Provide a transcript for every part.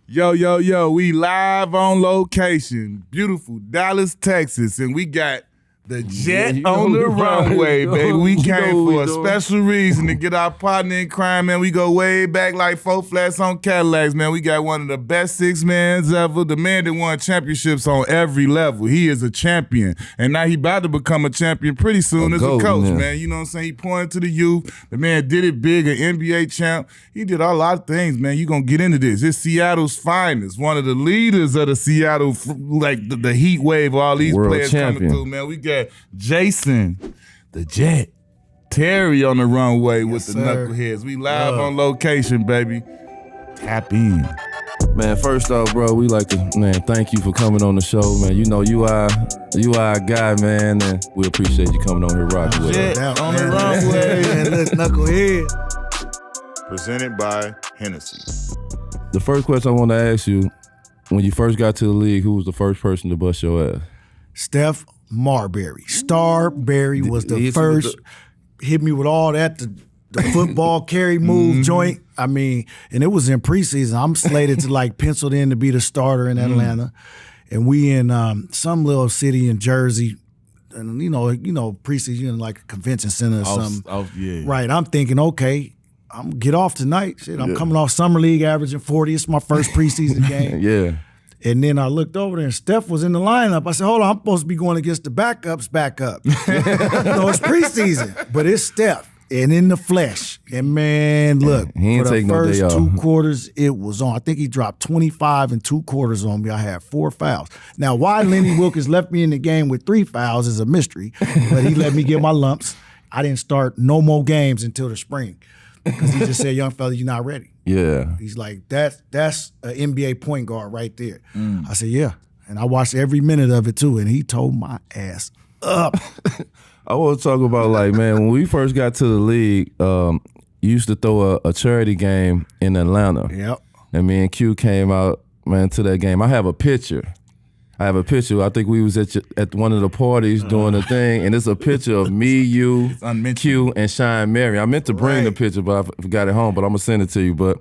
Yo, we live on location. Beautiful Dallas, Texas, and we got the jet on the runway, baby. We came for a special reason to get our partner in crime, man. We go way back like 4 flats on Cadillacs, man. We got one of the best 6-mans ever. The man that won championships on every level. He is a champion, and now he about to become a champion pretty soon as a coach, man. You know what I'm saying? He pointed to the youth. The man did it big, an NBA champ. He did a lot of things, man. You gonna get into this. It's Seattle's finest. One of the leaders of the Seattle, like the heat wave, all these World players champion. coming through, man. We got Jason, the Jet, Terry on the runway with the Knuckleheads. We live on location, baby. Tap in. Man, first off, bro, we like to, thank you for coming on the show, man. You know, you are a guy, man, and we appreciate you coming on here rocking with us. Jet on the runway. And look, Knucklehead. Presented by Hennessy. The first question I want to ask you, when you first got to the league, who was the first person to bust your ass? Steph Marbury. Starberry was the first. Hit me with all that, the football carry move joint. I mean, and it was in preseason. I'm slated to like penciled in to be the starter in Atlanta. And we in some little city in Jersey. And you know, preseason, in like a convention center or something. Right. I'm thinking, okay, I'm gonna get off tonight. Shit, I'm coming off summer league averaging 40. It's my first preseason game. Yeah. And then I looked over there and Steph was in the lineup. I said, hold on, I'm supposed to be going against the backups back up. No, it's preseason, but it's Steph and in the flesh. And man, look, he ain't for the take no first day off. 2 quarters, it was on. I think he dropped 25 in 2 quarters on me. I had 4 fouls. Now, why Lenny Wilkins left me in the game with 3 fouls is a mystery, but he let me get my lumps. I didn't start no more games until the spring because he just said, young fella, you're not ready. Yeah. He's like, that's an NBA point guard right there. I said, yeah. And I watched every minute of it too, and he told my ass up. I want to talk about, like, man, when we first got to the league, you used to throw a charity game in Atlanta. Yep. And me and Q came out, man, to that game. I have a picture. I think we was at one of the parties doing a thing, and it's a picture of me, you, Q, and Shine Mary. I meant to bring the picture, but I forgot it home, but I'm going to send it to you. But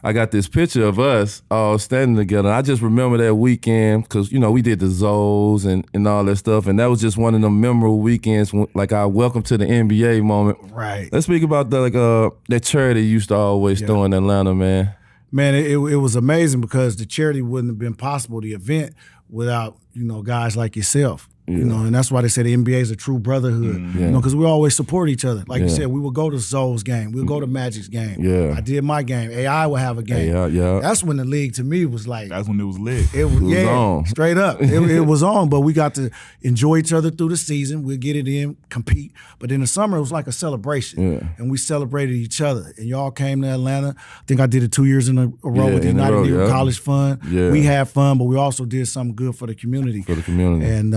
I got this picture of us all standing together. I just remember that weekend because, you know, we did the Zoes and all that stuff, and that was just one of the memorable weekends, like our welcome to the NBA moment. Right. Let's speak about that charity you used to always throw in Atlanta, man. Man, it was amazing because the charity wouldn't have been possible, the event, without, guys like yourself. And that's why they say the NBA is a true brotherhood. Because we always support each other. Like you said, we would go to Zoe's game. We would go to Magic's game. Yeah. I did my game. AI would have a game. Yeah. That's when the league, to me, was like. That's when it was lit. It was on. Straight up. It was on, but we got to enjoy each other through the season. We'd get it in, compete. But in the summer, it was like a celebration. Yeah. And we celebrated each other. And y'all came to Atlanta. I think I did it 2 years in a row with the United Negro College Fund. Yeah. We had fun, but we also did something good for the community. And,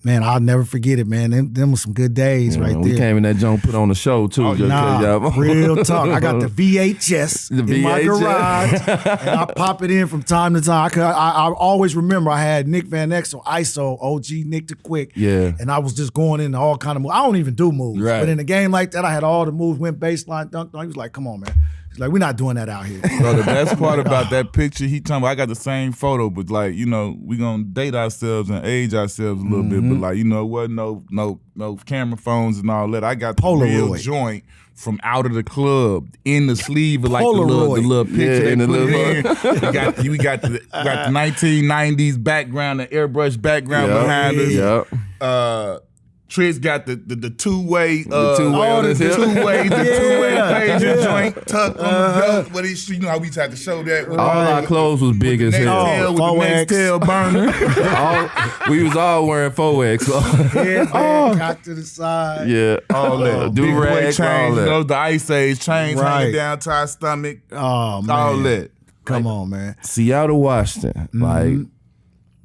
man, I'll never forget it, man. Them were some good days right there. We came in that joint, put on the show, too. Real talk. I got the VHS in my garage, and I pop it in from time to time. I always remember I had Nick Van Exel, ISO, OG Nick the Quick, and I was just going into all kind of moves. I don't even do moves, but in a game like that, I had all the moves, went baseline, dunked on. He was like, come on, man. Like, we're not doing that out here. So the best part about that picture, he talking about, I got the same photo, but like, we gonna date ourselves and age ourselves a little bit, but like, it wasn't no camera phones and all that. I got the real joint from out of the club in the sleeve of like the little picture they put in. We got the 1990s background, the airbrush background behind us. Trish got the two-way pager joint tucked on the belt. But you know how we tried to show that. All our clothes was big as hell. With the next tail burner. We was all wearing 4X. Headband cocked to the side. Yeah, all that. Do-rag, chains, all that. The Ice Age chains hanging down to our stomach. Oh, man. All that. Come on, man. Seattle, Washington. Like,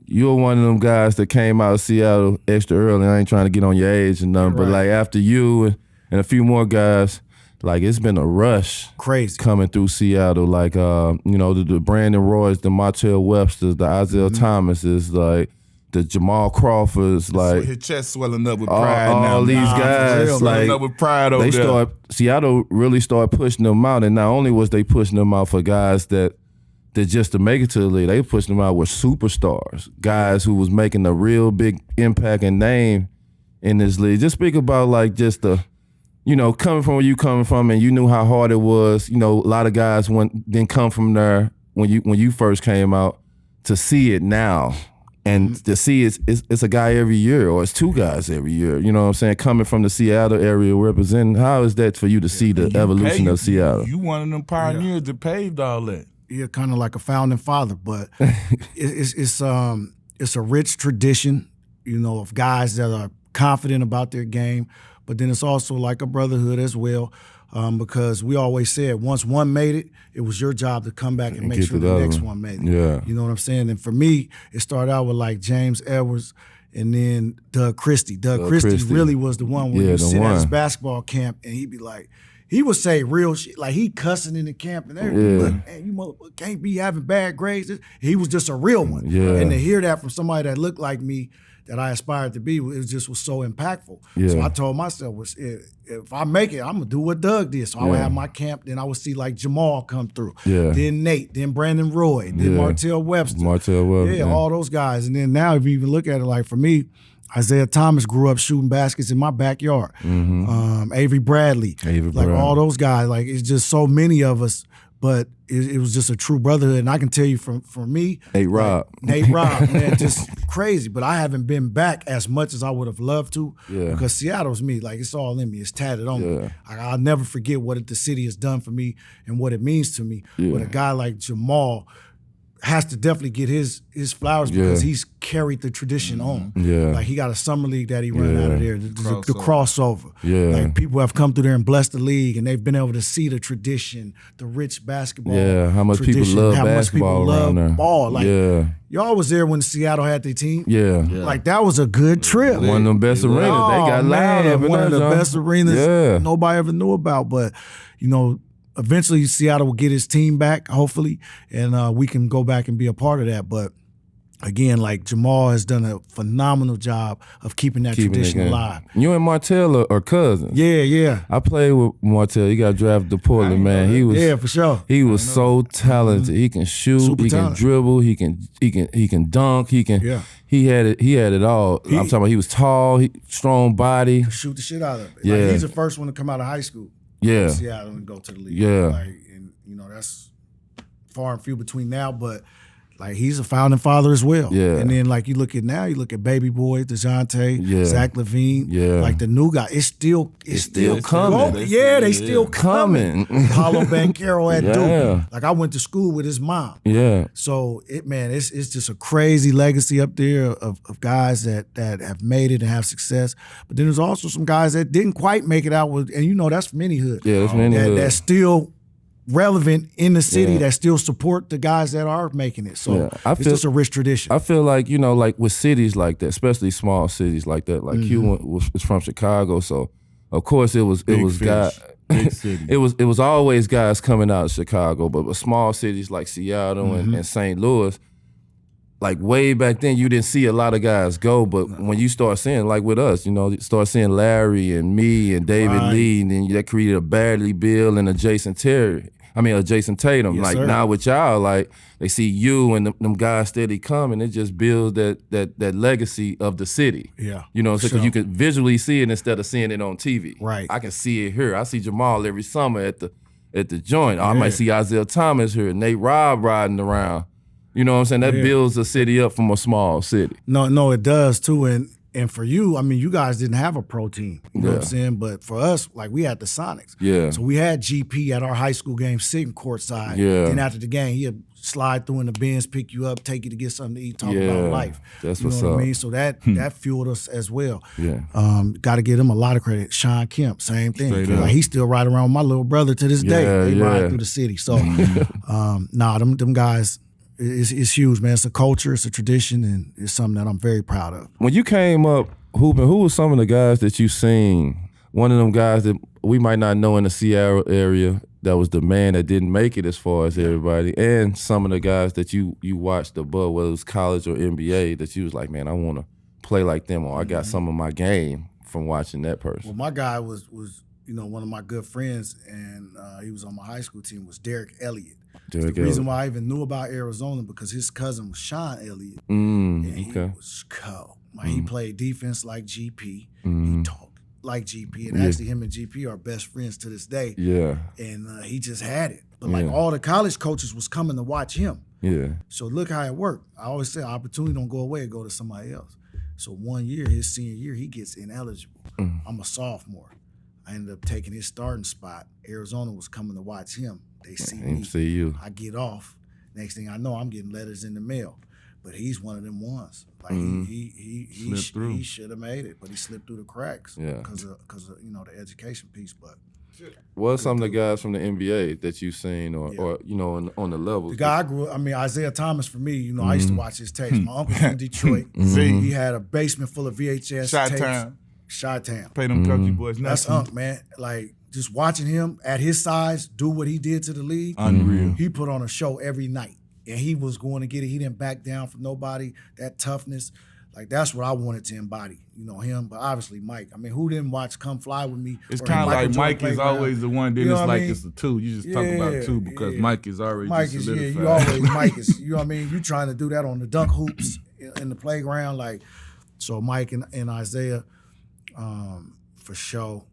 you're one of them guys that came out of Seattle extra early. I ain't trying to get on your age and nothing, but like after you and a few more guys, like it's been a rush. Crazy. Coming through Seattle. Like, the Brandon Roys, the Martell Websters, the Isaiah Thomases, like the Jamal Crawfords, like his chest swelling up with pride. All these guys, swelling up with pride over there. Seattle really started pushing them out, and not only was they pushing them out for guys that that just to make it to the league, they pushed them out with superstars, guys who was making a real big impact and name in this league. Just speak about like just the, you know, coming from where you coming from, and you knew how hard it was. You know, a lot of guys didn't come from there when you first came out. To see it now, and to see it's a guy every year, or it's two guys every year. You know what I'm saying? Coming from the Seattle area representing, how is that for you to see the evolution of Seattle? You one of them pioneers that paved all that. Yeah, kind of like a founding father, but it's a rich tradition, you know, of guys that are confident about their game, but then it's also like a brotherhood as well. Because we always said once one made it, it was your job to come back and make sure the next one made it. Yeah. You know what I'm saying? And for me, it started out with like James Edwards and then Doug Christie. Doug Christie really was the one where you sit at his basketball camp and he'd be like, he would say real shit, like he cussing in the camp and everything. Yeah. Like, man, you motherfucker can't be having bad grades. He was just a real one. Yeah. And to hear that from somebody that looked like me, that I aspired to be, it just was so impactful. Yeah. So I told myself, if I make it, I'm gonna do what Doug did. So I would have my camp, then I would see like Jamal come through, then Nate, then Brandon Roy, then Martell Webster. Yeah, all those guys. And then now if you even look at it, like for me, Isaiah Thomas grew up shooting baskets in my backyard. Avery Bradley, all those guys. Like it's just so many of us, but it was just a true brotherhood. And I can tell you from me, Nate Robb, man, just crazy. But I haven't been back as much as I would have loved to because Seattle's me. Like it's all in me. It's tatted on me. I'll never forget what the city has done for me and what it means to me. But a guy like Jamal has to definitely get his flowers because he's carried the tradition on. Like he got a summer league that he ran out of there, the crossover. Like people have come through there and blessed the league, and they've been able to see the tradition, the rich basketball. How much tradition, people love how basketball much people around love there. ball. Like y'all was there when Seattle had their team. Like that was a good trip. One of them best arenas. They got loud up in one of the John. best arenas nobody ever knew about. But you know, eventually Seattle will get his team back, hopefully, and we can go back and be a part of that. But again, like Jamal has done a phenomenal job of keeping that tradition alive. You and Martell are cousins. Yeah. I played with Martell. He got drafted to Portland, man. He was for sure. He was so talented. He can shoot. Super he talented. Can dribble. He can dunk. He had it all. I'm talking about he was tall, strong body. Shoot the shit out of it. Like, he's the first one to come out of high school. Yeah. Seattle and go to the league. Like, and you know, that's far and few between now, but like he's a founding father as well. And then like you look at Baby Boy, DeJounte, Zach LaVine, like the new guy. It's still coming. They still coming. Paulo Banchero at Duke. Like I went to school with his mom. So it's just a crazy legacy up there of guys that have made it and have success. But then there's also some guys that didn't quite make it out with, and you know that's from any hood. That's from any hood. That's still relevant in the city that still support the guys that are making it. So it's just a rich tradition. I feel like, you know, like with cities like that, especially small cities like that, like Q was from Chicago, so of course it was guys. It was always guys coming out of Chicago, but with small cities like Seattle and St. Louis, like way back then, you didn't see a lot of guys go, but when you start seeing, like with us, you know, you start seeing Larry and me and David Lee, and then that created a Bradley Beal and a Jason Tatum. Like now with y'all, like they see you and them guys steady coming, it just builds that legacy of the city. You know, because you can visually see it instead of seeing it on TV. I can see it here. I see Jamal every summer at the joint. I might see Isaiah Thomas here, Nate Robb riding around. You know what I'm saying? That builds a city up from a small city. No, it does too. And for you, I mean, you guys didn't have a pro team. You know what I'm saying? But for us, like we had the Sonics. So we had GP at our high school game sitting courtside. Then after the game, he'd slide through in the bins, pick you up, take you to get something to eat, talk about life. That's you know what's what up. I mean? So that fueled us as well. Got to give him a lot of credit. Sean Kemp, same thing. Like he's still riding around with my little brother to this day. They ride through the city. So them guys. It's huge, man. It's a culture, it's a tradition, and it's something that I'm very proud of. When you came up hooping, who was some of the guys that you seen? One of them guys that we might not know in the Seattle area that was the man that didn't make it as far as everybody, and some of the guys that you watched above, whether it was college or NBA, that you was like, man, I want to play like them, or I got some of my game from watching that person. Well, my guy was one of my good friends, and he was on my high school team, was Derek Elliott. The reason why I even knew about Arizona because his cousin was Sean Elliott, and he was cold. He played defense like GP. He talked like GP, and actually him and GP are best friends to this day. Yeah. And he just had it. But like all the college coaches was coming to watch him. Yeah. So look how it worked. I always say opportunity don't go away and go to somebody else. So 1 year, his senior year, he gets ineligible. I'm a sophomore. I ended up taking his starting spot. Arizona was coming to watch him. They see me. See you. I get off. Next thing I know, I'm getting letters in the mail. But he's one of them ones. Like he should have made it, but he slipped through the cracks because of the education piece. But what's some of the guys from the NBA that you've seen or on the level? The guy I grew up, Isaiah Thomas for me, I used to watch his tapes. My uncle's from Detroit. He had a basement full of VHS tapes. Chi-Town. Pay them country boys nothing. That's Unc, man. Like, just watching him at his size do what he did to the league. Unreal. He put on a show every night. And he was going to get it. He didn't back down from nobody. That toughness. Like, that's what I wanted to embody. Him. But obviously, Mike. Who didn't watch Come Fly With Me? It's kind of like Mike is always the one. Then it's like it's the two. You just talk about two because Mike is already just solidified. You always Mike is. You trying to do that on the dunk hoops in the playground. Like, so Mike and Isaiah, for sure.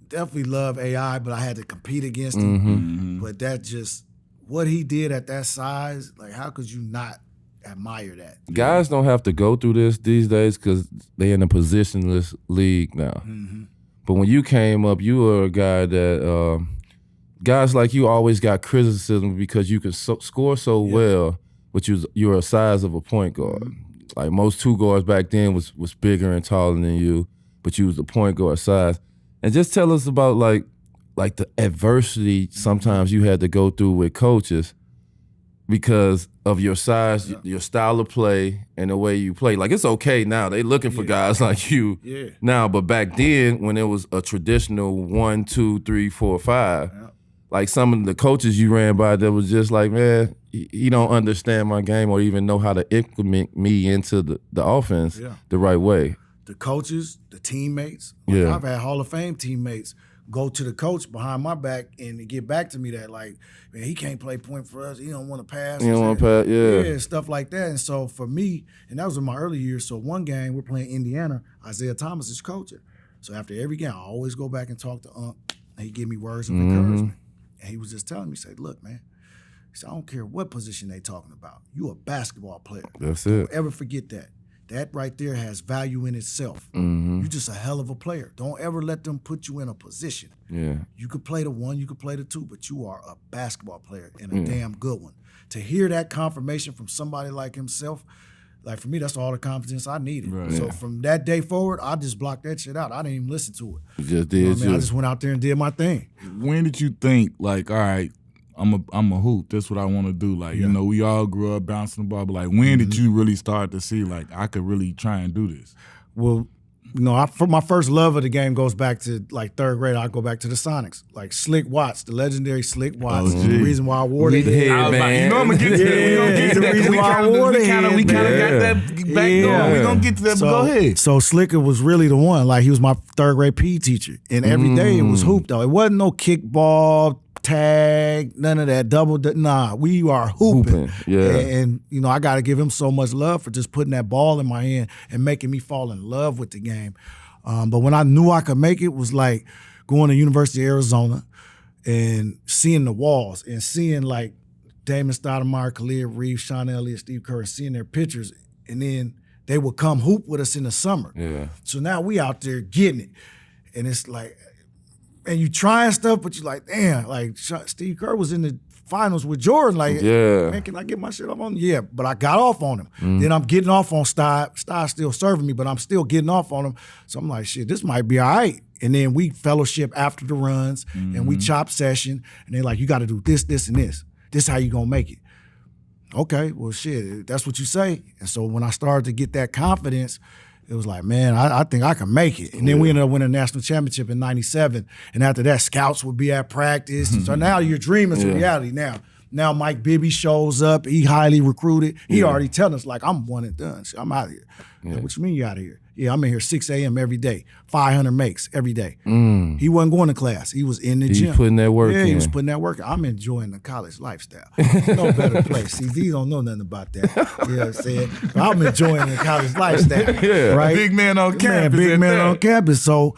Definitely love AI, but I had to compete against him. But that just what he did at that size. Like, how could you not admire that? Guys don't have to go through this these days because they're in a positionless league now. But when you came up, you were a guy that guys like you always got criticism because you could score so well, but you were a size of a point guard. Like most two guards back then was bigger and taller than you, but you was a point guard size. And just tell us about like the adversity sometimes you had to go through with coaches because of your size, your style of play, and the way you play. Like, it's okay now. They looking for guys like you now, but back then when it was a traditional 1, 2, 3, 4, 5, like some of the coaches you ran by that was just like, man, he don't understand my game or even know how to implement me into the offense the right way. The coaches, the teammates. I've had Hall of Fame teammates go to the coach behind my back and get back to me that, like, man, he can't play point for us. He don't want to pass. He don't want to pass, Yeah, stuff like that. And so for me, and that was in my early years, so one game we're playing Indiana, Isaiah Thomas is coaching. So after every game, I always go back and talk to Unc, and he give me words of encouragement. And he was just telling me, he said, look, man, he said, I don't care what position they talking about. You a basketball player. That's it. Don't ever forget that. That right there has value in itself. You're just a hell of a player. Don't ever let them put you in a position. Yeah. You could play the 1, you could play the 2, but you are a basketball player and a damn good one. To hear that confirmation from somebody like himself, like for me, that's all the confidence I needed. Right. So from that day forward, I just blocked that shit out. I didn't even listen to it. You just did. I just went out there and did my thing. When did you think, like, all right, I'm a hoop. That's what I want to do. Like, we all grew up bouncing the ball, but like, when did you really start to see, like, I could really try and do this? Well, for my first love of the game goes back to like third grade. I go back to the Sonics, like Slick Watts, the legendary Slick Watts. The reason why I wore the head, man. I'm gonna get to that. We gonna get to that. We kind of got that back going. We gonna get to that. But go ahead. So Slicker was really the one. Like, he was my third grade PE teacher, and every day it was hoop though. It wasn't no kickball, tag, none of that nah, we are hooping. And I got to give him so much love for just putting that ball in my hand and making me fall in love with the game. But when I knew I could make it was like going to University of Arizona and seeing the walls and seeing like Damon Stoudemire, Khalid Reeves, Sean Elliott, Steve Kerr, and seeing their pictures, and then they would come hoop with us in the summer. So now we out there getting it, and it's like, and you trying stuff, but you like, damn, like Steve Kerr was in the finals with Jordan. Like, man, can I get my shit off on him? Yeah, but I got off on him. Then I'm getting off on Stide. Stide's still serving me, but I'm still getting off on him. So I'm like, shit, this might be all right. And then we fellowship after the runs, and we chop session, and they're like, you got to do this, this, and this. This how you gonna make it. Okay, well, shit, that's what you say. And so when I started to get that confidence, it was like, man, I think I can make it. And then we ended up winning a national championship in '97. And after that, scouts would be at practice. So now your dream is a reality now. Now Mike Bibby shows up. He highly recruited. He already telling us, like, I'm one and done. So I'm out of here. Yeah. Like, what you mean you out of here? Yeah, I'm in here 6 a.m. every day, 500 makes every day. He wasn't going to class. He was in the gym. He putting that work in. Yeah, he was putting that work in. I'm enjoying the college lifestyle. No better place. See, these don't know nothing about that. You know what I'm saying? But I'm enjoying the college lifestyle. Yeah, right? Big man on campus. Big man on campus. So,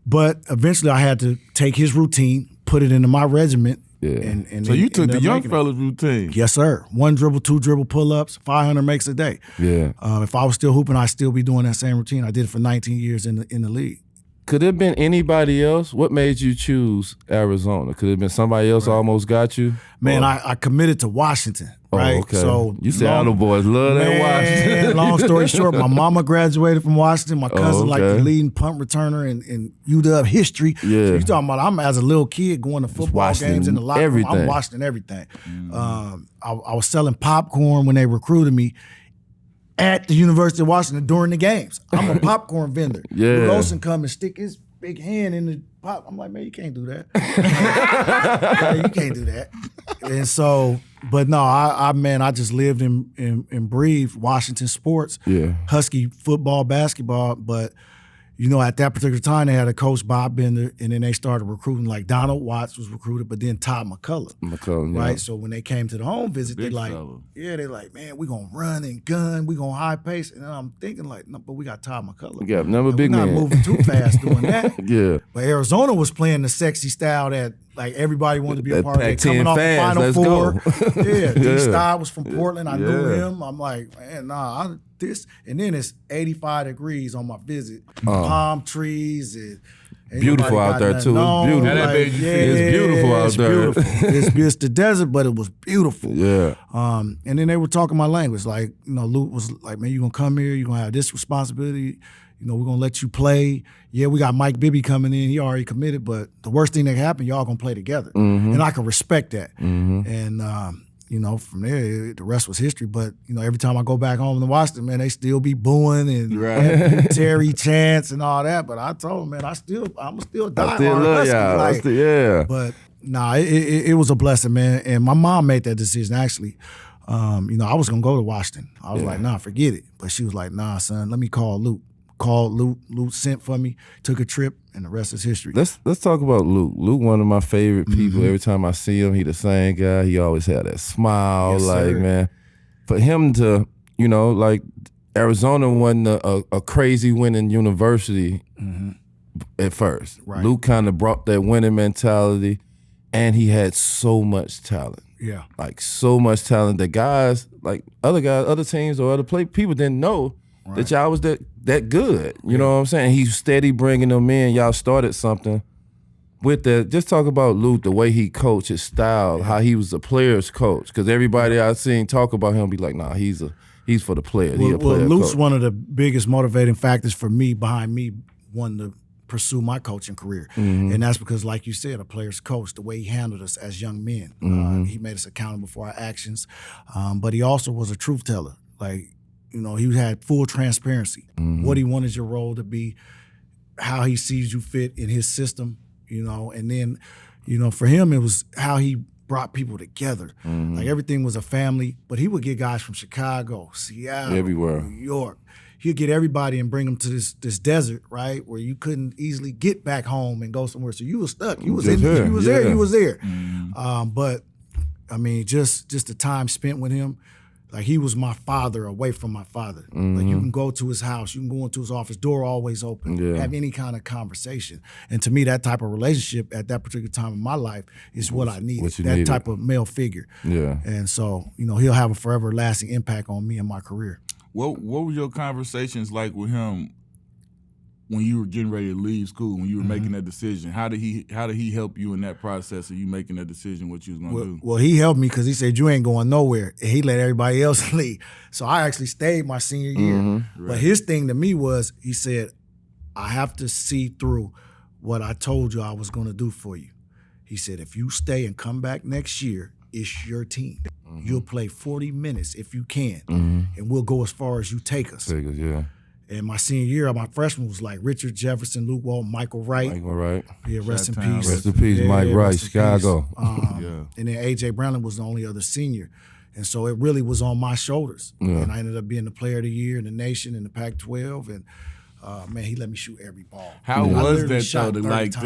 but eventually I had to take his routine, put it into my regiment. Yeah. And so you took the young fella's routine. Yes, sir. 1 dribble, 2 dribble pull-ups, 500 makes a day. Yeah. If I was still hooping, I'd still be doing that same routine. I did it for 19 years in the league. Could it have been anybody else? What made you choose Arizona? Could it have been somebody else almost got you? Man, I committed to Washington, right? Okay. So you said all the boys love that Washington. Long story short, my mama graduated from Washington. My cousin, like the leading punt returner in UW history. Yeah. So you talking about I'm as a little kid going to football games in the locker room. I'm watching everything. I was selling popcorn when they recruited me at the University of Washington during the games. I'm a popcorn vendor. Yeah. Wilson come and stick his big hand in the pop. I'm like, man, you can't do that. You can't do that. And so, but no, I just lived and breathed Washington sports. Yeah. Husky football, basketball, but you know, at that particular time, they had a coach, Bob Bender, and then they started recruiting, like Donald Watts was recruited, but then Todd McCullough. Right? So when they came to the home visit, they're like, man, we're going to run and gun, we're going to high pace. And I'm thinking like, no, but we got Todd McCullough. Yeah, number big man. We're not moving too fast doing that. Yeah. But Arizona was playing the sexy style that like everybody wanted to be a part of. They coming off the Final Let's Four. go. Yeah, D-Style was from Portland. I knew him. I'm like, man, nah, this. And then it's 85 degrees on my visit. Palm trees and beautiful out there too. It's beautiful. It's beautiful out there. Beautiful. It's the desert, but it was beautiful. Yeah. And then they were talking my language. Like, you know, Luke was like, man, you're gonna come here, you're gonna have this responsibility. You know, we're gonna let you play. Yeah, we got Mike Bibby coming in. He already committed, but the worst thing that can happen, y'all gonna play together. And I can respect that. And you know, from there, the rest was history. But, you know, every time I go back home to Washington, man, they still be booing and Terry chants and all that. But I told them, man, I'm still die hard. Yeah. But nah, it was a blessing, man. And my mom made that decision, actually. You know, I was gonna go to Washington. I was like, nah, forget it. But she was like, nah, son, let me call Luke. Called Luke. Luke sent for me, took a trip, and the rest is history. Let's talk about Luke. Luke, one of my favorite people. Every time I see him, he the same guy. He always had that smile. Yes, like, man, for him to, you know, like Arizona wasn't a crazy winning university at first. Right. Luke kind of brought that winning mentality, and he had so much talent. Yeah. Like so much talent that guys, like other teams or other people didn't know that y'all was that good. You know what I'm saying? He's steady bringing them in. Y'all started something with that. Just talk about Luke, the way he coached, his style, how he was a player's coach. Because everybody I've seen talk about him be like, nah, he's for the players. Well, he a player Luke's coach. One of the biggest motivating factors for me, behind me wanting to pursue my coaching career. And that's because, like you said, a player's coach, the way he handled us as young men. He made us accountable for our actions. But he also was a truth teller. Like, you know, he had full transparency. What he wanted your role to be, how he sees you fit in his system, you know, and then, you know, for him, it was how he brought people together. Like everything was a family, but he would get guys from Chicago, Seattle, everywhere, New York. He'd get everybody and bring them to this desert, right, where you couldn't easily get back home and go somewhere. So you was stuck. You was there. You was there. But I mean, just the time spent with him. Like, he was my father away from my father. Like, you can go to his house, you can go into his office, door always open, have any kind of conversation. And to me, that type of relationship at that particular time in my life is what I needed. That type of male figure. Yeah. And so, you know, he'll have a forever lasting impact on me and my career. What were your conversations like with him when you were getting ready to leave school, when you were making that decision? How did he help you in that process of you making that decision, what you was going to do? Well, he helped me because he said, you ain't going nowhere. And he let everybody else leave. So I actually stayed my senior year. But his thing to me was, he said, I have to see through what I told you I was going to do for you. He said, if you stay and come back next year, it's your team. You'll play 40 minutes if you can, and we'll go as far as you take us. Yeah. And my senior year, my freshman was like Richard Jefferson, Luke Walton, Michael Wright. Michael Wright. Yeah, rest in peace. Rest in peace, Mike Wright, Chicago. And then A.J. Brownlee was the only other senior. And so it really was on my shoulders. Yeah. And I ended up being the player of the year in the nation in the Pac-12. And man, he let me shoot every ball. How was that though, to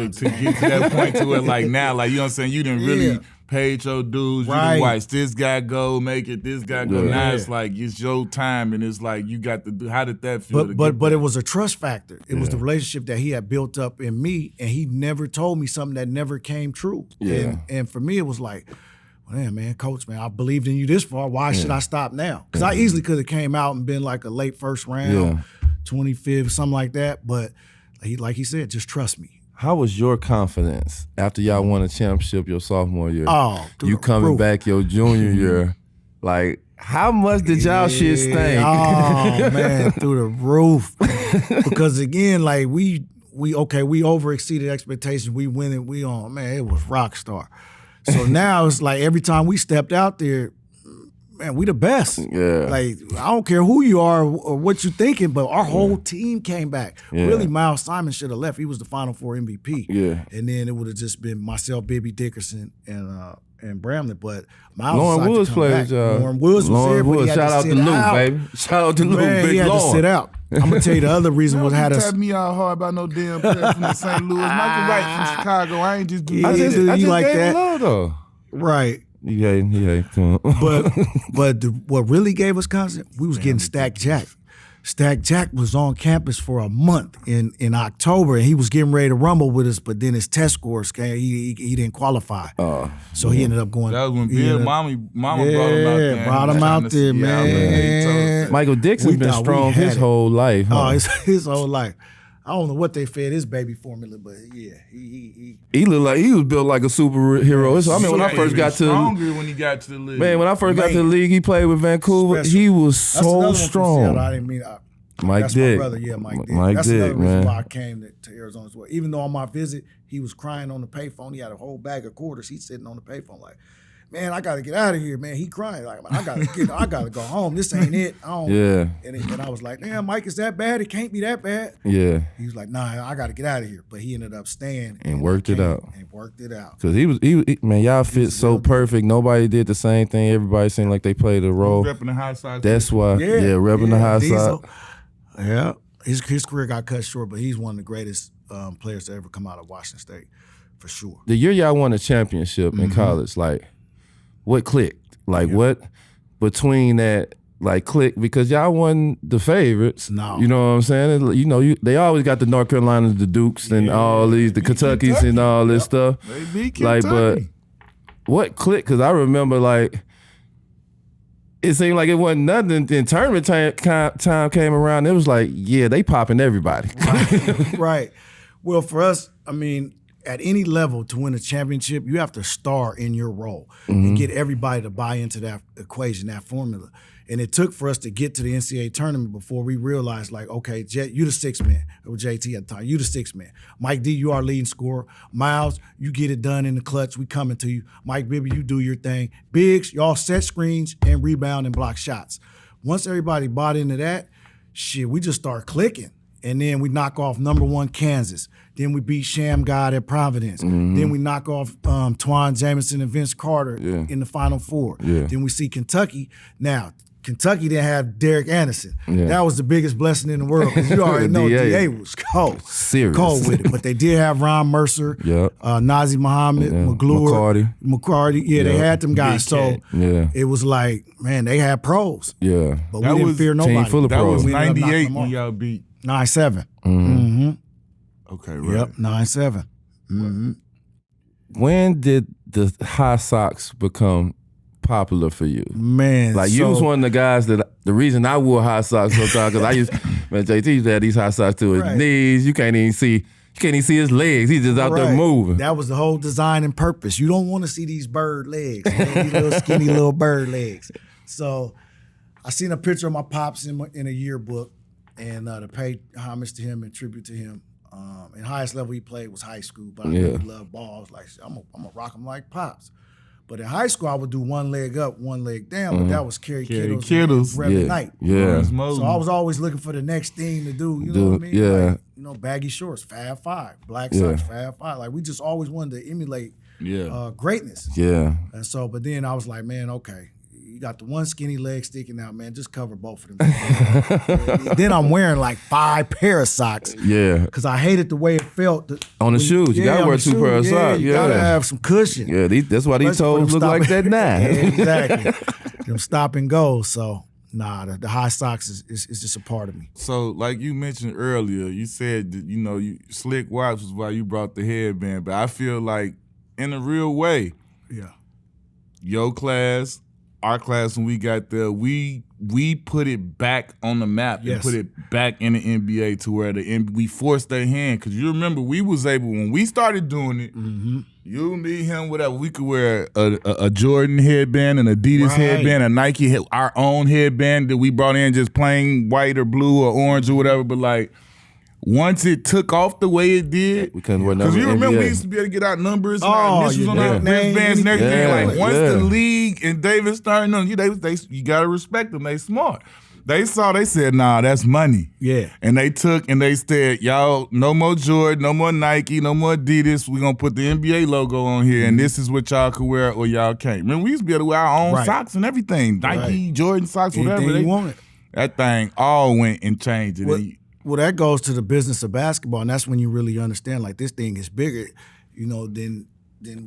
get to that point to it like now, like, you know what I'm saying, you didn't really paid your dues, you didn't watch this guy go, make it, this guy go. Now it's like, it's your time, and it's like, you got to do, how did that feel? But it was a trust factor. It was the relationship that he had built up in me, and he never told me something that never came true. Yeah. And for me, it was like, well, man, coach, man, I believed in you this far. Why should I stop now? Because I easily could have came out and been like a late first round, 25th, something like that. But like he said, just trust me. How was your confidence after y'all won a championship your sophomore year? Oh, you coming back your junior year, like how much did y'all shit stink? Oh man, through the roof. Because again, like we over exceeded expectations. We win it. We on, man, it was rock star. So now it's like every time we stepped out there, man, we the best. Yeah. Like, I don't care who you are or what you thinking, but our whole team came back. Yeah. Really, Miles Simon should have left. He was the Final Four MVP. Yeah. And then it would have just been myself, Bibby Dickerson, and Bramlett. But Miles Lauren Woods played. Lauren Woods was there, but he had shout to out sit to Lou, out. baby. Shout out to Lou, big he had Lauren. to sit out. I'm going to tell you the other reason was had us. Tap me out hard about no damn player from St. Louis. Michael Wright from Chicago. I ain't just do I just like gave that. Love, though. Right. Yeah, come on. but what really gave us confidence, we was getting Stack Jack. Stack Jack was on campus for a month in October, and he was getting ready to rumble with us, but then his test scores came, he didn't qualify. So he ended up going. That was when Bill Mama brought him out there. Brought him out there, man. Michael Dixon's been strong his whole life. Huh? Oh, his whole life. I don't know what they fed his baby formula, but yeah, he looked like he was built like a superhero. So, I mean, when I first got to stronger when he got to the league. Man, when I first got to the league, he played with Vancouver. Special. He was so strong. I didn't mean Mike that's Dick. my brother, yeah, Mike Dick. Mike that's Dick, another reason man. why I came to Arizona as well. Even though on my visit, he was crying on the payphone. He had a whole bag of quarters. He's sitting on the payphone like, man, I gotta get out of here, man. He crying like, I gotta go home. This ain't it. Yeah. And I was like, damn, Mike, is that bad? It can't be that bad. Yeah. He was like, nah, I gotta get out of here. But he ended up staying and worked it out. And worked it out. Cause he man, y'all fit so perfect. Nobody did the same thing. Everybody seemed like they played a role. Repping the high side. That's why. Yeah, repping the high side. Yeah. His career got cut short, but he's one of the greatest players to ever come out of Washington State, for sure. The year y'all won a championship in college, like, what clicked? Like, what between that, like, clicked? Because y'all won the favorites. No. You know what I'm saying? You know, they always got the North Carolinas, the Dukes, and all these, the Kentuckys and all this stuff. They beat Kentucky. Like, but what clicked? Because I remember, like, it seemed like it wasn't nothing. Then tournament time came around. It was like, yeah, they popping everybody. Right. Well, for us, I mean, at any level to win a championship, you have to star in your role and get everybody to buy into that equation, that formula. And it took for us to get to the NCAA tournament before we realized, like, okay, Jet, you the sixth man. It was JT at the time. You the sixth man. Mike D, you our leading scorer. Miles, you get it done in the clutch. We coming to you. Mike Bibby, you do your thing. Biggs, y'all set screens and rebound and block shots. Once everybody bought into that, shit, we just start clicking. And then we knock off #1 Kansas. Then we beat Sham God at Providence. Then we knock off Twan Jamison and Vince Carter in the Final Four. Then we see Kentucky. Now, Kentucky didn't have Derek Anderson. That was the biggest blessing in the world because you already know DA was cold. Serious. Cold with it. But they did have Ron Mercer, Nazi Muhammad, McCarty. Yeah, they had them guys. So it was like, man, they had pros. Yeah. But we didn't fear nobody. Team full of pros. That was 98 when y'all beat 9-7. Okay, right. Yep, 9-7. When did the high socks become popular for you? Man, like you was one of the guys that the reason I wore high socks sometimes because I used JT used to have these high socks to his knees. You can't even see his legs. He's just out there moving. That was the whole design and purpose. You don't want to see these bird legs, these little skinny little bird legs. So I seen a picture of my pops in a yearbook, and to pay homage to him and tribute to him. And highest level he played was high school, but I really loved balls. Like I'm gonna rock him like Pops. But in high school, I would do one leg up, one leg down. But that was Kerry Kittles and Reverend Knight. Yeah. So I was always looking for the next thing to do. You know what I mean? Yeah. Like, you know, baggy shorts, Fab Five, black socks, Fab Five. Like we just always wanted to emulate greatness. Yeah. And so, but then I was like, man, okay. You got the one skinny leg sticking out, man. Just cover both of them. Then I'm wearing like 5 pair of socks. Yeah. Because I hated the way it felt. On the shoes. You got to wear 2 pairs of socks. You got to have some cushion. Yeah, that's why these toes look like that now. Exactly. Them stop and go. So, nah, the high socks is just a part of me. So, like you mentioned earlier, you said that, you know, slick watch was why you brought the headband. But I feel like, in a real way, your class, our class, when we got there, we put it back on the map and put it back in the NBA to where we forced their hand. Because you remember, we was able, when we started doing it, you, me, him, whatever, we could wear a Jordan headband, an Adidas headband, a Nike, our own headband that we brought in just plain white or blue or orange or whatever. But like, once it took off the way it did, we couldn't wear numbers. Because you remember we used to be able to get our numbers and our initials on our wristbands and everything. Like once the league and Davis started on you gotta respect them. They smart. They said, nah, that's money. Yeah. And they took and they said, y'all, no more Jordan, no more Nike, no more Adidas. We're gonna put the NBA logo on here, and this is what y'all can wear or y'all can't. Remember, we used to be able to wear our own socks and everything. Nike, Jordan socks, whatever. Anything you wanted. That thing all went and changed it. Well, that goes to the business of basketball, and that's when you really understand, like, this thing is bigger, you know, than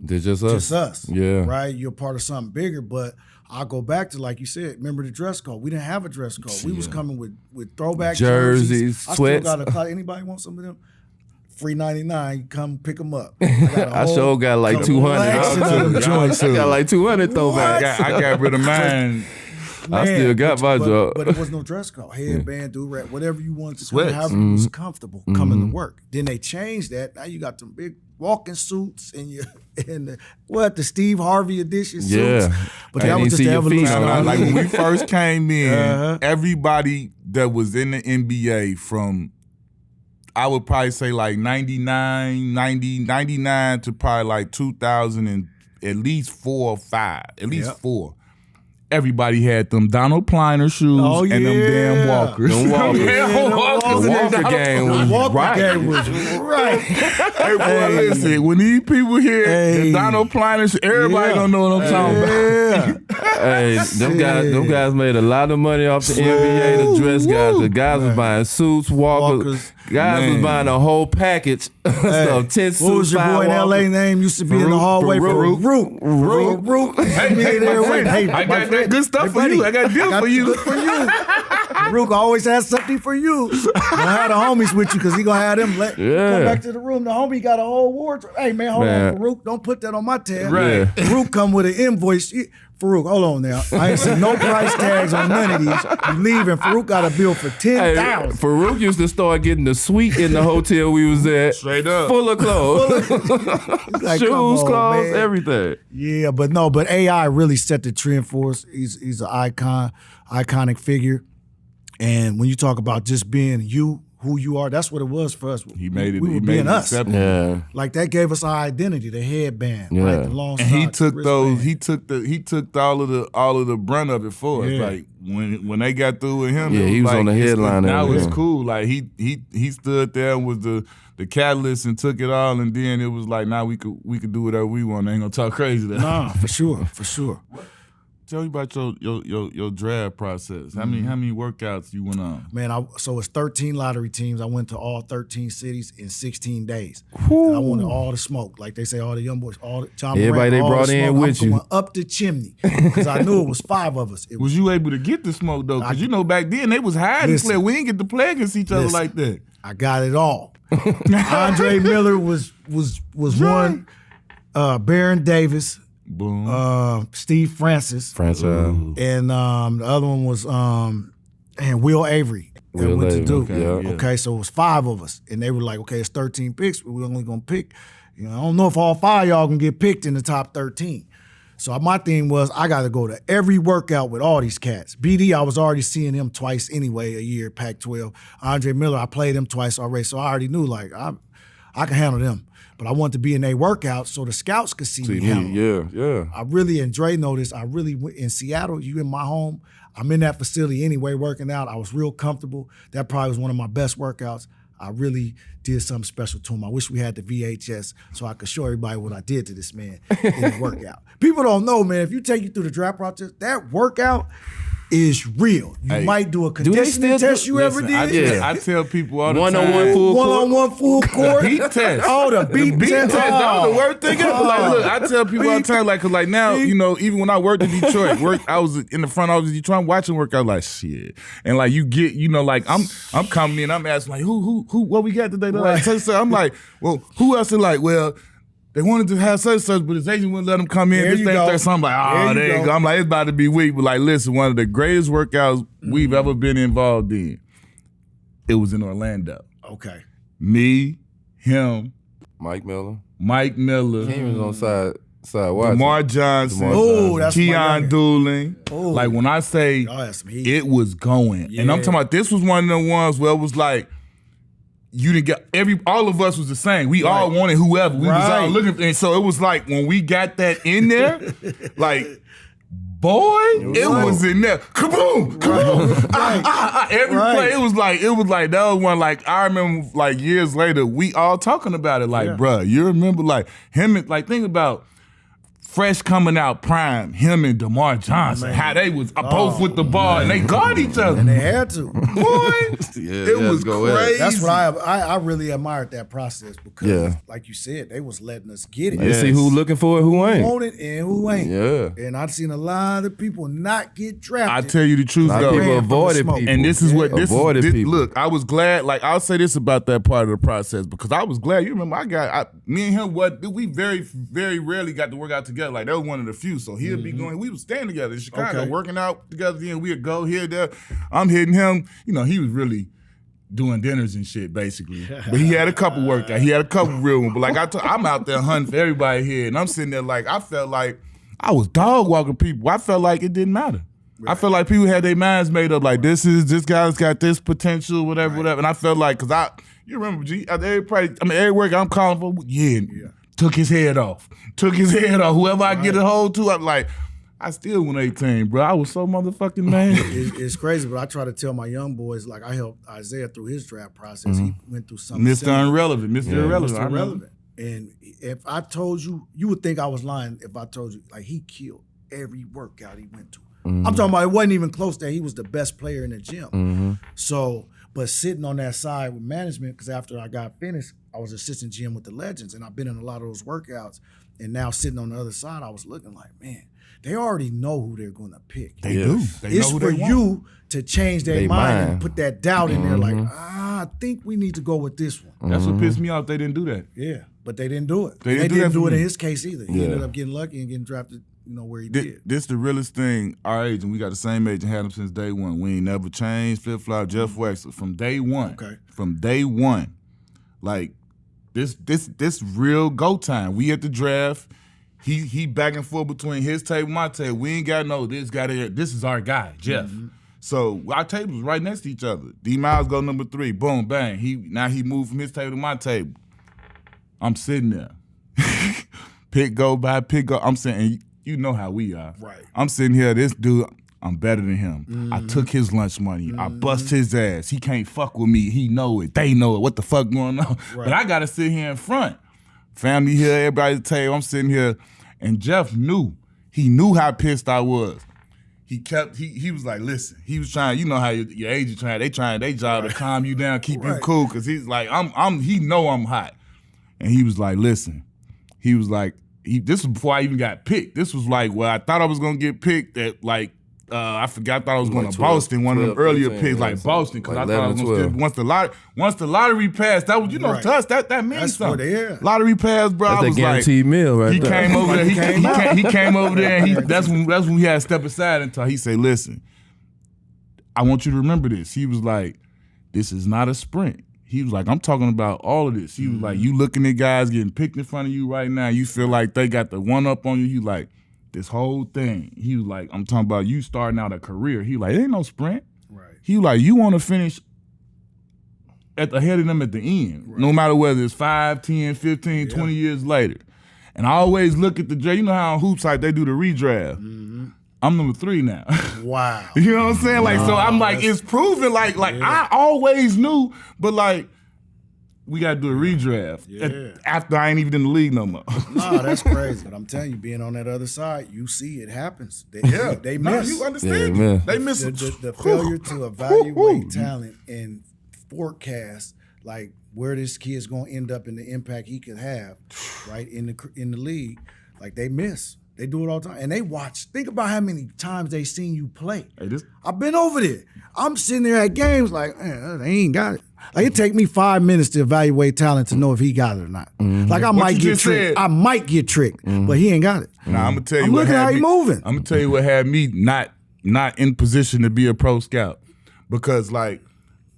just us. Yeah. Right? You're part of something bigger, but I'll go back to, like you said, remember the dress code. We didn't have a dress code. We was coming with throwback jerseys, sweats. I still got anybody want some of them? Free 99, come pick them up. I sure got like 200. I got like 200 throwbacks. I got rid of mine. Man, I still got my job. But it was no dress code. Headband, do-rag, whatever you wanted to do, however you was comfortable coming to work. Then they changed that. Now you got them big walking suits and the Steve Harvey edition suits. Yeah. But that was just the evolution. Like when we first came in, everybody that was in the NBA from, I would probably say like 99 to probably like 2000 and at least 4 or 5, at least 4. Everybody had them Donald Pliner shoes and them damn Walkers. Them Walkers. The Walker game was right. Hey, boy, listen, when these people hear the Donald Pliner shoes, everybody gonna know what I'm talking about. Hey, them guys made a lot of money off the NBA, the dress guys. The guys was buying suits, Walkers. Guys was buying a whole package of stuff. 10 suits. What was your boy in LA name? Used to be in the hallway for Rook. Hey, I got that good stuff for you. I got a deal for you. Rook always has something for you. Don't have the homies with you because he gonna have them. Come back to the room. The homie got a whole wardrobe. Hey man, hold on, Farouk. Don't put that on my tab. Right. Farouk come with an invoice. Farouk, hold on now. I ain't seen no price tags on none of these. You leaving. Farouk got a bill for $10,000. Hey, Farouk used to start getting the suite in the hotel we was at. Straight up. Full of clothes. Like, shoes, clothes, man. everything. Yeah, but AI really set the trend for us. He's an iconic figure. And when you talk about just being who you are, that's what it was for us. He made it. We were being us. Yeah. Like that gave us our identity, the headband, right? The long and socks, he took all of the brunt of it for us. Like when they got through with him, he was like, on the headline. Now it's cool. Like he stood there and was the catalyst and took it all, and then it was like, now we could do whatever we want. They ain't gonna talk crazy. Nah, for sure. Tell me about your draft process. How many workouts you went on? Man, so it's 13 lottery teams. I went to all 13 cities in 16 days. And I wanted all the smoke. Like they say, all the young boys, all the John everybody Morant, they all brought the in smoke. with I'm you. going up the chimney because I knew it was 5 of us. Was you able to get the smoke though? Because back then they was hiding play. We didn't get to play against each other like that. I got it all. Andre Miller was one. Baron Davis. Boom. Steve Francis. And the other one was Will Avery. That went to Duke. Okay, so it was 5 of us. And they were like, okay, it's 13 picks, but we're only gonna pick. I don't know if all 5 of y'all gonna get picked in the top 13. So my thing was I gotta go to every workout with all these cats. BD, I was already seeing him twice anyway a year, Pac-12. Andre Miller, I played him twice already. So I already knew, like, I can handle them. But I want to be in their workouts so the scouts could see me handle them. Yeah. I really, and Dre noticed, I really went in Seattle, you in my home, I'm in that facility anyway working out. I was real comfortable. That probably was one of my best workouts. I really did something special to him. I wish we had the VHS so I could show everybody what I did to this man in the workout. People don't know, man, if you take you through the draft process, that workout is real. You might do a conditioning test you ever did. I tell people all the time. One-on-one full court. Beat test. Oh, the beat test. That was the worst thing ever. Like, look, I tell people all the time, like, cause like now, you know, even when I worked in Detroit, I was in the front office of Detroit, I'm watching work, I was like, shit. And like you get, you know, like I'm coming in, I'm asking like, who, what we got today? Like, so I'm like, well, who else? They're like, well, they wanted to have such, but his agent wouldn't let them come in. This thing, that. So I'm like, oh, there you go. I'm like, it's about to be weak. But like, listen, one of the greatest workouts we've ever been involved in, it was in Orlando. Okay. Me, him, Mike Miller. He was on side watching. Lamar Johnson. Oh, that's Keon Dooling. Oh. Like when I say it was going. Yeah. And I'm talking about this was one of the ones where it was like, you didn't get all of us was the same. We all wanted whoever. We was all looking, and so it was like when we got that in there, like, boy, it was in there. Kaboom! Kaboom! Every play, it was like that was one. Like I remember, like years later, we all talking about it. Like, bruh, you remember, like him, and like think about. Fresh coming out prime, him and DeMar Johnson, how they was both with the ball and they guard each other. And they had to. Boy, it was crazy. That's what I really admired that process because, like you said, they was letting us get it. They see who looking for it, who ain't. Who want it and who ain't. Yeah. And I've seen a lot of people not get drafted. I tell you the truth, though. People avoided people. And this is what this is. People. Look, I was glad. Like I'll say this about that part of the process because I was glad. You remember, me and him. We very, very rarely got to work out together. Like that was one of the few. So he'd be going. We would stand together in Chicago, working out together. Then we'd go here, there. I'm hitting him. You know, he was really doing dinners and shit, basically. But he had a couple workouts. He had a couple real ones. But like I'm out there hunting for everybody here, and I'm sitting there like I felt like I was dog walking people. I felt like it didn't matter. Right. I felt like people had their minds made up. Like this guy's got this potential, whatever. And I felt like you remember every workout I'm calling for, took his head off. Whoever I get a hold to, I'm like, I still won 18, bro. I was so motherfucking mad. It's crazy, but I try to tell my young boys, like I helped Isaiah through his draft process. He went through something. Mr. Irrelevant. And if I told you, you would think I was lying if I told you, like he killed every workout he went to. I'm talking about it wasn't even close that he was the best player in the gym. So, but sitting on that side with management, because after I got finished, I was assistant GM with the Legends, and I've been in a lot of those workouts. And now sitting on the other side, I was looking like, man, they already know who they're going to pick. They do. It's for you to change their mind and put that doubt in there. Like, I think we need to go with this one. That's what pissed me off. They didn't do that. Yeah, but they didn't do it. They didn't do it in his case either. He ended up getting lucky and getting drafted. Where he did. This the realest thing. Our agent, we got the same agent, had him since day one. We ain't never changed, flip-flop, Jeff Wexler. From day one. Okay. From day one. Like, this real go time. We at the draft. He back and forth between his table and my table. We ain't got this guy there. This is our guy, Jeff. So our tables right next to each other. D Miles go number 3. Boom, bang. Now he moved from his table to my table. I'm sitting there. Pick go by pick go. I'm saying, you know how we are. Right. I'm sitting here, this dude, I'm better than him. I took his lunch money. I bust his ass. He can't fuck with me. He know it. They know it. What the fuck going on? Right. But I got to sit here in front. Family here, everybody at the table. I'm sitting here. And Jeff knew. He knew how pissed I was. He was like, listen. He was trying, you know how your agent they trying their job to calm you down, keep you cool. Because he's like, he know I'm hot. And he was like, listen. He was like, this was before I even got picked. This was like, well, I thought I was gonna get picked at like, I thought I was going to Boston, one of them earlier picks, like Boston, because I thought I was going to once the lottery passed, that was, to us, that means something. Lottery passed, bro. That's I was a guaranteed meal right he there. Came over there. He came over there, and that's when we had to step aside and talk. He said, listen, I want you to remember this. He was like, this is not a sprint. He was like, I'm talking about all of this. He was like, you looking at guys getting picked in front of you right now. You feel like they got the one up on you. You like, this whole thing. He was like, I'm talking about you starting out a career. He like, it ain't no sprint. Right. He was like, you want to finish ahead of them at the end, no matter whether it's 5, 10, 15, 20 years later. And I always look at the draft. You know how on Hoop Site they do the redraft. I'm number 3 now. Wow. You know what I'm saying? Like, so I'm like, it's proven. Like I always knew, but like, we got to do a redraft after I ain't even in the league no more. No, that's crazy. But I'm telling you, being on that other side, you see it happens. They miss. You understand? They miss the failure to evaluate talent and forecast like where this kid's going to end up and the impact he could have, right, in the league. Like they miss. They do it all the time. And they watch. Think about how many times they seen you play. I've been over there. I'm sitting there at games like, man, they ain't got it. Like it take me 5 minutes to evaluate talent to know if he got it or not. Like I might get tricked. I might get tricked, but he ain't got it. Now I'm gonna tell you. I'm looking how he moving. I'm gonna tell you what had me not in position to be a pro scout, because like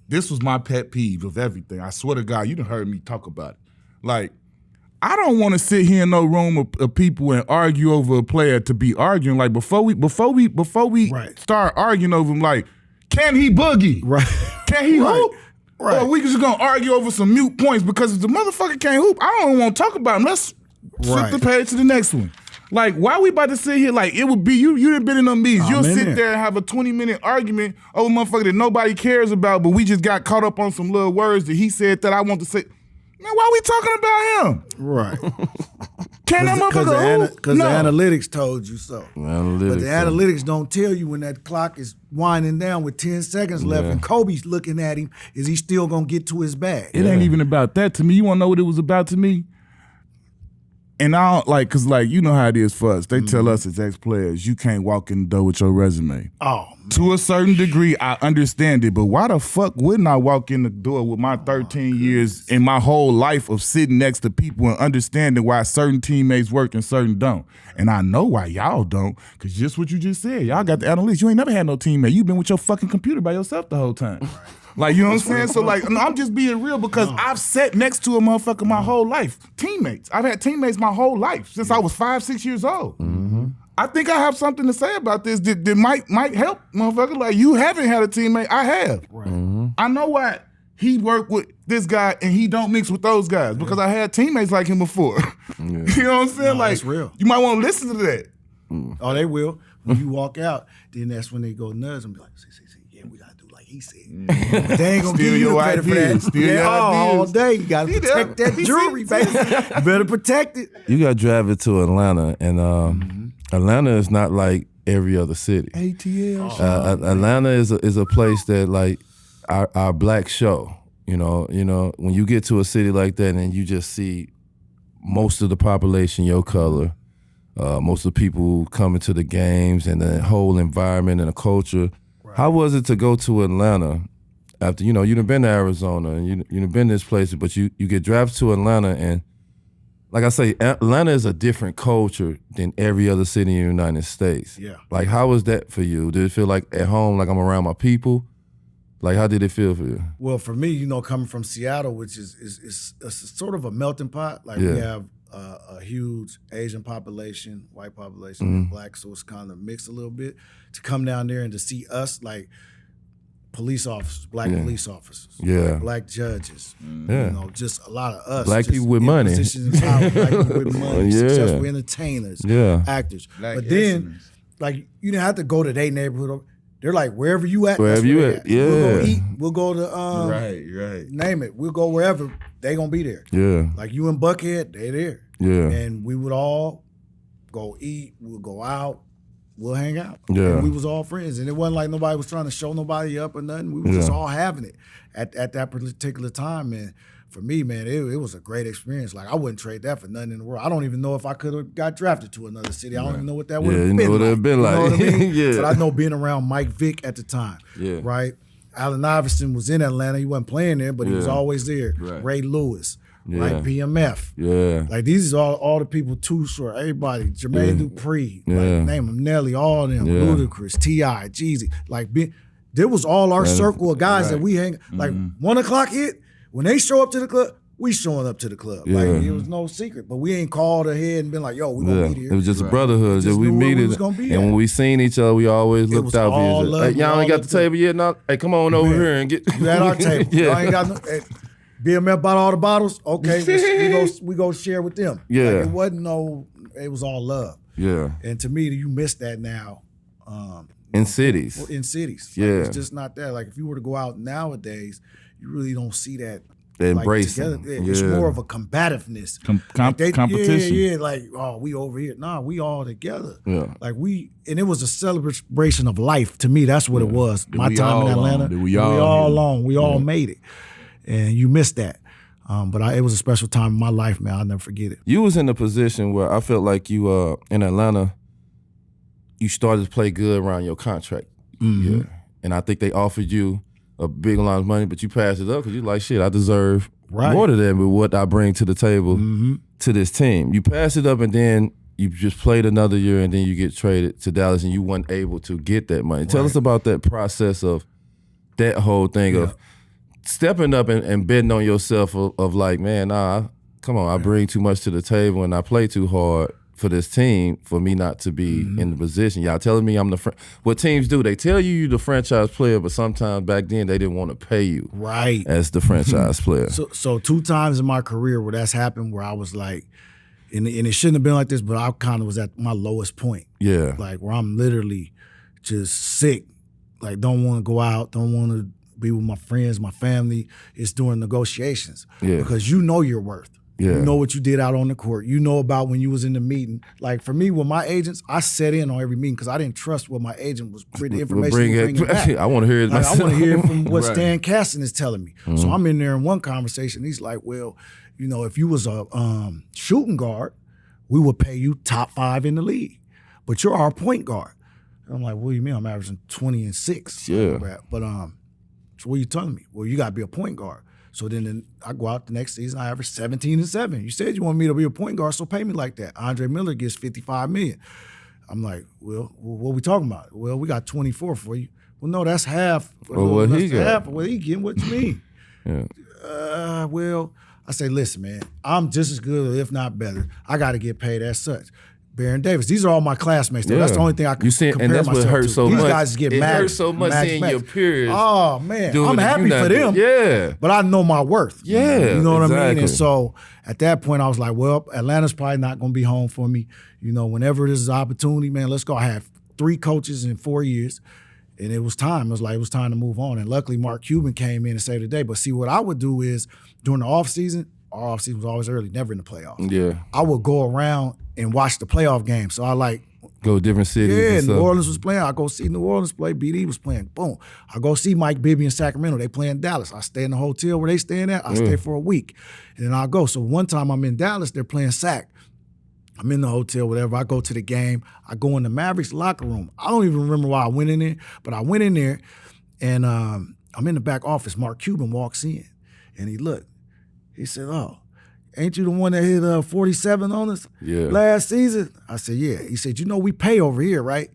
this was my pet peeve of everything. I swear to God, you done heard me talk about it. Like I don't want to sit here in no room of people and argue over a player to be arguing. Like before we start arguing over him, like can he boogie? Right? Can he hoop? Right. Or we just gonna argue over some mute points because if the motherfucker can't hoop, I don't want to talk about him. Let's flip the page to the next one. Like, why we about to sit here like it would be you done been in them meetings. You'll sit there and have a 20-minute argument over a motherfucker that nobody cares about, but we just got caught up on some little words that he said that I want to say. Man, why we talking about him? Right. Can that motherfucker hoop? Because the analytics told you so. But the Analytics don't tell you when that clock is winding down with 10 seconds left and Kobe's looking at him, is he still going to get to his bag? It ain't even about that to me. You want to know what it was about to me? And I don't, like, because, like, you know how it is for us. They tell us as ex-players, you can't walk in the door with your resume. Oh, man. To a certain degree, I understand it, but why the fuck wouldn't I walk in the door with my 13 years and my whole life of sitting next to people and understanding why certain teammates work and certain don't? And I know why y'all don't, because just what you just said, y'all got the analytics. You ain't never had no teammate. You been with your fucking computer by yourself the whole time. Like, you know what I'm saying? So, like, no, I'm just being real because I've sat next to a motherfucker my whole life. Teammates. I've had teammates my whole life since I was 5, 6 years old. I think I have something to say about this that might help, motherfucker. Like, you haven't had a teammate. I have. Right. I know why he worked with this guy and he don't mix with those guys because I had teammates like him before. You know what I'm saying? No, like, that's real. You might want to listen to that. Oh, they will. When you walk out, then that's when they go nuts and be like, see, yeah, we got to do like he said. But they ain't going to give you the credit for that. Steal your ideas. All day. You got to protect that jewelry, baby. You better protect it. You got drafted to Atlanta, and Atlanta is not like every other city. ATL. Atlanta is a place that like our black show. You know, when you get to a city like that and you just see most of the population your color, most of the people coming to the games and the whole environment and the culture. Right. How was it to go to Atlanta after, you done been to Arizona and you done been this place, but you get drafted to Atlanta and like I say, Atlanta is a different culture than every other city in the United States. Yeah. Like, how was that for you? Did it feel like at home, like I'm around my people? Like, how did it feel for you? Well, for me, coming from Seattle, which is sort of a melting pot. Like, we have a huge Asian population, white population, and black, so it's kind of mixed a little bit. To come down there and to see us, like, police officers, black police officers, black judges, just a lot of us. Black people with money. Positions in power, black people with money, successful entertainers, actors. Black but then, like, you didn't have to go to their neighborhood. They're like, wherever you at, wherever you at. Yeah. We'll go eat. We'll go to right. Name it. We'll go wherever. They gonna be there. Yeah. Like you in Buckhead, they there. Yeah. And we would all go eat. We'll go out. We'll hang out. Yeah. And we was all friends, and it wasn't like nobody was trying to show nobody up or nothing. We were just all having it at that particular time, man. For me, man, it was a great experience. Like, I wouldn't trade that for nothing in the world. I don't even know if I could have got drafted to another city. I don't even know what that would have been like. You know what I mean? But I know being around Mike Vick at the time, right? Allen Iverson was in Atlanta. He wasn't playing there, but he was always there. Right. Ray Lewis, right? BMF. Yeah. Like, these are all the people, Too Short, everybody, Jermaine Dupri, like, name them, Nelly, all of them, Ludacris, T.I., Jeezy. Like, there was all our circle of guys that we hang. Like, 1 o'clock hit. When they show up to the club, we showing up to the club. Like it was no secret. But we ain't called ahead and been like, yo, we gonna meet here. It was just a brotherhood. Just we meet it. And when we seen each other, we always looked out for each other. Hey, y'all ain't got the table yet? No. Hey, come on over here and get. You at our table. Y'all ain't got no. BMF bought all the bottles. Okay, we go share with them. Yeah, like, it wasn't no. It was all love. Yeah, and to me, you miss that now. In cities. Like, yeah, it's just not that. Like if you were to go out nowadays, you really don't see that. They embrace together. It's more of a combativeness. Competition. Yeah, like, oh, we over here. Nah, we all together. Yeah. Like and it was a celebration of life. To me, that's what it was. My time in Atlanta. We all alone. We all made it. And you missed that. But it was a special time in my life, man. I'll never forget it. You was in a position where I felt like you in Atlanta, you started to play good around your contract. Mm-hmm. Yeah. And I think they offered you a big amount of money, but you passed it up because you like, shit, I deserve more than that with what I bring to the table to this team. You passed it up and then you just played another year and then you get traded to Dallas and you weren't able to get that money. Tell us about that process of that whole thing of stepping up and betting on yourself of like, man, come on, I bring too much to the table and I play too hard for this team for me not to be in the position. Y'all telling me I'm what teams do, they tell you're the franchise player, but sometimes back then they didn't want to pay you as the franchise player. So 2 times in my career where that's happened where I was like, and it shouldn't have been like this, but I kind of was at my lowest point. Yeah. Like where I'm literally just sick, like don't want to go out, don't want to be with my friends, my family. It's during negotiations because you know your worth. Yeah. You know what you did out on the court. You know about when you was in the meeting. Like for me, with my agents, I sat in on every meeting because I didn't trust what my agent was the information back. I want to hear it myself. I want to hear it from what Stan Caston is telling me. So I'm in there in one conversation. He's like, well, you know, if you was a shooting guard, we would pay you top 5 in the league. But you're our point guard. And I'm like, what do you mean? I'm averaging 20 and 6. Yeah. But so what are you telling me? Well, you got to be a point guard. So then I go out the next season, I average 17 and 7. You said you want me to be a point guard, so pay me like that. Andre Miller gets $55 million. I'm like, well, what are we talking about? Well, we got 24 for you. Well, no, that's half. Well, what he got? Half of what he getting. What you mean? Well, I say, listen, man, I'm just as good, if not better. I got to get paid as such. Baron Davis. These are all my classmates. Though. That's the only thing I can compare and that's myself what hurts so to. much. These guys get mad. It hurts so much seeing your peers. Oh, man. I'm happy for them. Yeah. But I know my worth. Yeah. You know what I mean? And so at that point, I was like, well, Atlanta's probably not going to be home for me. You know, whenever this is an opportunity, man, let's go. I had 3 coaches in 4 years. And it was time. It was time to move on. And luckily, Mark Cuban came in and saved the day. But see, what I would do is during the offseason, our offseason was always early, never in the playoffs. Yeah. I would go around and watch the playoff games. So I go different cities. Yeah, and New Orleans was playing. I go see New Orleans play. BD was playing. Boom. I go see Mike Bibby in Sacramento. They play in Dallas. I stay in the hotel where they staying at. I stay for a week. And then I'll go. So one time I'm in Dallas, they're playing Sac. I'm in the hotel, whatever. I go to the game. I go in the Mavericks locker room. I don't even remember why I went in there, but I went in there and I'm in the back office. Mark Cuban walks in and he looked. He said, oh, ain't you the one that hit 47 on us last season? I said, yeah. He said, you know we pay over here, right?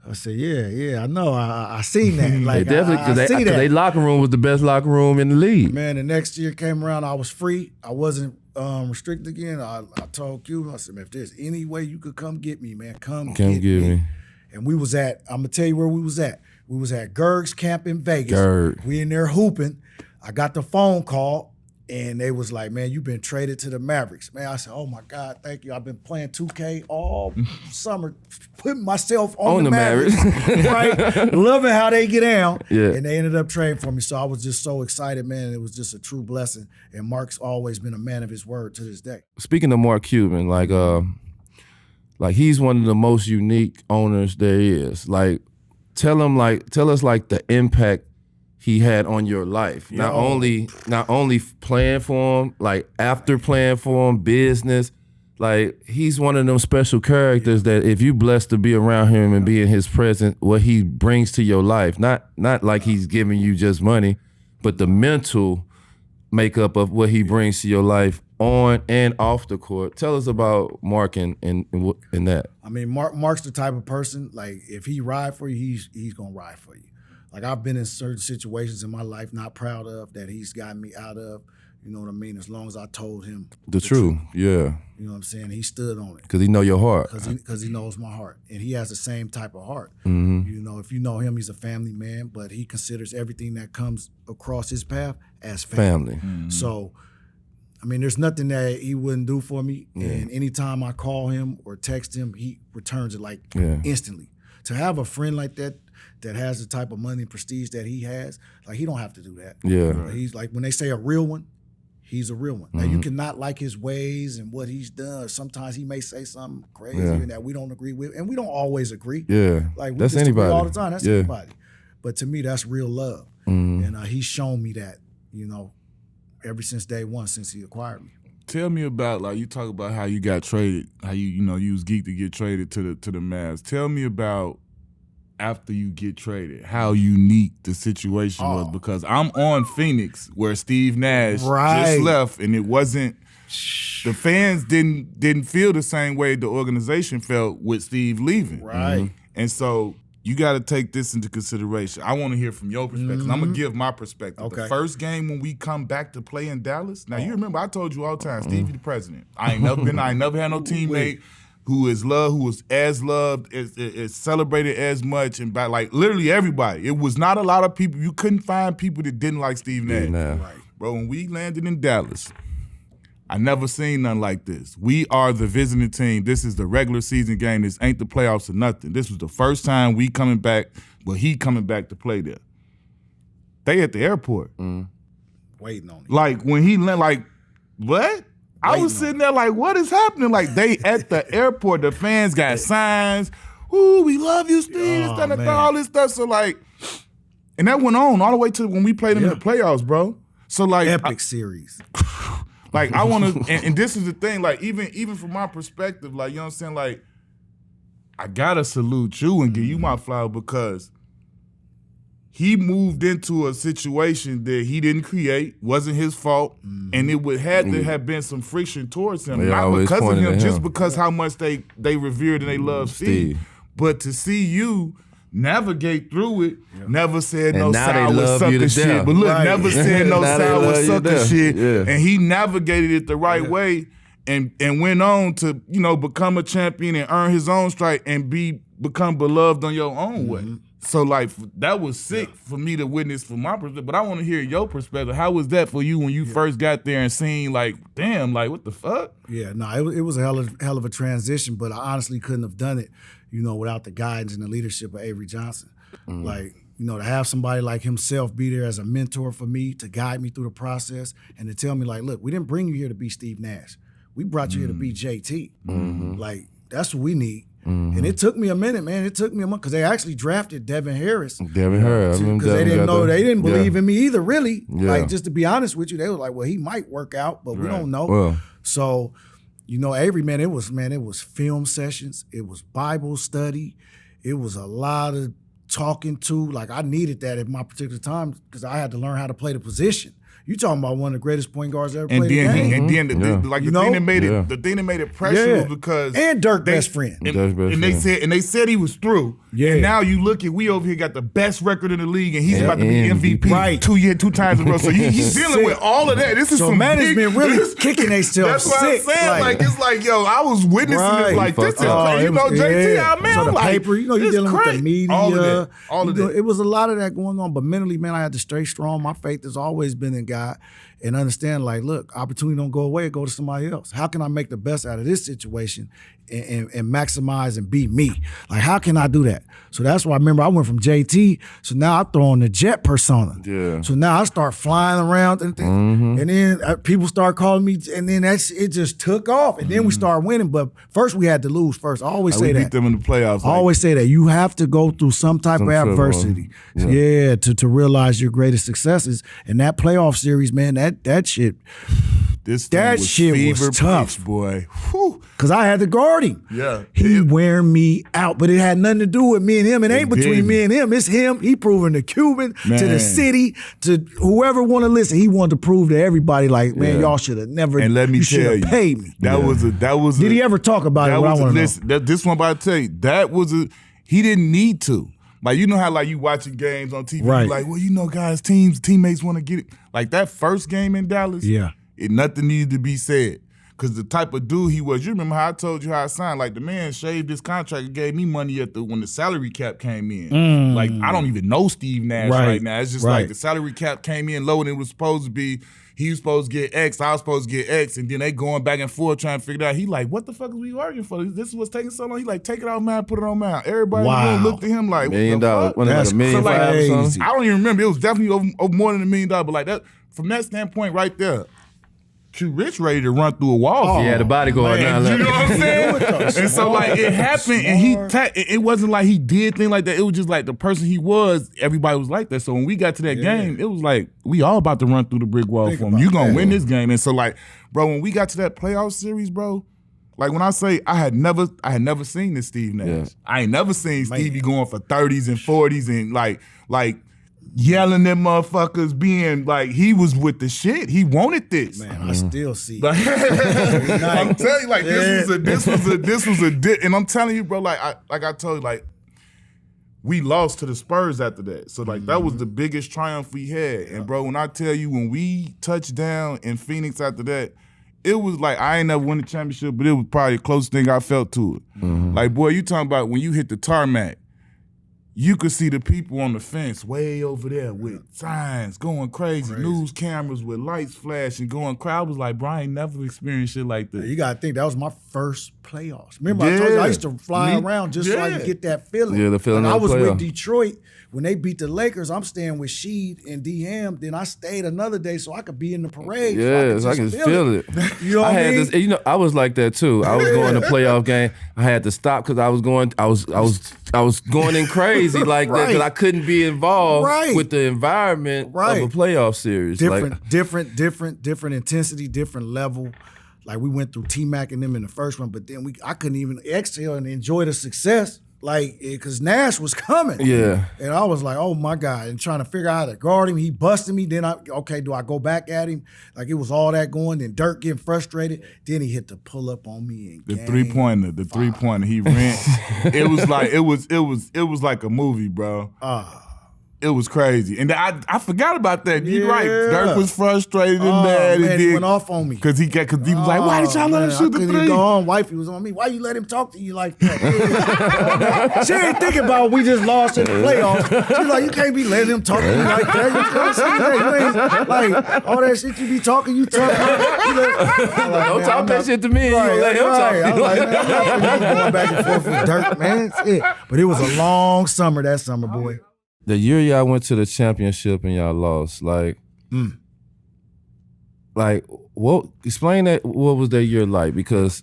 I said, yeah, I know. I seen that. Like, they definitely, because their locker room was the best locker room in the league. Man, the next year came around, I was free. I wasn't restricted again. I told Cuban, I said, man, if there's any way you could come get me, man, come get me. And we was I'm going to tell you where we was at. We was at Gerg's camp in Vegas. We in there hooping. I got the phone call. And they was like, man, you've been traded to the Mavericks. Man, I said, oh, my God, thank you. I've been playing 2K all summer, putting myself on the Mavericks. Right? Loving how they get down. Yeah. And they ended up trading for me. So I was just so excited, man. It was just a true blessing. And Mark's always been a man of his word to this day. Speaking of Mark Cuban, like he's one of the most unique owners there is. Like, tell us the impact he had on your life. Not only playing for him, like after playing for him, business. Like he's one of them special characters that if you blessed to be around him and be in his presence, what he brings to your life. Not like he's giving you just money, but the mental makeup of what he brings to your life on and off the court. Tell us about Mark and that. I mean, Mark's the type of person, like if he ride for you, he's gonna ride for you. Like I've been in certain situations in my life not proud of that he's gotten me out of, You know what I mean? As long as I told him the truth. Yeah. You know what I'm saying? He stood on it. Because he know your heart. Because he knows my heart. And he has the same type of heart. Mm-hmm. You know, if you know him, he's a family man, but he considers everything that comes across his path as family. Mm-hmm. So, I mean, there's nothing that he wouldn't do for me. And anytime I call him or text him, he returns it like instantly. To have a friend like that has the type of money and prestige that he has, like he don't have to do that. Yeah. But he's like, when they say a real one, he's a real one. Now, you cannot like his ways and what he's done. Sometimes he may say something crazy that we don't agree with, and we don't always agree. Yeah, like we that's disagree anybody all the time. That's anybody. But to me, that's real love, and he's shown me that. You know, ever since day one, since he acquired me. Tell me about, like, you talk about how you got traded, how you was geeked to get traded to the Mavs. Tell me about after you get traded, how unique the situation was, because I'm on Phoenix where Steve Nash just left, and it wasn't. The fans didn't feel the same way the organization felt with Steve leaving, right? And so you got to take this into consideration. I want to hear from your perspective. I'm gonna give my perspective. Okay. The first game when we come back to play in Dallas. Now you remember I told you all the time, Steve, you the president. I ain't never had no teammate who was as loved, is celebrated as much, and by like literally everybody. It was not a lot of people. You couldn't find people that didn't like Steve Nash. Right. Bro, when we landed in Dallas, I never seen nothing like this. We are the visiting team. This is the regular season game. This ain't the playoffs or nothing. This was the first time we coming back, but he coming back to play there. They at the airport. Waiting on him. Like when he like, what? I was sitting there like, what is happening? Like they at the airport, the fans got signs. Ooh, we love you, Steve. All this stuff. So like, and that went on all the way to when we played them in the playoffs, bro. So like epic series. Like I want to, and this is the thing. Like even from my perspective, like you know what I'm saying. Like I gotta salute you and give you my flower because he moved into a situation that he didn't create, wasn't his fault, and it would had to have been some friction towards him, not because of him, just because how much they revered and they loved Steve. But to see you navigate through it, never said no sour sucker shit. But look, never said no sour sucker shit. Yeah. And he navigated it the right way and went on to, become a champion and earn his own strike and become beloved on your own way. So like that was sick for me to witness from my perspective. But I want to hear your perspective. How was that for you when you first got there and seen like, damn, like what the fuck? Yeah, no, it was a hell of a transition, but I honestly couldn't have done it, without the guidance and the leadership of Avery Johnson. Like, to have somebody like himself be there as a mentor for me, to guide me through the process, and to tell me like, look, we didn't bring you here to be Steve Nash. We brought you here to be JT. Like, that's what we need. And it took me a minute, man. It took me a month because they actually drafted Devin Harris. Because they didn't believe in me either, really. Yeah. Like, just to be honest with you, they were like, well, he might work out, but we don't know. Well. So, Avery, man, it was film sessions. It was Bible study. It was a lot of talking to. Like, I needed that at my particular time because I had to learn how to play the position. You talking about one of the greatest point guards ever played the game. And then the thing that made it pressure was because and Dirk best friend. And they said he was through. Yeah. And now you look at we over here got the best record in the league and he's about to be MVP 2 times in a row. So he's dealing with all of that. This is so some management really kicking themselves. That's what I'm saying. Like it's like, yo, I was witnessing this like this is JT, man. So the paper, you're dealing with the media. All of that. It was a lot of that going on. But mentally, man, I had to stay strong. My faith has always been in God. And understand, like, look, opportunity don't go away, it go to somebody else. How can I make the best out of this situation and maximize and be me? Like, how can I do that? So that's why I remember I went from JT, so now I throw on the jet persona. Yeah. So now I start flying around and then people start calling me, and then it just took off. And then we started winning, but first we had to lose first. I always say that. We beat them in the playoffs. I always say that. You have to go through some type of adversity. To realize your greatest successes. And that playoff series, man, that shit. That shit was tough, pitch, boy. Because I had to guard him. Yeah. He wearing me out, but it had nothing to do with me and him. It ain't between me and him. It's him. He proving to Cuban, to the city, to whoever want to listen. He wanted to prove to everybody, like, man, y'all should have never. And let me tell you, paid me. That was. Did he ever talk about it? This one, I'm about to tell you, that was he didn't need to. Like, you know how, like, you watching games on TV, Right. you like, well, you know, guys, teammates want to get it. Like, that first game in Dallas, nothing needed to be said. Because the type of dude he was, you remember how I told you how I signed? Like, the man shaved his contract and gave me money when the salary cap came in. Like, I don't even know Steve Nash right now. It's just like the salary cap came in lower than it was supposed to be. He was supposed to get X, I was supposed to get X, and then they going back and forth trying to figure it out. He like, what the fuck is we arguing for? This is what's taking so long. He like, take it out, man, put it on, man. Everybody in the room looked at him like, $1 million. What the fuck? That's like $1 million or something? I don't even remember. It was definitely over more than $1 million. But like that, from that standpoint right there, Q Rich ready to run through a wall. Yeah, the bodyguard now. You know what I'm saying? And so like it happened, and it wasn't like he did things like that. It was just like the person he was. Everybody was like that. So when we got to that game, it was like we all about to run through the brick wall for him. You gonna win this game. And so like, bro, when we got to that playoff series, bro. Like when I say I had never seen this Steve Nash. Yeah. I ain't never seen Stevie going for 30s and 40s and like yelling at motherfuckers, being like he was with the shit. He wanted this. Man, I still see. I'm telling you, like this was a and I'm telling you, bro, like I told you, like we lost to the Spurs after that. So like that was the biggest triumph we had. And bro, when I tell you, when we touched down in Phoenix after that, it was like I ain't never won the championship, but it was probably the closest thing I felt to it. Like, boy, you talking about when you hit the tarmac, you could see the people on the fence way over there with signs going crazy, news cameras with lights flashing, going crazy. I was like, bro, I ain't never experienced shit like this. You got to think, that was my first playoffs. Remember, I told you I used to fly around just so I could get that feeling. Yeah, the feeling I was playoff. with Detroit. When they beat the Lakers, I'm staying with Sheed and D-Ham. Then I stayed another day so I could be in the parade. Yeah, so I can feel it. You know what I mean? You know, I was like that too. I was going to playoff game. I had to stop because I was going in crazy like that because I couldn't be involved with the environment of a playoff series. Different intensity, different level. Like we went through T-Mac and them in the first one, but then I couldn't even exhale and enjoy the success. Like, because Nash was coming. Yeah. And I was like, oh my God. And trying to figure out how to guard him. He busted me. Then do I go back at him? Like, it was all that going. Then Dirk getting frustrated. Then he hit the pull up on me. The three-pointer he ran. It was like a movie, bro. It was crazy. And I forgot about that. You're right. Dirk was frustrated and mad. Man, he went off on me. Because he was like, why did y'all let him shoot the three? Go on. Wifey was on me. Why you let him talk to you like that? She ain't thinking about we just lost in the playoffs. She's like, you can't be letting him talk to you like that. You ain't, like, all that shit you be talking, you talk. Don't talk that shit to me. Let him talk to you. I'm like, man, I'm going back and forth with Dirk, man. That's it. But it was a long summer that summer, boy. The year y'all went to the championship and y'all lost, explain that. What was that year like? Because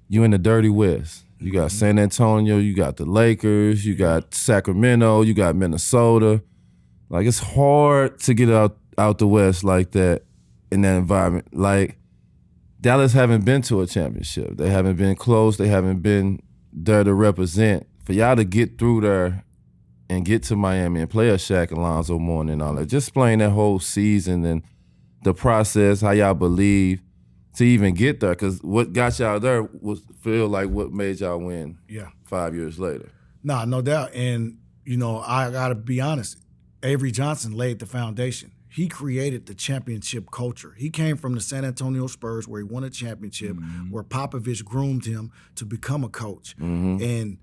you in the dirty West. You got San Antonio, you got the Lakers, you got Sacramento, you got Minnesota. Like it's hard to get out the West like that in that environment. Like Dallas haven't been to a championship. They haven't been close. They haven't been there to represent. For y'all to get through there and get to Miami and play a Shaq and Lonzo Mourning and all that. Just explain that whole season and the process, how y'all believe to even get there. Because what got y'all there feel like what made y'all win 5 years later. Nah, no doubt. And, you know, I got to be honest. Avery Johnson laid the foundation. He created the championship culture. He came from the San Antonio Spurs where he won a championship, where Popovich groomed him to become a coach. And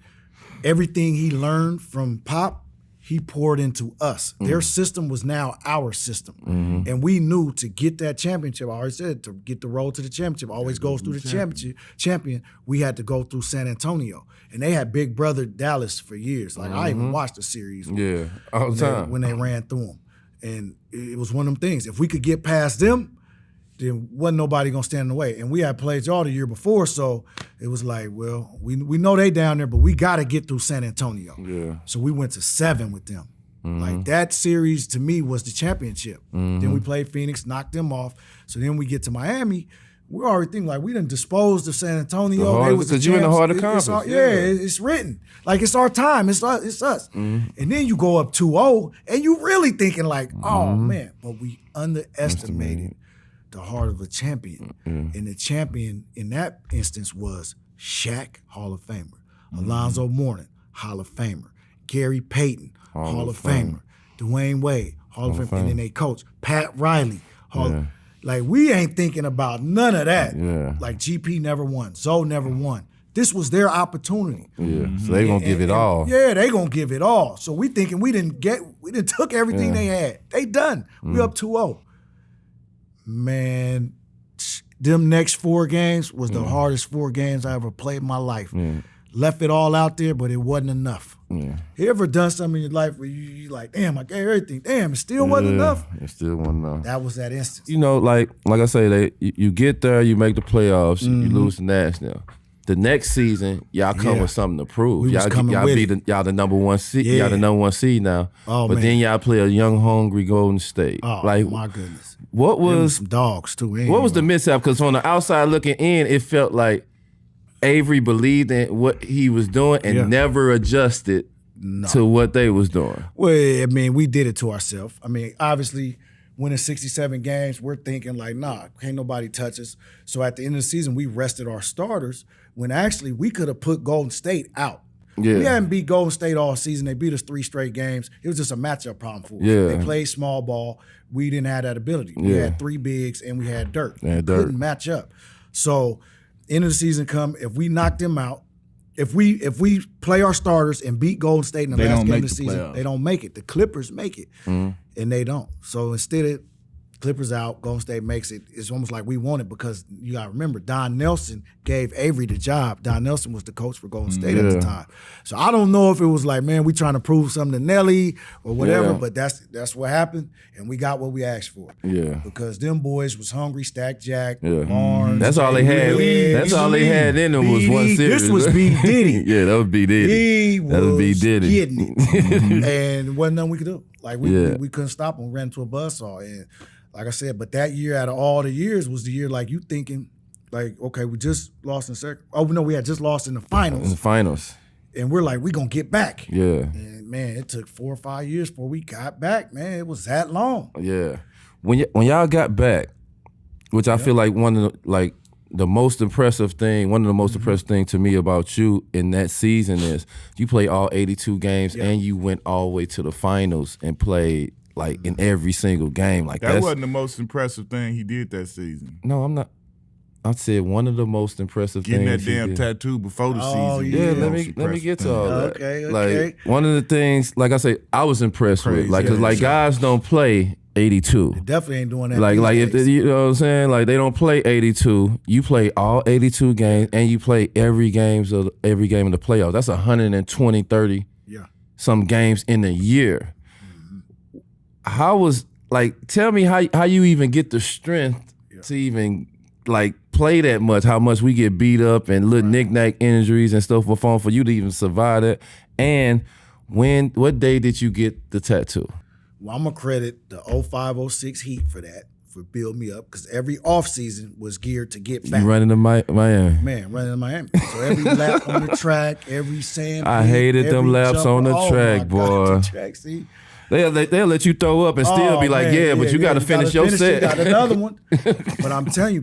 everything he learned from Pop, he poured into us. Their system was now our system. And we knew to get that championship, I already said, to get the road to the championship, always goes through the champion, we had to go through San Antonio. And they had Big Brother Dallas for years. Like, I even watched the series all the time when they ran through them. And it was one of them things. If we could get past them, then wasn't nobody gonna stand in the way. And we had played y'all the year before, so it was like, well, we know they down there, but we gotta get through San Antonio. Yeah. So we went to 7 with them. Like that series to me was the championship. Then we played Phoenix, knocked them off. So then we get to Miami. We're already thinking like we done disposed of San Antonio. Because you're in the heart of the conference. It's written. Like it's our time. It's us. And then you go up 2-0 and you really thinking like, oh man, but we underestimated the heart of a champion. And the champion in that instance was Shaq, Hall of Famer. Alonzo Mourning, Hall of Famer. Gary Payton, Hall of Famer. Dwayne Wade, Hall of Famer. And then they coach, Pat Riley, Like, we ain't thinking about none of that. Yeah. Like, GP never won. Zoe never won. This was their opportunity. Yeah, so they gonna give it all. Yeah, they gonna give it all. So we thinking we didn't took everything they had. They done. We up 2-0. Man, them next 4 games was the hardest 4 games I ever played in my life. Left it all out there, but it wasn't enough. You ever done something in your life where you like, damn, I gave everything. Damn, it still wasn't enough? It still wasn't enough. That was that instance. You know, like I say, you get there, you make the playoffs, you lose to National. The next season, y'all come with something to prove. Y'all be the number 1 seed. Y'all the number 1 seed now. Oh, but then y'all play a young, hungry Golden State. Oh, like, my goodness. What was some dogs too? What was the mishap? Because on the outside looking in, it felt like Avery believed in what he was doing and never adjusted to what they was doing. Well, I mean, we did it to ourselves. I mean, obviously, winning 67 games, we're thinking like, nah, can't nobody touch us. So at the end of the season, we rested our starters when actually we could have put Golden State out. Yeah. We hadn't beat Golden State all season. They beat us 3 straight games. It was just a matchup problem for us. Yeah. They played small ball. We didn't have that ability. We had 3 bigs and we had Dirk. We couldn't match up. So end of the season come, if we knock them out, if we play our starters and beat Golden State in the last game of the season, they don't make it. The Clippers make it, and they don't. So instead of Clippers out, Golden State makes it. It's almost like we won it because you got to remember, Don Nelson gave Avery the job. Don Nelson was the coach for Golden State at the time. So I don't know if it was like, man, we trying to prove something to Nelly or whatever, but that's what happened, and we got what we asked for. Yeah. Because them boys was hungry, Stack Jack, Barnes. That's all they had. That's all they had in them was one series. This was B. Diddy. Yeah, that was B. Diddy. That was B. Diddy. Getting it. And wasn't nothing we could do. Like, we couldn't stop him. We ran into a buzzsaw. And like I said, but that year out of all the years was the year like you thinking, like, okay, we just lost in second. Oh, no, we had just lost in the finals. In the finals. And we're like, we going to get back. Yeah. And, man, it took 4 or 5 years before we got back, man. It was that long. Yeah. When y'all got back, which I feel like one of the most impressive thing to me about you in that season is you played all 82 games and you went all the way to the finals and played like in every single game. Like that wasn't the most impressive thing he did that season. No, I'm not. I said one of the most impressive things. Getting that damn tattoo before the season. Yeah, let me get to all that. Okay. Like one of the things, like I say, I was impressed with, like, cause like guys don't play 82. They definitely ain't doing that. Like if you know what I'm saying, like they don't play 82. You play all 82 games, and you play every game of the playoffs. That's 120, 30 some games in a year. How was, like, tell me how you even get the strength to even like play that much, how much we get beat up and little knick-knack injuries and stuff for you to even survive it. And what day did you get the tattoo? Well, I'm going to credit the 05-06 Heat for that, for build me up, because every offseason was geared to get back. You running to Miami? Man, running to Miami. So every lap on the track, every sand. I hated them laps on the track, boy. God, the track, see? They'll let you throw up and still be like, but you got to finish your set. You got another one. But I'm telling you,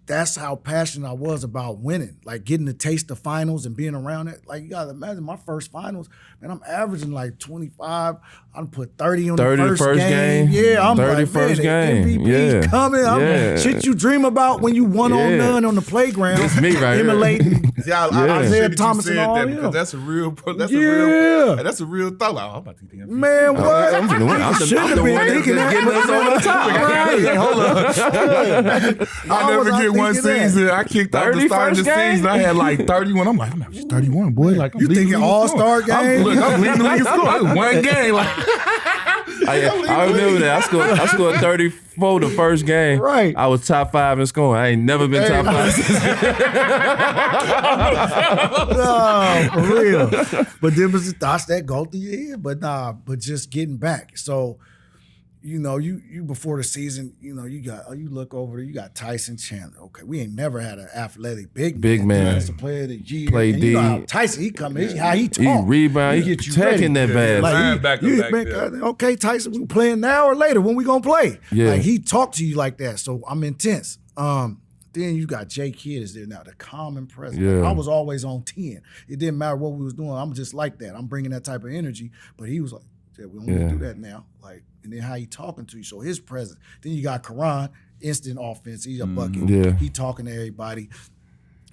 that's how passionate I was about winning. Like getting to taste the finals and being around it. Like you got to imagine my first finals, man, I'm averaging like 25. I'm put 30 on the first game. Yeah, I'm 30 like, first man, game. MVP's coming. Shit you dream about when you 1-on-none on the playground. That's me right emulating Isaiah Thomas and all that because that's a real thought. Like, I'm about to think man, what? I'm the one that's getting us on the top. Right. Hold up. I never get one season. I kicked out the start of the season. I had like 31. I'm like, I'm just 31, boy. Like, you thinking all-star game? Look, I'm leading the league score. It was one game. Like, I remember that. I scored 34 the first game. Right. I was top 5 in scoring. I ain't never been top 5. No, for real. But there was thoughts that go through your head. But just getting back. So, you know, you before the season, you know, you look over there, you got Tyson Chandler. Okay, we ain't never had an athletic big man. That's the player of the year. Play D. You know how Tyson, he come in, how he talk. He rebound, he attacking that bad. Like okay, Tyson, we playing now or later? When we gonna play? Yeah. Like he talked to you like that. So I'm intense. then you got Jay Kidd is there now, the common presence. Yeah. Like, I was always on 10. It didn't matter what we was doing. I'm just like that. I'm bringing that type of energy. But he was like, yeah, we don't need to do that now. Like, and then how he talking to you. So his presence. Then you got Karan, instant offense. He's a bucket. Yeah. He talking to everybody.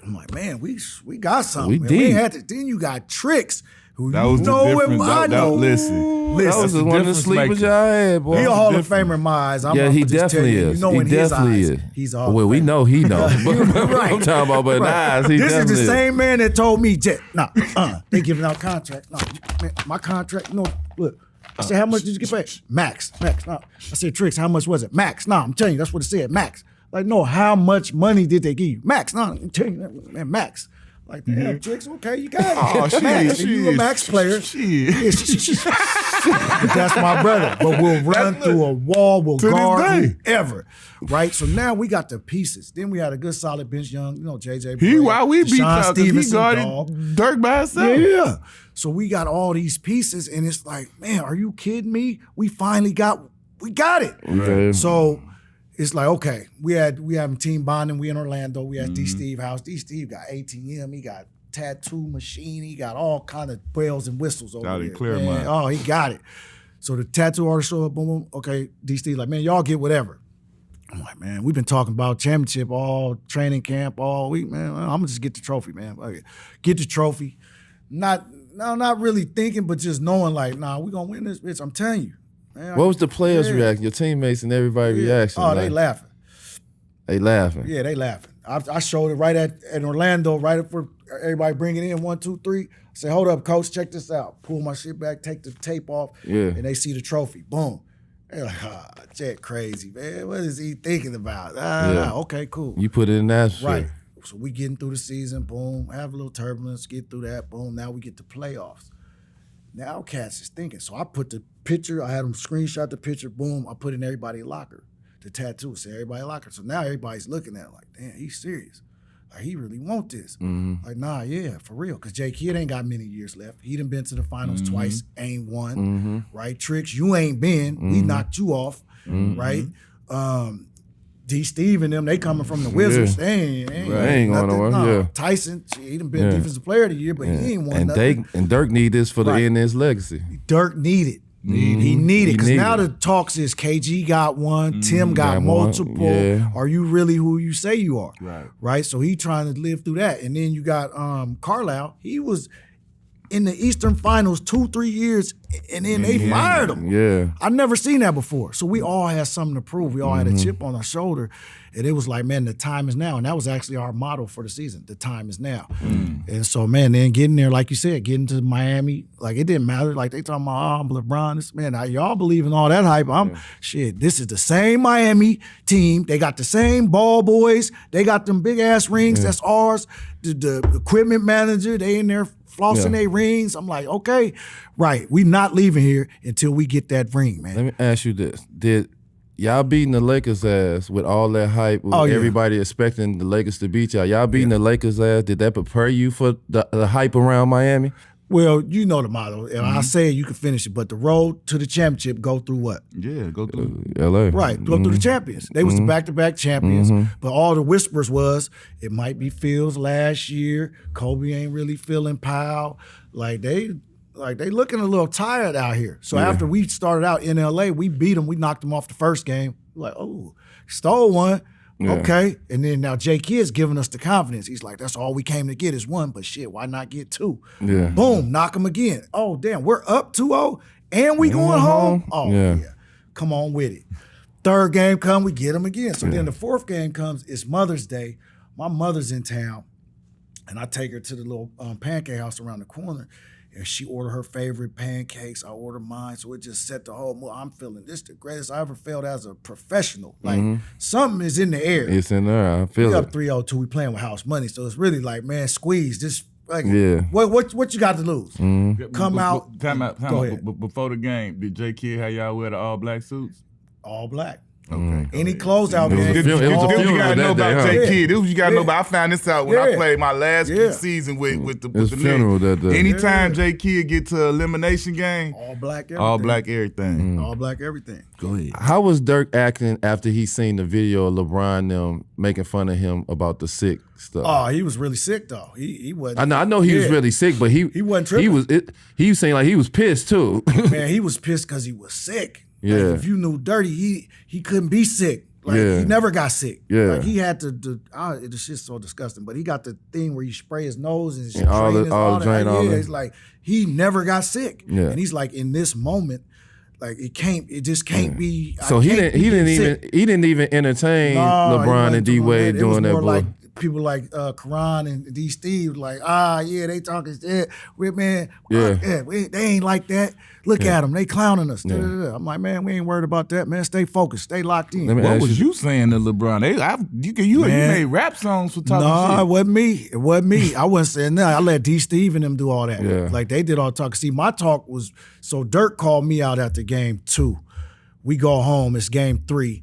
I'm like, man, we got something. We man. deep. We had to. Then you got Tricks. Who That you was the know difference. him, I know. Listen. That was the one of the difference sleepers maker. y'all had, boy. He a Hall of Famer in my eyes. Yeah, he just tell definitely you, is. You know, He in his definitely eyes, is. he's a Hall Well, of we Famer. know he know. Right. I'm talking about, but Right. nah, he This is definitely the same man that told me, they giving out contracts. No, man, my contract, no, look. I said, how much did you get paid? Max. No. I said, Tricks, how much was it? Max. No, I'm telling you, that's what it said, max. Like, no, how much money did they give you? Max. No, I'm telling you, man, max. Like, damn, Tricks, okay, you got it. Oh, Max, you a max player. But that's my brother. But we'll run through a wall, we'll guard whoever. Right? So now we got the pieces. Then we had a good solid bench, young, JJ. While we beat Sean y'all, 'cause he Stevenson, guarded dog. Dirk by himself. Yeah. So we got all these pieces, and it's like, man, are you kidding me? We got it. Okay. So it's like, okay, we having team bonding. We in Orlando. We at D Steve house. D Steve got ATM. He got tattoo machine. He got all kind of bells and whistles over Out in there. Claremont. Man, oh, he got it. So the tattoo artist show up, boom, boom. Okay, D Steve like, man, y'all get whatever. I'm like, man, we've been talking about championship all training camp all week, man. I'm gonna just get the trophy, man. Okay. Get the trophy. Not really thinking, but just knowing like, nah, we gonna win this bitch. I'm telling you. Man, What was the players' reaction? Your teammates and everybody's reaction? Oh, they laughing. They laughing. Yeah, they laughing. I showed it right at Orlando, right after everybody bringing in 1, 2, 3. I say, hold up, coach, check this out. Pull my shit back, take the tape off, and they see the trophy. Boom. They're like, Jet crazy, man. What is he thinking about? Okay, cool. You put it in that shit. Right. So we getting through the season, boom, have a little turbulence, get through that, boom. Now we get to playoffs. Now cats is thinking. So I put the picture, I had them screenshot the picture, boom, I put it in everybody's locker. The tattoo, say everybody locker. So now everybody's looking at it like, damn, he's serious. Like, he really want this. Like, nah, yeah, for real. Because Jay Kidd ain't got many years left. He done been to the finals twice, ain't won. Right? Tricks, you ain't been. We knocked you off. Right? D. Steve and them, they coming from the Wizards. They ain't going nowhere. Yeah. Tyson, he done been defensive player of the year, but he ain't won nothing. And Dirk need this for the end of his legacy. Dirk needed. He needed, because now the talks is KG got one, Tim got multiple. Yeah. Are you really who you say you are? Right. So he trying to live through that. And then you got Carlisle. He was in the Eastern Finals 2-3 years, and then they fired him. Yeah. I've never seen that before. So we all had something to prove. We all had a chip on our shoulder. And it was like, man, the time is now. And that was actually our motto for the season. The time is now. And so, man, then getting there, like you said, getting to Miami, like it didn't matter. Like they talking about, I'm LeBron. This, man, y'all believe in all that hype. Shit, this is the same Miami team. They got the same ball boys. They got them big ass rings. That's ours. The equipment manager, they in there flossing their rings. I'm like, okay, right. We not leaving here until we get that ring, man. Let me ask you this. Did y'all beating the Lakers' ass with all that hype, with everybody expecting the Lakers to beat y'all? Y'all beating the Lakers' ass, did that prepare you for the hype around Miami? Well, you know the motto. And I say it, you can finish it, but the road to the championship go through what? Yeah, go through LA. Right, go through the champions. They was the back-to-back champions, but all the whispers was, it might be Phil's last year. Kobe ain't really feeling Powell. Like they looking a little tired out here. So after we started out in LA, we beat them. We knocked them off the first game. Like, oh, stole one. Yeah. Okay. And then now Jay Kidd's giving us the confidence. He's like, that's all we came to get is one, but shit, why not get two? Yeah. Boom, knock them again. Oh, damn, we're up 2-0 and we going home? Oh, yeah. Come on with it. Third game come, we get them again. So then the fourth game comes, it's Mother's Day. My mother's in town, and I take her to the little pancake house around the corner, and she ordered her favorite pancakes. I ordered mine, so it just set the whole mood. I'm feeling this the greatest I ever felt as a professional. Like something is in the air. It's in there. I feel we it. up 3-0-2. We playing with house money, so it's really like, man, squeeze. Just like, what you got to lose? Come out. Time out. Go ahead. Before the game, did J Kidd have y'all wear the all black suits? All black. Okay. Any closeout game. It was a This funeral you gotta know that about day, J huh? Kidd. This you gotta know about. I found this out when I played my last season with the funeral that day. Anytime J Kidd get to elimination game, All black everything. all black everything. All black everything. Go ahead. How was Dirk acting after he seen the video of LeBron them making fun of him about the sick stuff? Oh, he was really sick though. He wasn't. I know he was really sick, but he wasn't tripping. He was saying like he was pissed too. Man, he was pissed because he was sick. Yeah. Like, if you knew Dirty, he couldn't be sick. Like he never got sick. Yeah. Like he had to. The shit's so disgusting. But he got the thing where you spray his nose and And all that. that. It's like he never got sick. Yeah. And he's like in this moment, like it just can't be. So he didn't even entertain LeBron and D Wade doing that. Like people like Karan and D Steve, like they talking shit. They ain't like that. Look at them, they clowning us. I'm like, man, we ain't worried about that, man. Stay focused, stay locked in. What was you saying to LeBron? You made rap songs for talking shit. No, it wasn't me. It wasn't me. I wasn't saying that. I let D Steve and them do all that. Yeah. Like they did all the talk. See, my talk was so Dirk called me out after game 2. We go home. It's game 3.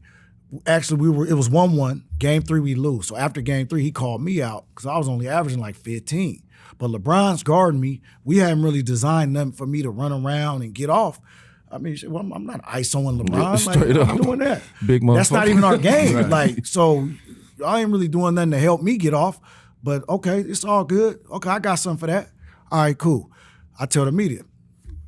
Actually, it was 1-1. Game 3, we lose. So after game 3, he called me out because I was only averaging like 15. But LeBron's guarding me. We hadn't really designed nothing for me to run around and get off. I mean, I'm not ISOing LeBron. Straight up. I'm doing that. Big motherfucker. That's not even our game. Right. Like, so I ain't really doing nothing to help me get off. But okay, it's all good. Okay, I got something for that. All right, cool. I tell the media,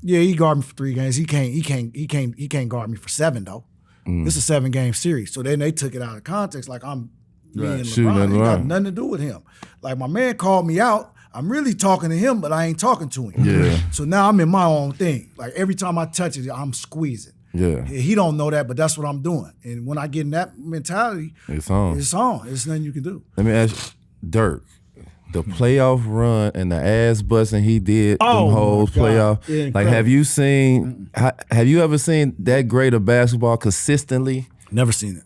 he guarded me for 3 games. He can't guard me for 7 though. It's a 7-game series. So then they took it out of context, like I'm me and LeBron. It got nothing to do with him. Like my man called me out. I'm really talking to him, but I ain't talking to him. Yeah. So now I'm in my own thing. Like every time I touch it, I'm squeezing. Yeah. He don't know that, but that's what I'm doing. And when I get in that mentality, it's on. It's on. There's nothing you can do. Let me ask you, Dirk, the playoff run and the ass busting he did them whole playoff. Yeah, like, have you ever seen that great of basketball consistently? Never seen it.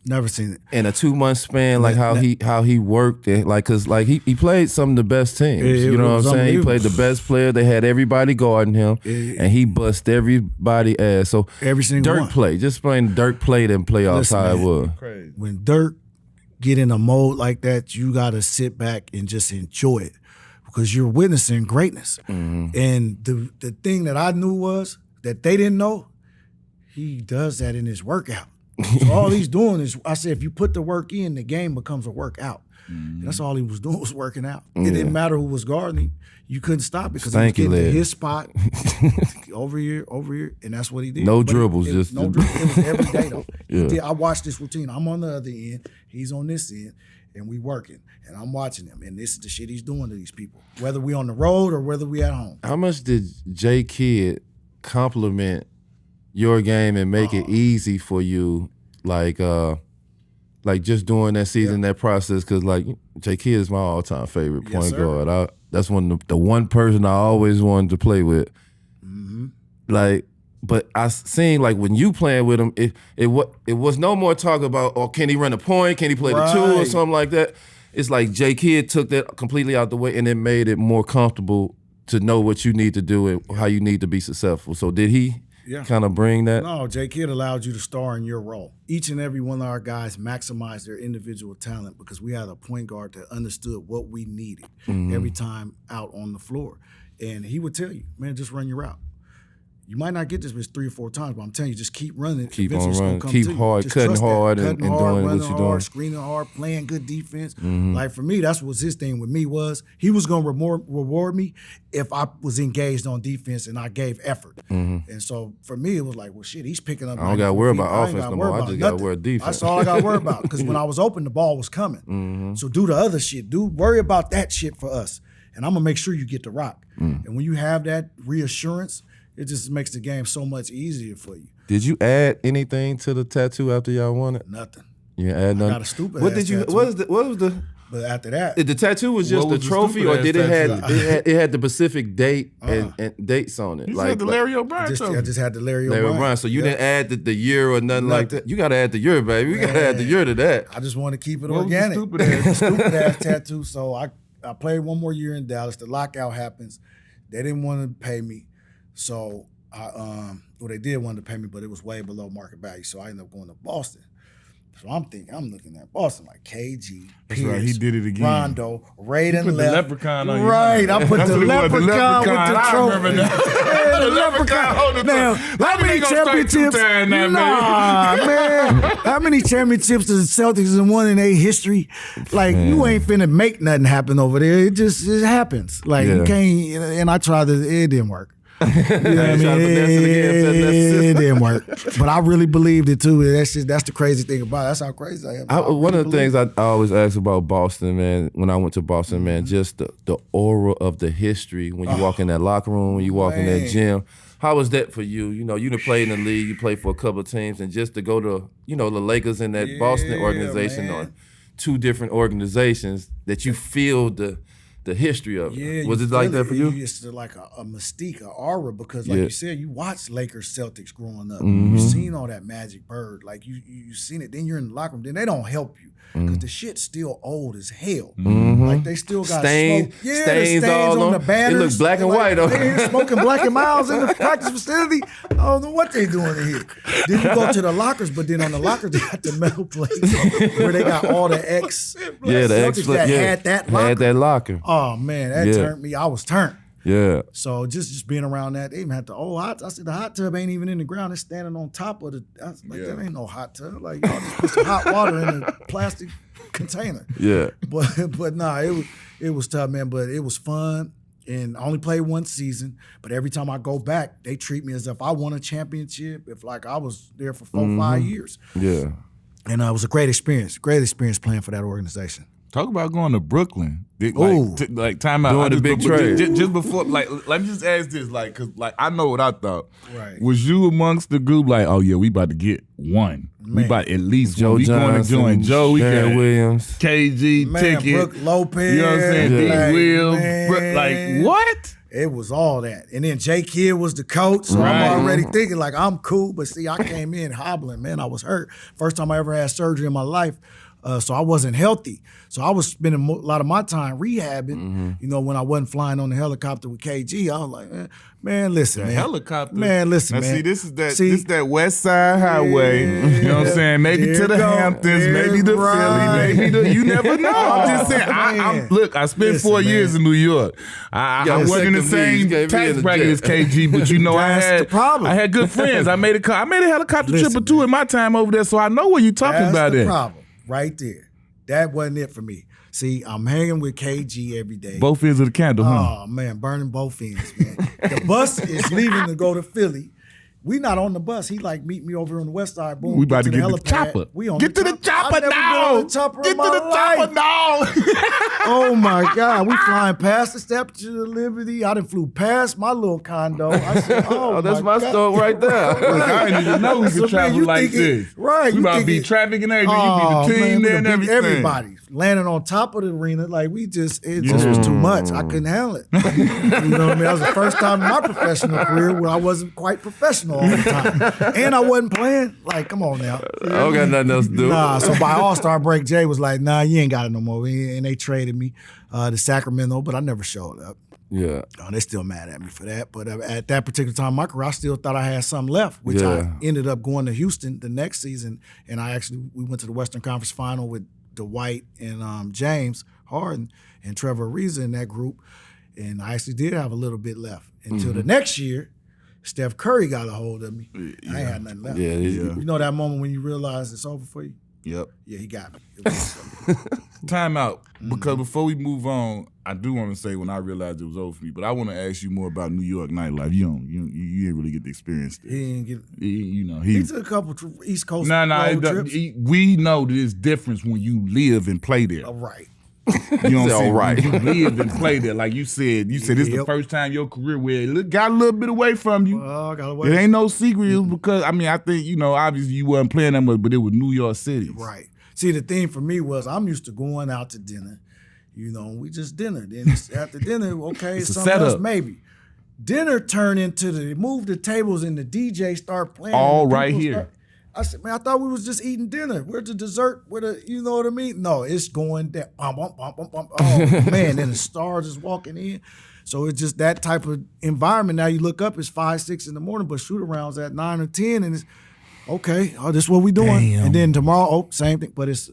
Never seen it. In a 2-month span, like how he worked it, like cause like he played some of the best teams. You know what I'm saying? He played the best player. They had everybody guarding him, and he bust everybody ass. So every single Dirk played. Just explain Dirk played in playoffs how it was. Crazy. When Dirk get in a mode like that, you gotta sit back and just enjoy it because you're witnessing greatness. And the thing that I knew was that they didn't know, he does that in his workout. So all he's doing is, I said, if you put the work in, the game becomes a workout. And that's all he was doing was working out. It didn't matter who was guarding him. You couldn't stop it because he was getting to his spot over here, and that's what he did. No dribbles, it just no dribbles. It was every day though. I watched this routine. I'm on the other end, he's on this end, and we working, and I'm watching him, and this is the shit he's doing to these people, whether we on the road or whether we at home. How much did J Kidd compliment your game and make it easy for you, like just during that season, that process? Because like J Kidd is my all-time favorite point guard. That's the one person I always wanted to play with. Like, but I seen like when you playing with him, it was no more talk about can he run a point, can he play the 2 or something like that. It's like J Kidd took that completely out the way, and it made it more comfortable to know what you need to do and how you need to be successful. So did he kind of bring that? No, J Kidd allowed you to star in your role. Each and every one of our guys maximized their individual talent because we had a point guard that understood what we needed every time out on the floor. And he would tell you, man, just run your route. You might not get this bitch 3 or 4 times, but I'm telling you, just keep running. Keep on running. Keep hard, cutting hard, and doing what you're doing. Screening hard, playing good defense. Like for me, that's what his thing with me was. He was going to reward me if I was engaged on defense and I gave effort. And so for me, it was like, well, shit, he's picking up. I don't got to worry about offense no more. I just got to worry defense. That's all I got to worry about. Because when I was open, the ball was coming. So do the other shit. Worry about that shit for us. And I'm going to make sure you get the rock. And when you have that reassurance, it just makes the game so much easier for you. Did you add anything to the tattoo after y'all won it? Nothing. You add nothing. I got a stupid. What did you? tattoo. What was the? But after that, The tattoo was just What a was the trophy, or did stupid-ass it had the specific date and dates on it? You said the Larry O'Brien I trophy. just had the Larry Larry O'Brien. O'Brien. So you didn't add the year or nothing like that. You got to add the year, baby. We got to add the year to that. I just want to keep it What was the organic. stupid-ass? Stupid ass tattoo. So I played one more year in Dallas. The lockout happens. They didn't want to pay me, so they did want to pay me, but it was way below market value. So I ended up going to Boston. So I'm looking at Boston like KG, That's Pierce, right, he did it again. Rondo, Raiden put left. the leprechaun on you. Right, I put the leprechaun with the I trophy. remember that. Yeah, the leprechaun. Now, how many championships? Man. How many championships does the Celtics have won in their history? Like, you ain't finna make nothing happen over there. It happens. Like, you can't, and I tried to, it didn't work. You know what I mean? It didn't work. But I really believed it too. That's the crazy thing about it. That's how crazy I am. One of the things I always ask about Boston, man, when I went to Boston, man, just the aura of the history when you walk in that locker room, when you walk in that gym. How was that for you? You know, you done played in the league, you played for a couple of teams, and just to go to, the Lakers and that Boston organization, or two different organizations that you feel the history of it. Yeah, was it like that for you? It's like a mystique, an aura, because like you said, you watched Lakers Celtics growing up. You seen all that Magic Bird. Like you seen it. Then you're in the locker room. Then they don't help you because the shit's still old as hell. Like they still got stains all on the banners. It looks black and white. They here smoking Black and Miles in the practice facility. I don't know what they doing in here. Then you go to the lockers, but then on the lockers they got the metal plates where they got all the X. Yeah, the X that had that locker. Had that locker. Oh man, that turned me. I was turned. Yeah. So just being around that, they even had I said the hot tub ain't even in the ground. It's standing on top of the. I was like, that ain't no hot tub. Like y'all just put some hot water in a plastic container. Yeah. But nah, it was tough, man. But it was fun. And I only played one season, but every time I go back, they treat me as if I won a championship. If like I was there for 4-5 years. Yeah. And it was a great experience. Great experience playing for that organization. Talk about going to Brooklyn. Like time out. Doing the big trade. Just before, like, let me just ask this, like, cause like I know what I thought. Right. Was you amongst the group like, oh yeah, we about to get one. Man. We about at least Joe one. We going to join Joe. We Darren got Williams, KG ticket. Brooke Lopez. You know what I'm saying? Yeah. D. Will. Man. Like what? It was all that. And then J. Kidd was the coach, so Right. I'm already thinking like I'm cool. But see, I came in hobbling, man. I was hurt. First time I ever had surgery in my life. So I wasn't healthy. So I was spending a lot of my time rehabbing. You know, when I wasn't flying on the helicopter with KG, I was like, man, listen, man. Helicopter. Man, listen, now, man. See, this is that West Side Highway. You know what I'm saying? Maybe There to the you go. Hamptons, maybe to Right. Philly, maybe you never know. I'm just saying. I spent 4 years in New York. I wasn't in the same tax bracket as KG, but you know, That's the problem. I had good friends. I made a helicopter trip or two in my time over there, so I know what you're talking about. That's the there. problem right there. That wasn't it for me. See, I'm hanging with KG every day. Both ends of the candle, huh? Oh, man, burning both ends, man. The bus is leaving to go to Philly. We not on the bus. He like meet me over on the west side. Boom. We about to get to the helipad. chopper. We on Get to the chopper now. Get to Get to the chopper now. Oh my God, we flying past the Statue of Liberty. I done flew past my little condo. I said, oh, that's my God. stove right there. Look, I didn't even know we could So, man, travel you like thinking- this. right, We you about to be thinking- traffic and everything. Oh, You be the team man, there we and done beat everything. everybody landing on top of the arena. Like it just was too much. I couldn't handle it. You know what I mean? That was the first time in my professional career where I wasn't quite professional all the time. And I wasn't playing. Like, come on now. I don't got nothing else to do. Nah, so by All-Star break, Jay was like, nah, you ain't got it no more. And they traded me to Sacramento, but I never showed up. Yeah. They still mad at me for that. But at that particular time in my career, I still thought I had something left, which I ended up going to Houston the next season. And we went to the Western Conference Final with Dwight and James Harden and Trevor Ariza in that group. And I actually did have a little bit left until the next year. Steph Curry got a hold of me. I ain't had nothing left. Yeah. You know that moment when you realize it's over for you? Yep. Yeah, he got me. It was Time out. Because before we move on, I do want to say when I realized it was over for me, but I want to ask you more about New York nightlife. You didn't really get to experience it. he didn't get. He He took a couple East Coast No, road trips. we know that it's different when you live and play there. All right. You know what I'm saying? All right. When you live and play there. Like you said this is the Yep. first time in your career where it got a little bit away from you. Well, I got It away. ain't no secret. It was because, I think, obviously you wasn't playing that much, but it was New York City. Right. See, the thing for me was I'm used to going out to dinner. We just dinner. Then after dinner, okay, It's a something else setup. maybe. Dinner turned into they moved the tables and the DJ start playing. All and the right people here. start- I said, man, I thought we was just eating dinner. Where's the dessert? You know what I mean? No, it's going down. Bum, bum, bum, bum, bum. Oh, man, then the stars is walking in. So it's just that type of environment. Now you look up, it's 5, 6 in the morning, but shoot-arounds at 9 or 10, and Okay, this is what we doing. Damn. And then tomorrow, same thing, but it's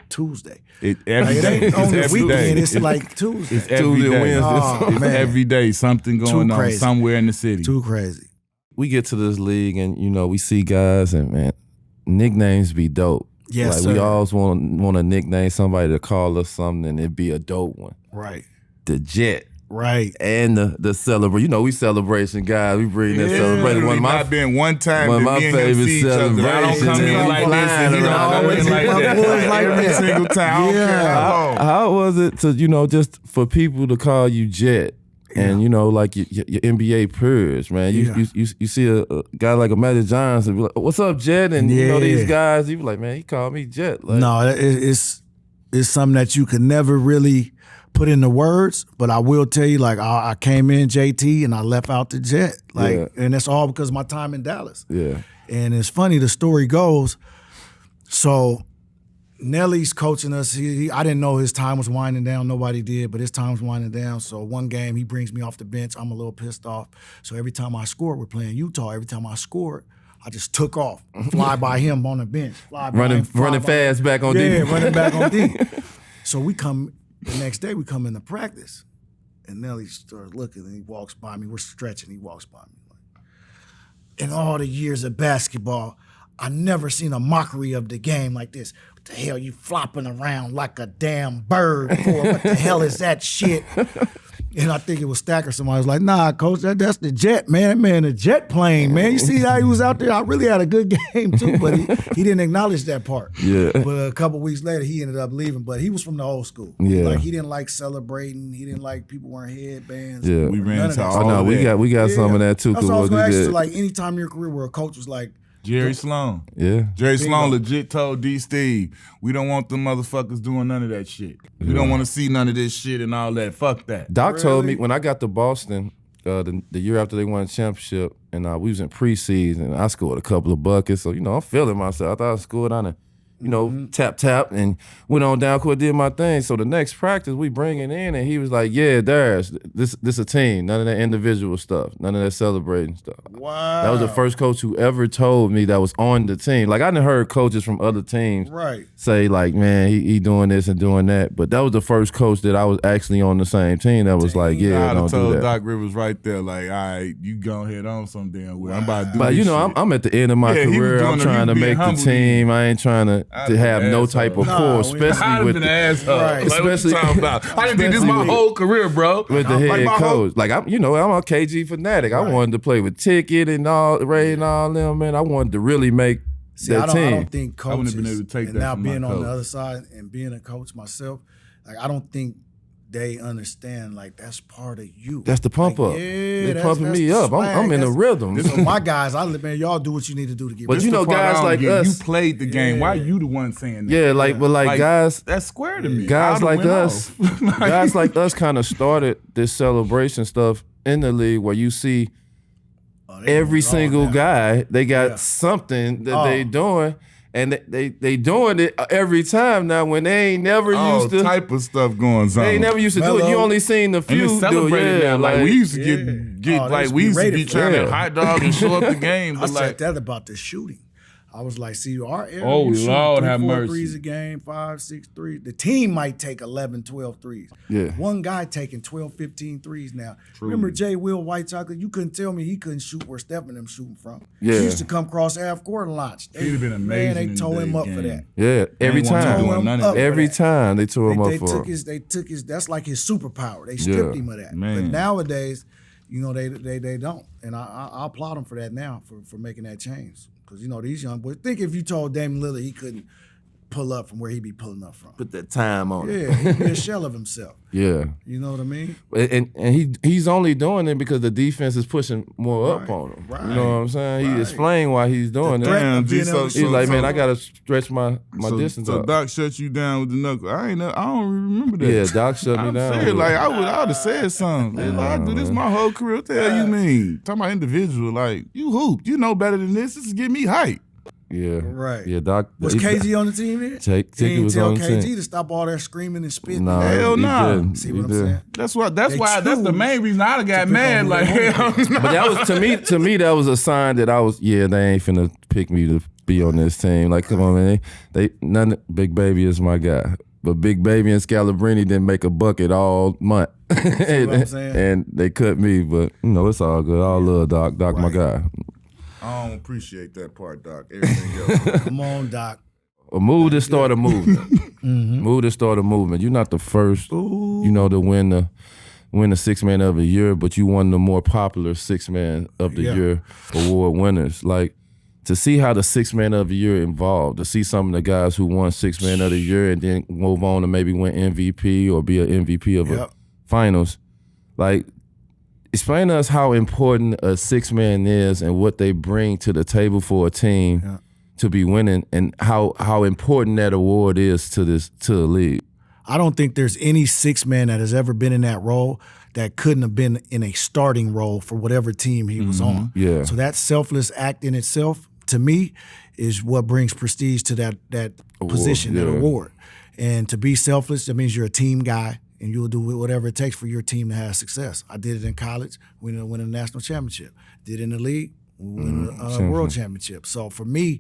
Tuesday. Every day. On the weekend, it's like Tuesday. It's every day. It's every day. Something going on somewhere in the city. Too crazy. We get to this league and, we see guys and, man, nicknames be dope. Yes, sir. We always want to nickname somebody to call us something and it be a dope one. Right. The Jet. Right. And the celebration. We celebration guys. We bring that celebration. One of my been one time. One of my favorite celebrations. I don't come in like this. I always like that. Every single time. Yeah. How was it to, just for people to call you Jet? And like your NBA peers, man. You see a guy like a Magic Johnson, be like, "What's up, Jet?" And these guys, you be like, "Man, he called me Jet." Like, no, it's something that you could never really put into words. But I will tell you, like I came in JT and I left out the Jet, and that's all because of my time in Dallas. Yeah. And it's funny. The story goes, so Nelly's coaching us. I didn't know his time was winding down. Nobody did, but his time was winding down. So one game, he brings me off the bench. I'm a little pissed off. So every time I scored, we're playing Utah. Every time I scored, I just took off, fly by him on the bench, running fast back on D. Yeah, running back on D. So the next day we come into practice, and Nelly starts looking, and he walks by me. We're stretching. He walks by me. In all the years of basketball, I never seen a mockery of the game like this. What the hell you flopping around like a damn bird for? What the hell is that shit? And I think it was Stacker. Somebody was like, "Nah, coach, that's the Jet, man. The jet plane, man. You see how he was out there? I really had a good game too, but he didn't acknowledge that part." Yeah. But a couple weeks later, he ended up leaving. But he was from the old school. Yeah. Like he didn't like celebrating. He didn't like people wearing headbands. Yeah. We ran into all no, we got some of that too. That's all I was going to ask you. Like any time in your career where a coach was like, Jerry Sloan. Yeah. Jerry Sloan legit told D. Steve, we don't want them motherfuckers doing none of that shit. We don't want to see none of this shit and all that. Fuck that. Doc told me when I got to Boston, the year after they won the championship, and we was in preseason, I scored a couple of buckets. So, I'm feeling myself. I thought I scored on a, tap, and went on down court, did my thing. So the next practice, we bring it in, and he was like, "Yeah, Darius, this a team. None of that individual stuff. None of that celebrating stuff." Wow. That was the first coach who ever told me that was on the team. Like, I done heard coaches from other teams say, like, "Man, he doing this and doing that." But that was the first coach that I was actually on the same team that was like, "Yeah, don't do that." Doc Rivers right there, like, "All right, you go ahead on some damn way. I'm about to do But, this shit." I'm at the end of my career. I'm trying to make the team. I ain't trying to have no type of pull, especially with the asshole. Right. Especially I didn't think this my whole career, bro. With the head coach. Like, I'm a KG fanatic. I wanted to play with Ticket and all Ray and all them, man. I wanted to really make that team. I don't think coaches, I wouldn't have been able to take and that now from being my on coach. the other side and being a coach myself, like I don't think they understand like that's part of you. That's the pump up. Yeah, they pumping me up. I'm in a rhythm. So my guys, man, y'all do what you need to do to get. But guys like us, you played the game. Why are you the one saying that? Yeah, like guys, that's square to me. Guys like us, guys like us, kind of started this celebration stuff in the league where you see every single guy, they got something that they doing. And they doing it every time now when they ain't never used to. All type of stuff going on. They ain't never used to do it. You only seen the few and celebrated do it. Like we used to get like we used to be trying to hot dog and show up the game. I said that about the shooting. I was like, see, our area, oh, Lord have 4 mercy. threes a game, 5, 6 threes. The team might take 11, 12 threes. Yeah. One guy taking 12, 15 threes now. True. Remember Jay Will White Chocolate? You couldn't tell me he couldn't shoot where Steph and them shooting from. Yeah. He used to come across half court and launch. He'd have been amazing. Man, they tore him up for that. Yeah, every time. Every time they tore him up for it. They took his, that's like his superpower. They stripped him of that. Man. But nowadays, they don't. And I applaud them for that now, for making that change. Because, these young boys, think if you told Damian Lillard he couldn't pull up from where he be pulling up from. Put that time on it. Yeah, he'd be a shell of himself. Yeah. You know what I mean? And he's only doing it because the defense is pushing more up on him. Right. You know what I'm saying? He explained why he's doing it. He's like, man, I gotta stretch my distance so up. Doc shut you down with the knuckle. I don't remember that. Yeah, Doc shut me down. Saying, like I would have said something. Like, I do this my whole career. What the hell you mean? Talking about individual, like you hoop. You know better than this. This is getting me hype. Yeah. Right. Yeah, Doc. Was KG on the team then? Ticket was on the team. KG to stop all that screaming and spitting. No, hell no. Nah. See what I'm saying? That's why. That's the main reason I got mad. Like, but that was to me. That was a sign that I was. Yeah, they ain't finna pick me to be on this team. Like, come on, man. Big Baby is my guy. But Big Baby and Scalabrini didn't make a bucket all month. and they cut me, but it's all good. I love Doc. Doc, my guy. I don't appreciate that part, Doc. Everything else. Come on, Doc. A move to start a movement. Move to start a movement. You're not the first, to win the Six Man of the Year, but you one of the more popular Six Man of the Year award winners. Like, to see how the Six Man of the Year evolved, to see some of the guys who won Six Man of the Year and then move on to maybe win MVP or be an MVP of a finals, like, explain to us how important a six man is and what they bring to the table for a team to be winning, and how important that award is to the league. I don't think there's any six man that has ever been in that role that couldn't have been in a starting role for whatever team he was on. Yeah. So that selfless act in itself, to me, is what brings prestige to that position, that award. And to be selfless, that means you're a team guy. And you'll do whatever it takes for your team to have success. I did it in college, win a national championship. Did it in the league, win a world championship. So for me,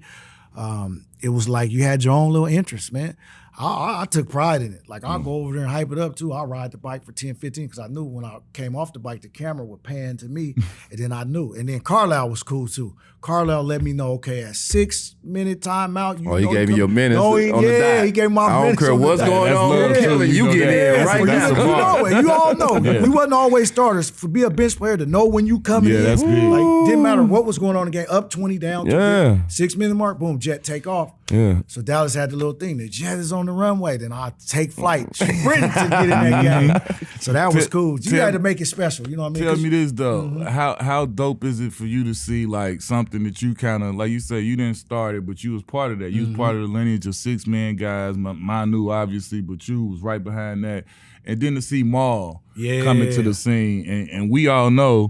it was like you had your own little interest, man. I took pride in it. Like, I'll go over there and hype it up, too. I'll ride the bike for 10, 15, because I knew when I came off the bike, the camera would pan to me, and then I knew. And then Carlisle was cool, too. Carlisle let me know, okay, at 6-minute timeout, he gave me your minutes on the dot. He gave me my minutes. I don't care what's going on. You get in right now. You know it. You all know. We wasn't always starters. To be a bench player, to know when you coming in. That's big. Like, didn't matter what was going on in the game. Up 20, down 20. 6-minute mark, boom, jet take off. Yeah. So Dallas had the little thing. The jet is on the runway. Then I take flight, sprint to get in that game. So that was cool. You had to make it special. You know what I mean? Tell me this though. How dope is it for you to see like something that you kind of, like you said, you didn't start it, but you was part of that. You was part of the lineage of six-man guys. Manu obviously, but you was right behind that. And then to see Maul coming to the scene, and we all know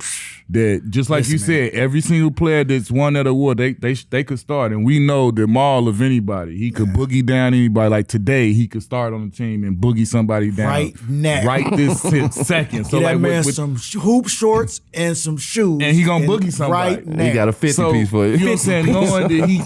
that just like you said, every single player that's won that award, they could start, and we know that Maul, of anybody, he could boogie down anybody. Like today, he could start on the team and boogie somebody down right now, right this second. So get like that man some hoop shorts and some shoes, and he gonna boogie somebody right now. He got a 50 piece for you. You know what I'm saying? Knowing that he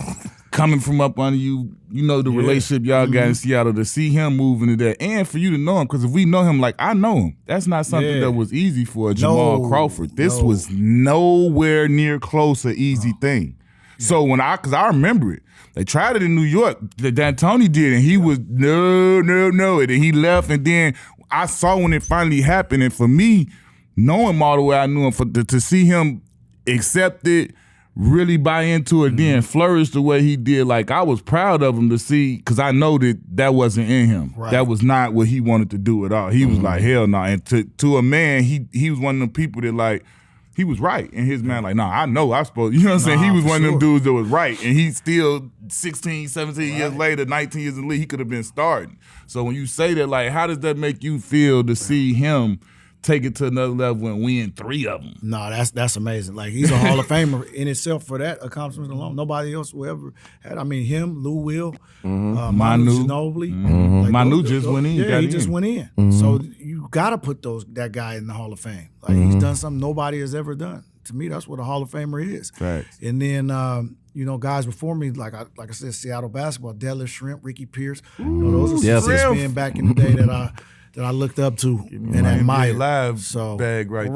coming from up under you, you know the relationship y'all got in Seattle, to see him move into that, and for you to know him, because if we know him like I know him, that's not something that was easy for Jamal Crawford. This was nowhere near close an easy thing. So because I remember it, they tried it in New York, that Tony did, and he was no, and then he left, and then I saw when it finally happened, and for me, knowing him all the way I knew him, to see him accept it, really buy into it, then flourish the way he did. Like, I was proud of him to see, because I know that wasn't in him. Right. That was not what he wanted to do at all. He was like, hell no. And to a man, he was one of them people that, like, he was right in his man. Like, I know I'm supposed, you know what I'm saying? He was one of them dudes that was right. And he still 16, 17 years later, 19 years in the league, he could have been starting. So when you say that, like, how does that make you feel to see him take it to another level and win 3 of them? No, that's amazing. Like, he's a Hall of Famer in itself for that accomplishment alone. Nobody else will ever had. I mean, him, Lou Will, Manu Ginobili. Like, Manu just went in. Yeah, he just went in. So you got to put that guy in the Hall of Fame. Like, he's done something nobody has ever done. To me, that's what a Hall of Famer is. Right. And then, guys before me, like I said, Seattle basketball, Deadlift Shrimp, Ricky Pierce. Those are some six men back in the day that I looked up to and admired. Live bag right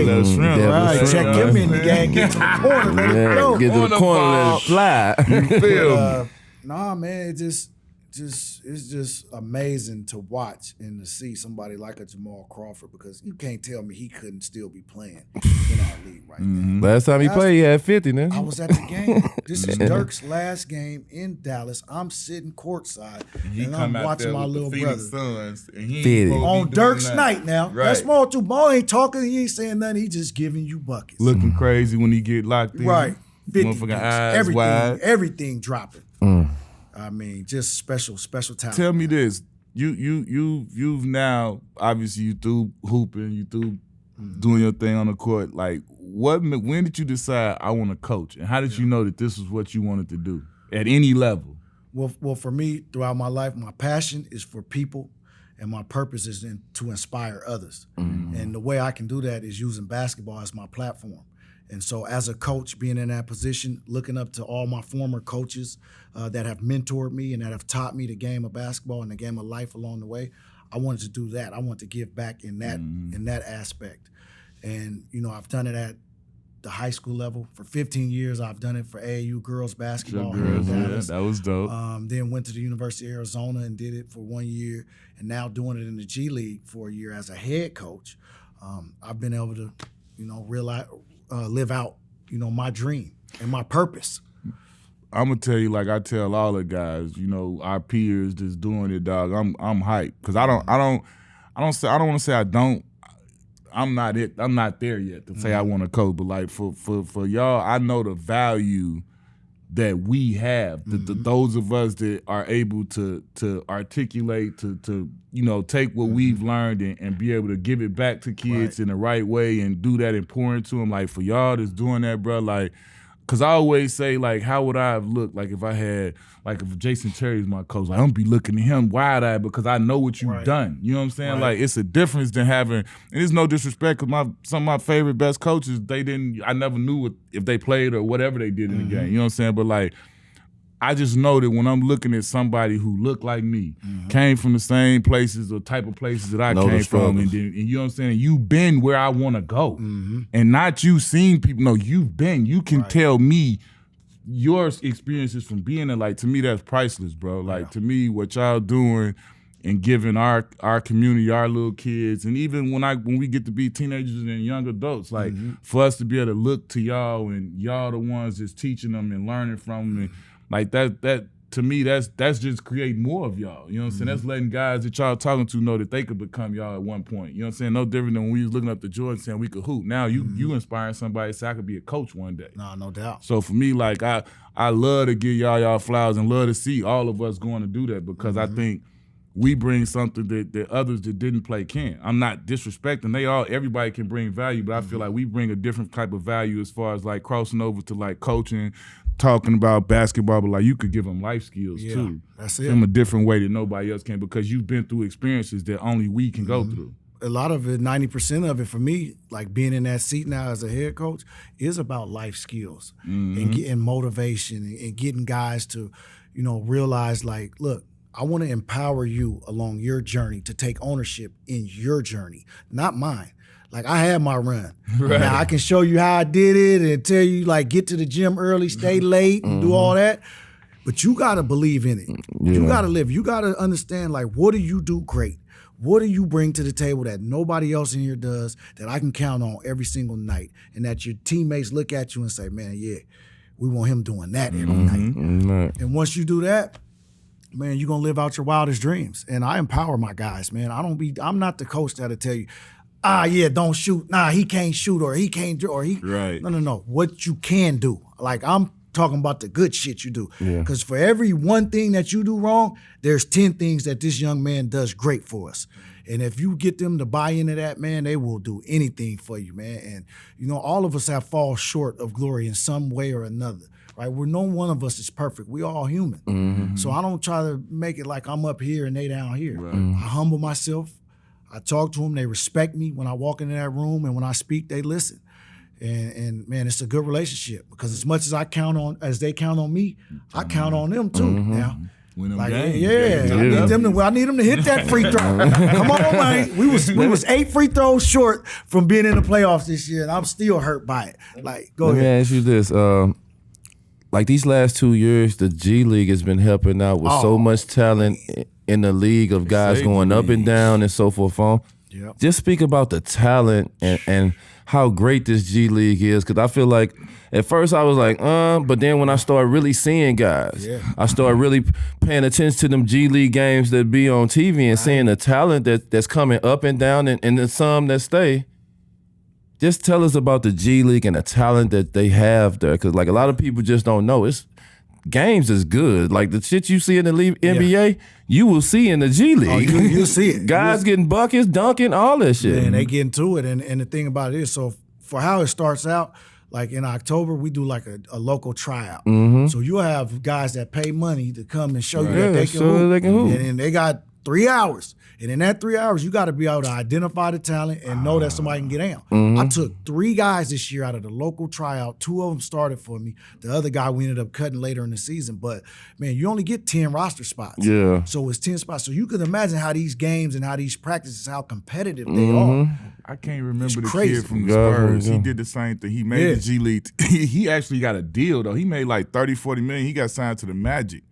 there. Shrimp. Right. Check him in the game. Get to the corner. Let it go. Get to the corner. Let it fly. You feel me? Man, it's just amazing to watch and to see somebody like a Jamal Crawford, because you can't tell me he couldn't still be playing in our league right now. Last time he played, he had 50, man. I was at the game. This is Dirk's last game in Dallas. I'm sitting courtside, and I'm watching my little brother. Sons, and he on Dirk's night now. Right. That small two ball ain't talking, he ain't saying nothing, he just giving you buckets. Looking crazy when he get locked in. Right. 50 motherfucking eyes wide. Everything dropping. I mean, just special talent. Tell me this. You've now, obviously you through hooping, you through doing your thing on the court. Like, when did you decide I want to coach? And how did you know that this was what you wanted to do at any level? Well, for me, throughout my life, my passion is for people, and my purpose is to inspire others. And the way I can do that is using basketball as my platform. And so as a coach, being in that position, looking up to all my former coaches that have mentored me and that have taught me the game of basketball and the game of life along the way, I wanted to do that. I wanted to give back in that aspect. And, I've done it at the high school level. For 15 years, I've done it for AAU girls basketball. That was dope. Then went to the University of Arizona and did it for 1 year, and now doing it in the G League for a year as a head coach. I've been able to, realize, live out, my dream and my purpose. I'm gonna tell you, like I tell all the guys, our peers that's doing it, dog. I'm hyped because I don't want to say I don't. I'm not there yet to say I want to coach, but like for y'all, I know the value that we have. Those of us that are able to articulate, to take what we've learned and be able to give it back to kids in the right way and do that and pour into them. Like for y'all that's doing that, bro, like. Cause I always say, like, how would I have looked like if I had, like, if Jason Terry's my coach, like, I'm gonna be looking at him wide-eyed because I know what you've done. You know what I'm saying? Like, it's a difference than having, and it's no disrespect, cause some of my favorite best coaches, I never knew if they played or whatever they did in the game. You know what I'm saying? But like, I just know that when I'm looking at somebody who looked like me, came from the same places or type of places that I came from, and you know what I'm saying? You've been where I want to go. And not you seeing people, no, you've been. You can tell me your experiences from being there. Like, to me, that's priceless, bro. Like, to me, what y'all doing and giving our community, our little kids, and even when we get to be teenagers and young adults, like, for us to be able to look to y'all and y'all the ones that's teaching them and learning from them, and like that to me, that's just creating more of y'all. You know what I'm saying? That's letting guys that y'all talking to know that they could become y'all at one point. You know what I'm saying? No different than when we was looking up to Jordan saying we could hoop. Now you inspiring somebody to say I could be a coach one day. No doubt. So for me, like I love to give y'all flowers and love to see all of us going to do that because I think we bring something that others that didn't play can. I'm not disrespecting. Everybody can bring value, but I feel like we bring a different type of value as far as like crossing over to like coaching, talking about basketball, but like you could give them life skills too. That's it. In a different way that nobody else can because you've been through experiences that only we can go through. A lot of it, 90% of it for me, like being in that seat now as a head coach, is about life skills and getting motivation and getting guys to, realize like, look, I want to empower you along your journey to take ownership in your journey, not mine. Like, I had my run. Right. Now, I can show you how I did it and tell you, like, get to the gym early, stay late, and do all that. But you got to believe in it. Yeah. You got to live. You got to understand, like, what do you do great? What do you bring to the table that nobody else in here does that I can count on every single night and that your teammates look at you and say, man, yeah, we want him doing that every night. Right. And once you do that, man, you're going to live out your wildest dreams. And I empower my guys, man. I'm not the coach that'll tell you, don't shoot. Nah, he can't shoot or he can't do or he. Right. No. What you can do. Like, I'm talking about the good shit you do. Because for every one thing that you do wrong, there's 10 things that this young man does great for us. And if you get them to buy into that, man, they will do anything for you, man. And, all of us have fallen short of glory in some way or another. Right? No one of us is perfect. We all human. So I don't try to make it like I'm up here and they down here. Right. I humble myself. I talk to them. They respect me when I walk into that room, and when I speak, they listen. And man, it's a good relationship because as much as they count on me, I count on them too. Now, like, I need them to hit that free throw. Come on, man. We was 8 free throws short from being in the playoffs this year, and I'm still hurt by it. Like, go ahead. Let me ask you this. Like these last 2 years, the G League has been helping out with so much talent in the league of guys going up and down and so forth on. Yep. Just speak about the talent and how great this G League is, because I feel like at first I was like, but then when I started really seeing guys, I started really paying attention to them G League games that be on TV and seeing the talent that's coming up and down and then some that stay. Just tell us about the G League and the talent that they have there, because like a lot of people just don't know. Games is good. Like the shit you see in the NBA, you will see in the G League. Oh, you'll see it. Guys getting buckets, dunking, all that shit. And they get into it. And the thing about it is, so for how it starts out, like in October, we do like a local tryout. So you'll have guys that pay money to come and show you that they can hoop. And they got 3 hours. And in that 3 hours, you got to be able to identify the talent and know that somebody can get down. I took 3 guys this year out of the local tryout. 2 of them started for me. The other guy we ended up cutting later in the season. But, man, you only get 10 roster spots. Yeah. So it's 10 spots. So you can imagine how these games and how these practices, how competitive they are. I can't remember It's the crazy. kid from the Spurs. He did the same thing. He made the G League. He actually got a deal, though. He made like 30, 40 million. He got signed to the Magic.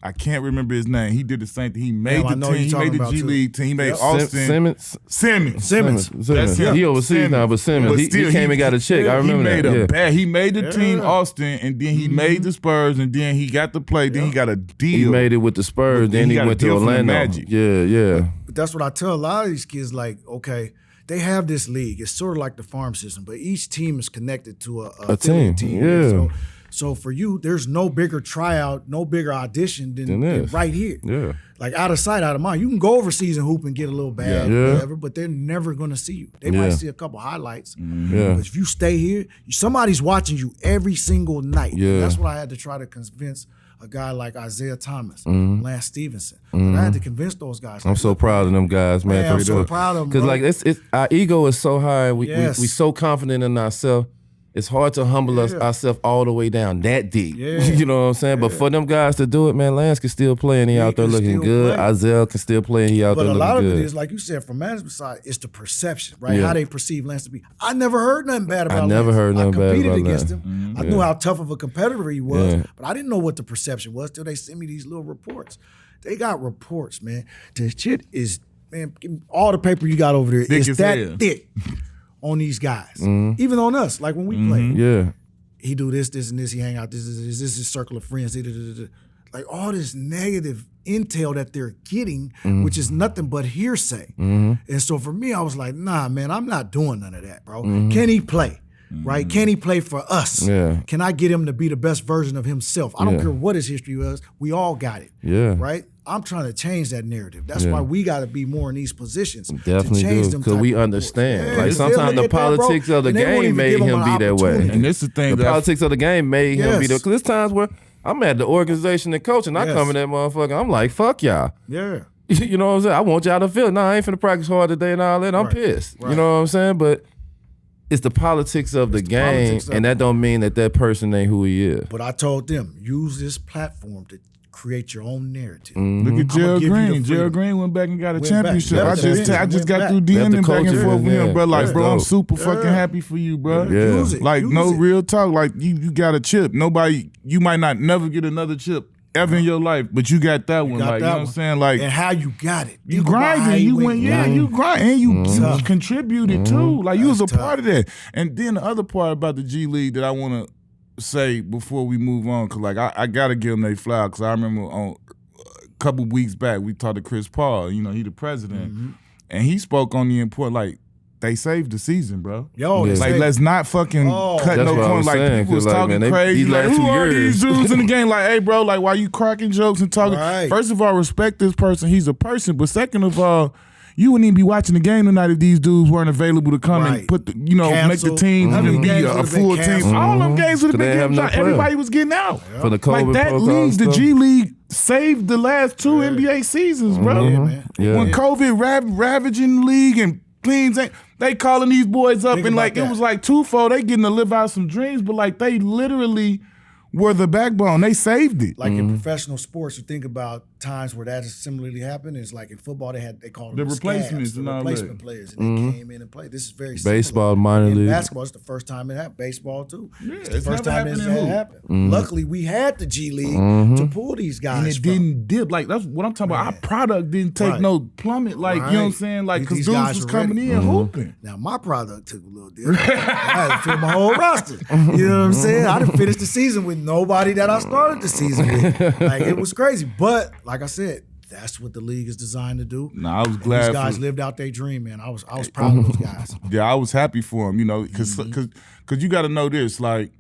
I can't remember his name. He did the same thing. He made the team. He made the G League team. He made Austin. Simmons. That's him. He overseas now, but Simmons. He came and got a check. I remember that. He made the team Austin, and then he made the Spurs, and then he got to play. Then he got a deal. He made it with the Spurs. Then he went to Orlando. Magic. Yeah. But that's what I tell a lot of these kids, like, okay, they have this league. It's sort of like the farm system, but each team is connected to a team. Yeah. So for you, there's no bigger tryout, no bigger audition than right here. Yeah. Like out of sight, out of mind. You can go overseas and hoop and get a little bad, whatever, but they're never going to see you. They might see a couple highlights. But if you stay here, somebody's watching you every single night. Yeah. That's what I had to try to convince a guy like Isaiah Thomas, Lance Stevenson. I had to convince those guys. I'm so proud of them guys, man. I'm so proud of them. Because like it's our ego is so high. We so confident in ourselves. It's hard to humble ourselves all the way down that deep. Yeah. You know what I'm saying? But for them guys to do it, man, Lance can still play and he out there looking good. Isaiah can still play and he out there looking good. But a lot of it is, like you said, from management side, it's the perception, right? How they perceive Lance to be. I never heard nothing bad about Lance. I never heard nothing bad about Lance. I competed against him. I knew how tough of a competitor he was, but I didn't know what the perception was till they sent me these little reports. They got reports, man. The shit is, man, all the paper you got over there is that thick on these guys. Even on us, like when we play. Yeah. He do this, and this. He hang out. This is his circle of friends. Like all this negative intel that they're getting, which is nothing but hearsay. And so for me, I was like, nah, man, I'm not doing none of that, bro. Can he play? Right? Can he play for us? Yeah. Can I get him to be the best version of himself? I don't care what his history was. We all got it. Yeah. Right? I'm trying to change that narrative. That's why we got to be more in these positions. Definitely to change do, because we understand. Yeah, like sometimes the politics of the game made him be that way. And this is the thing. The politics of the game made him be that. Because there's times where I'm at the organization and coach, and I come in that motherfucker. I'm like, fuck y'all. Yeah. You know what I'm saying? I want y'all to feel. Nah, I ain't finna practice hard today and all that. I'm pissed. You know what I'm saying? But it's the politics of the game, and that don't mean that person ain't who he is. But I told them, use this platform to create your own narrative. Look at Gerald Green. Gerald Green went back and got a championship. I just got through DMing back and forth with him, bro. Like, bro, I'm super fucking happy for you, bro. Use it. Like, no real talk. Like, you got a chip. Nobody, you might not never get another chip ever in your life, but you got that one. Like, you know what I'm saying? Like, and how you got it. You grinding. You went, you grind, and you contributed too. Like, you was a part of that. And then the other part about the G League that I want to say before we move on, because like I gotta give them their flower, because I remember on a couple weeks back we talked to Chris Paul, you know, he the president, and he spoke on the important, like, they saved the season, bro. Like, let's not fucking cut no corner. Like, people was talking crazy, like, who are these dudes in the game? Like, hey, bro, like, why you cracking jokes and talking? First of all, respect this person, he's a person, but second of all, you wouldn't even be watching the game tonight if these dudes weren't available to come and put the, make the team and be a full team. All them games would have been getting out. Everybody was getting out. For the COVID like that league, the G League saved the last 2 NBA seasons, bro. When COVID ravaging the league and teams, they calling these boys up and like it was like twofold. They getting to live out some dreams, but like they literally were the backbone. They saved it. Like in professional sports, you think about times where that has similarly happened. It's like in football, they called them the replacements, the replacement players, and they came in and played. This is very baseball, similar. minor league. Basketball, it's the first time it happened. Baseball too. Yeah, it's the first time it happened. Mm-hmm. Luckily, we had the G League to pull these guys. And it didn't dip. Like, that's what I'm talking about. Our product didn't take no plummet. Like, you know what I'm saying? Like, because dudes was coming in hooping. Now, my product took a little dip. I had to fill my whole roster. You know what I'm saying? I didn't finish the season with nobody that I started the season with. Like, it was crazy. But, like I said, that's what the league is designed to do. I was glad these guys lived out their dream, man. I was proud of those guys. Yeah, I was happy for them, you know, because you got to know this. Like,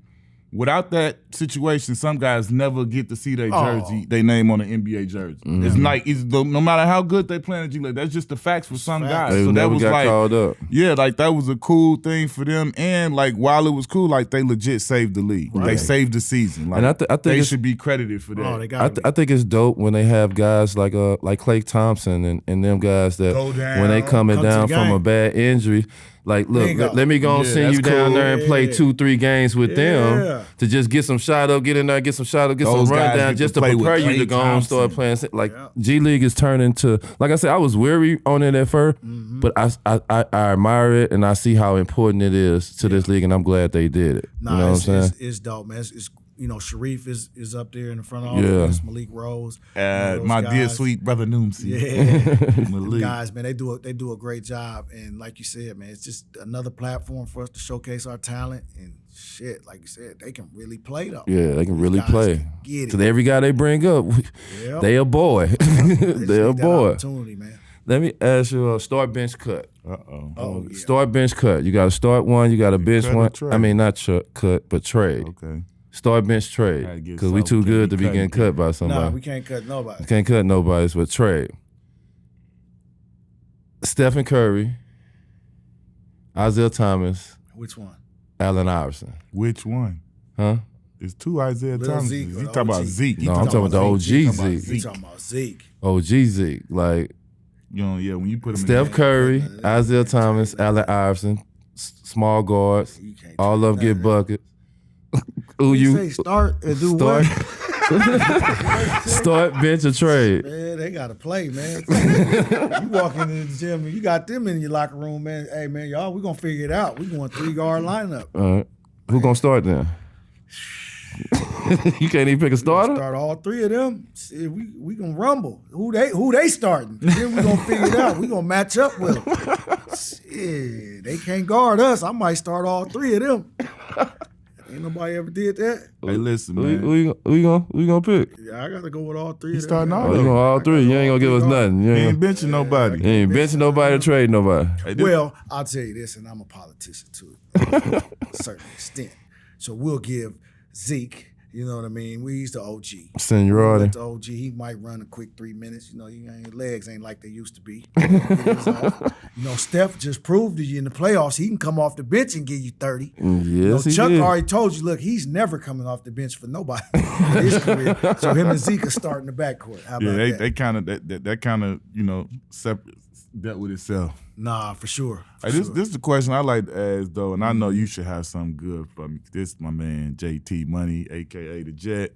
without that situation, some guys never get to see their jersey, their name on an NBA jersey. It's like no matter how good they play in the G League, that's just the facts for some guys. They so that was got like, called up. Yeah, like that was a cool thing for them. And like while it was cool, like they legit saved the league. Right. They saved the season. Like, and I think they should be credited for that. Oh, I think it's dope when they have guys like Klay Thompson and them guys that when they coming down from a bad injury. Like, look, let me go and send you down there and play 2-3 games with them to just get some shot up, get in there, get some shot up, get some run down, just to prepare you to go and start playing. Like, G League is turning to, like I said, I was weary on it at first, but I admire it and I see how important it is to this league, and I'm glad they did it. Nah, you know what I'm saying? It's dope, man. It's Sharif is up there in the front office. Malik Rose, my guys. dear sweet brother Noomsy. Yeah, Malik. Guys, man, they do a great job. And like you said, man, it's just another platform for us to showcase our talent. And shit, like you said, they can really play though. Yeah, they can really play. Because every guy they bring up, they a boy. They a boy. Opportunity, man. Let me ask you, start, bench, cut. Oh, yeah. Start, bench, cut. You got to start one. You got to bench one. I mean, not cut, but trade. Okay. Start, bench, trade. Because we too good to be getting cut by somebody. No, we can't cut nobody. We can't cut nobody, but trade. Stephen Curry, Isaiah Thomas. Which one? Allen Iverson. Which one? Huh? There's two Isaiah Thomas. Zeke, you talking about Zeke. No, I'm talking about the OG Zeke. You talking about Zeke. OG Zeke. Like, when you put him Steph Curry, Isaiah Thomas, Allen Iverson, small guards, all of them get buckets. Who you say start and do what? Start, bench, or trade. Man, they gotta play, man. You walk into the gym and you got them in your locker room, man. Hey, man, y'all, we gonna figure it out. We going 3-guard lineup. All right. Who gonna start then? You can't even pick a starter? Start all three of them. See, we gonna rumble. Who they starting? Then we gonna figure it out. We gonna match up with them. Shit, they can't guard us. I might start all three of them. Ain't nobody ever did that. Hey, listen, man. Who you gonna pick? Yeah, I gotta go with all three. You starting all you going all thrty. You ain't gonna give us nothing. You ain't benching nobody. You ain't benching nobody or trading nobody. Well, I'll tell you this, and I'm a politician to a certain extent. So we'll give Zeke, you know what I mean? He's the OG. Seniority. The OG, he might run a quick 3 minutes. You know, his legs ain't like they used to be. Steph just proved to you in the playoffs he can come off the bench and give you 30. Yes, Chuck he did. already told you, look, he's never coming off the bench for nobody in his career. So him and Zeke are starting the backcourt. How about that? They kind of that kind of separate dealt with itself. Nah, for sure. This is the question I like to ask though, and I know you should have something good for me. This is my man JT Money, aka the Jet.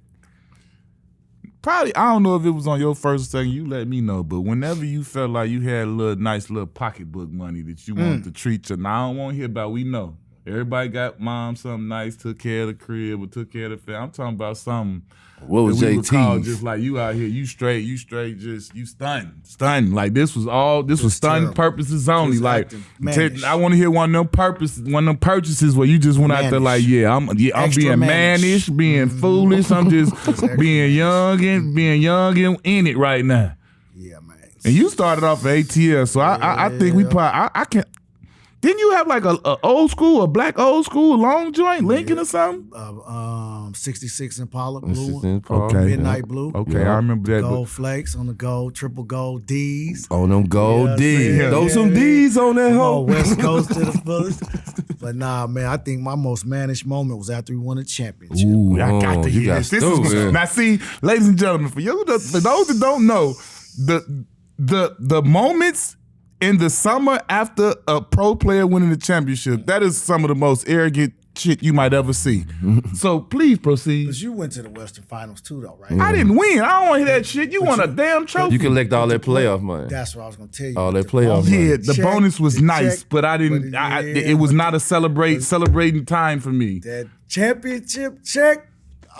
Probably, I don't know if it was on your first or second, you let me know, but whenever you felt like you had a nice little pocketbook money that you wanted to treat you, now I don't want to hear about, we know. Everybody got mom something nice, took care of the crib, or took care of the family. I'm talking about something. What was JT? Just like you out here, you straight, just you stunned. Like this was stunned purposes only. Like I want to hear one of them purchases where you just went out there like, I'm being mannish, being foolish. I'm just being young and in it right now. Yeah, man. And you started off at ATL, so I think we probably I can. Didn't you have like a black old school long joint, Lincoln or something? 66 Impala blue. Okay. Midnight blue. Okay, I remember that. Gold flakes on the gold, triple gold D's. On them gold D's. Those some D's on that hoe. West Coast to the fullest. But nah, man, I think my most managed moment was after we won the championship. Ooh, I got to hear this. Now see, ladies and gentlemen, for those that don't know, the moments in the summer after a pro player winning the championship, that is some of the most arrogant shit you might ever see. So please proceed. Because you went to the Western Finals too, though, right? I didn't win. I don't want to hear that shit. You won a damn trophy. You collect all that playoff money. That's what I was going to tell you. All that playoff money. Yeah, the bonus was nice, but I didn't. It was not a celebrating time for me. That championship check,